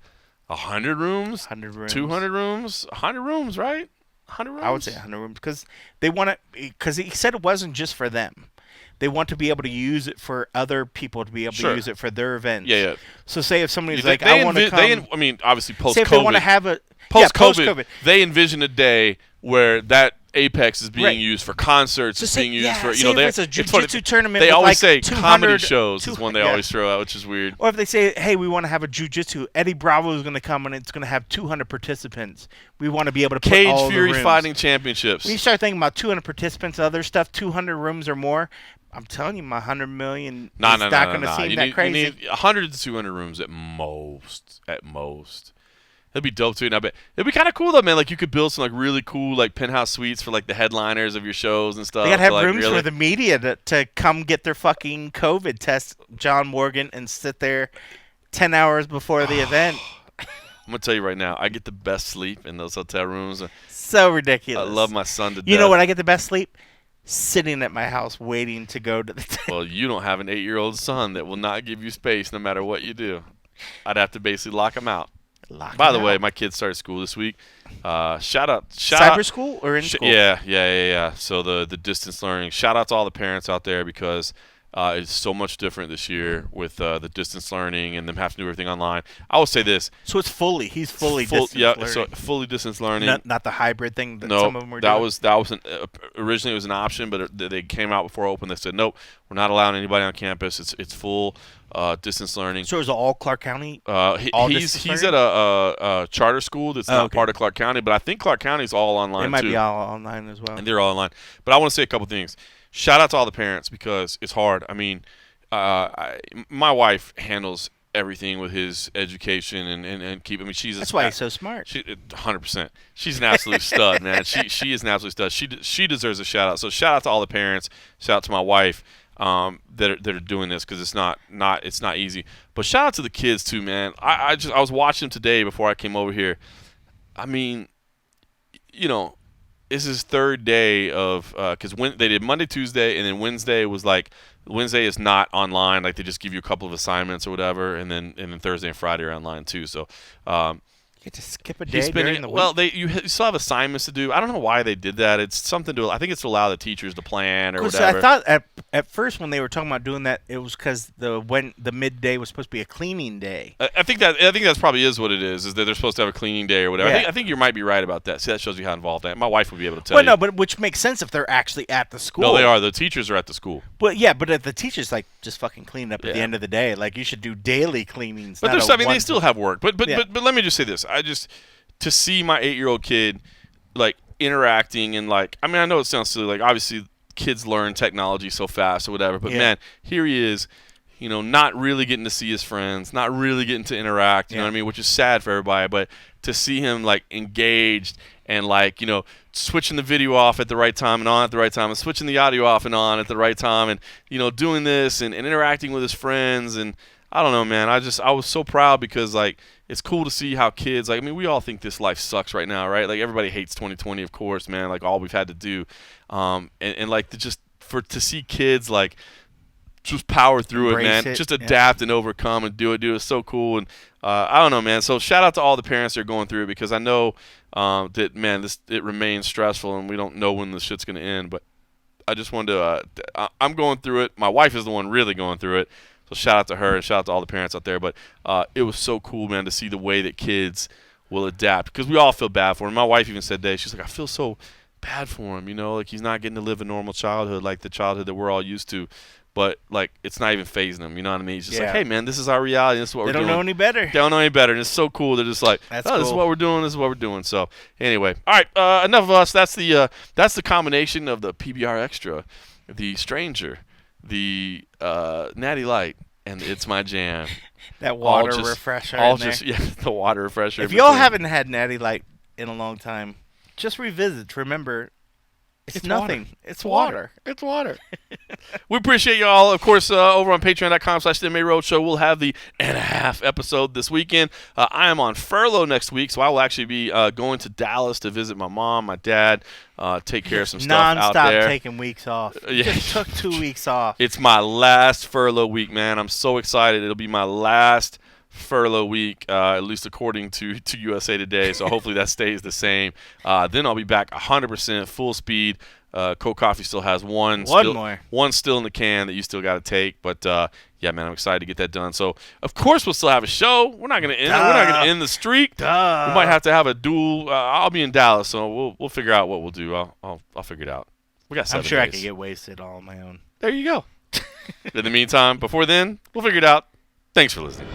100 rooms? 100 rooms. 200 rooms? 100 rooms, right? 100 rooms? I would say 100 rooms because they want to. Because he said it wasn't just for them. They want to be able to use it for other people to be able to use it for their events. Yeah. So say if somebody's like, I want to come. I mean, obviously post-COVID. Say if they want to have a post-COVID, they envision a day where that Apex is being used for concerts. It's being used for, if it's a jiu-jitsu tournament. They always like say comedy shows is one they always throw out, which is weird. Or if they say, hey, we want to have a jiu-jitsu, Eddie Bravo is going to come and it's going to have 200 participants. We want to be able to put Cage all Fury the rooms. Fighting Championships. When you start thinking about 200 participants, other stuff, 200 rooms or more, I'm telling you, my $100 million is not going to seem that crazy. You need 100 to 200 rooms at most. At most. That'd be dope too. And I bet it'd be kind of cool though, man. Like you could build some like really cool like penthouse suites for like the headliners of your shows and stuff. They gotta have rooms for the media to come get their fucking COVID test, John Morgan, and sit there 10 hours before the event. I'm gonna tell you right now, I get the best sleep in those hotel rooms. So ridiculous. I love my son to death. You know what? I get the best sleep sitting at my house waiting to go to the. Well, you don't have an 8-year-old son that will not give you space no matter what you do. I'd have to basically lock him out. By the way, my kids started school this week. Shout out. Cyber school or in school? Yeah. So the distance learning. Shout out to all the parents out there because it's so much different this year with the distance learning and them having to do everything online. I will say this. So it's he's fully distance learning. So fully distance learning. Not the hybrid thing that some of them were doing? Originally it was an option, but they came out before open. They said, nope, we're not allowing anybody on campus. It's full distance learning. So is it all Clark County? He's at a charter school that's not part of Clark County, but I think Clark County is all online too. They might be all online as well. And they're all online. But I want to say a couple things. Shout out to all the parents because it's hard. I mean, my wife handles everything with his education and keep. I mean, that's why he's so smart. 100%. She's an absolute stud, man. She is an absolute stud. She deserves a shout out. So shout out to all the parents. Shout out to my wife that are doing this because it's not easy. But shout out to the kids too, man. I was watching them today before I came over here. I mean, this is third day of because they did Monday, Tuesday, and then Wednesday is not online. Like they just give you a couple of assignments or whatever, and then Thursday and Friday are online too. So you get to skip a day during the week. Well, you still have assignments to do. I don't know why they did that. It's something I think it's to allow the teachers to plan or whatever. I thought at first when they were talking about doing that, it was because the midday was supposed to be a cleaning day. I think that probably is what it is. Is that they're supposed to have a cleaning day or whatever. Yeah. I think you might be right about that. See, that shows you how involved I am. My wife would be able to tell you. Well, no, but which makes sense if they're actually at the school. No, they are. The teachers are at the school. But if the teachers just fucking clean up at the end of the day, like you should do daily cleanings. But they still have work. But let me just say this. To see my 8-year-old kid like interacting and like I know it sounds silly, like obviously kids learn technology so fast or whatever, but man, here he is, not really getting to see his friends, not really getting to interact, you know what I mean, which is sad for everybody, but to see him like engaged and like, switching the video off at the right time and on at the right time and switching the audio off and on at the right time and doing this and interacting with his friends, and I don't know, man, I was so proud because like it's cool to see how kids, like, I mean, we all think this life sucks right now, right? Like, everybody hates 2020, of course, man, like, all we've had to do. And like, to see kids, like, just power through it, man. Just adapt and overcome and do it is so cool. And I don't know, man. So, shout out to all the parents that are going through it because I know that, man, it remains stressful and we don't know when this shit's going to end. But I just wanted to, I'm going through it. My wife is the one really going through it. So shout out to her and shout out to all the parents out there. But it was so cool, man, to see the way that kids will adapt, because we all feel bad for him. My wife even said today, she's like, I feel so bad for him, like he's not getting to live a normal childhood, like the childhood that we're all used to. But like, it's not even phasing him, you know what I mean? He's just like, hey man, this is our reality, this is what we're doing. They don't know any better. They don't know any better, and it's so cool. They're just like, That's cool. This is what we're doing, this is what we're doing. So anyway, all right, enough of us. That's the combination of the PBR Extra, the Stranger, the Natty Light, and It's My Jam. That water refresher in there. Yeah, the water refresher. If y'all haven't had Natty Light in a long time, just revisit. Remember, it's nothing. Water. It's water. It's water. We appreciate y'all. Of course, over on patreon.com/MMA Roadshow, we'll have the and a half episode this weekend. I am on furlough next week, so I will actually be going to Dallas to visit my mom, my dad, take care of some stuff out there. Non-stop taking weeks off. Yeah. Just took 2 weeks off. It's my last furlough week, man. I'm so excited. It'll be my last furlough week, at least according to USA Today. So hopefully that stays the same. Then I'll be back 100% full speed. Cold Coffee still has one still in the can that you still got to take. But yeah, man, I'm excited to get that done. So of course we'll still have a show. We're not gonna end. We're not gonna end the streak. We might have to have a duel. I'll be in Dallas, so we'll figure out what we'll do. I'll figure it out. We got 7 I'm sure days. I could get wasted all on my own. There you go. In the meantime, before then, we'll figure it out. Thanks for listening.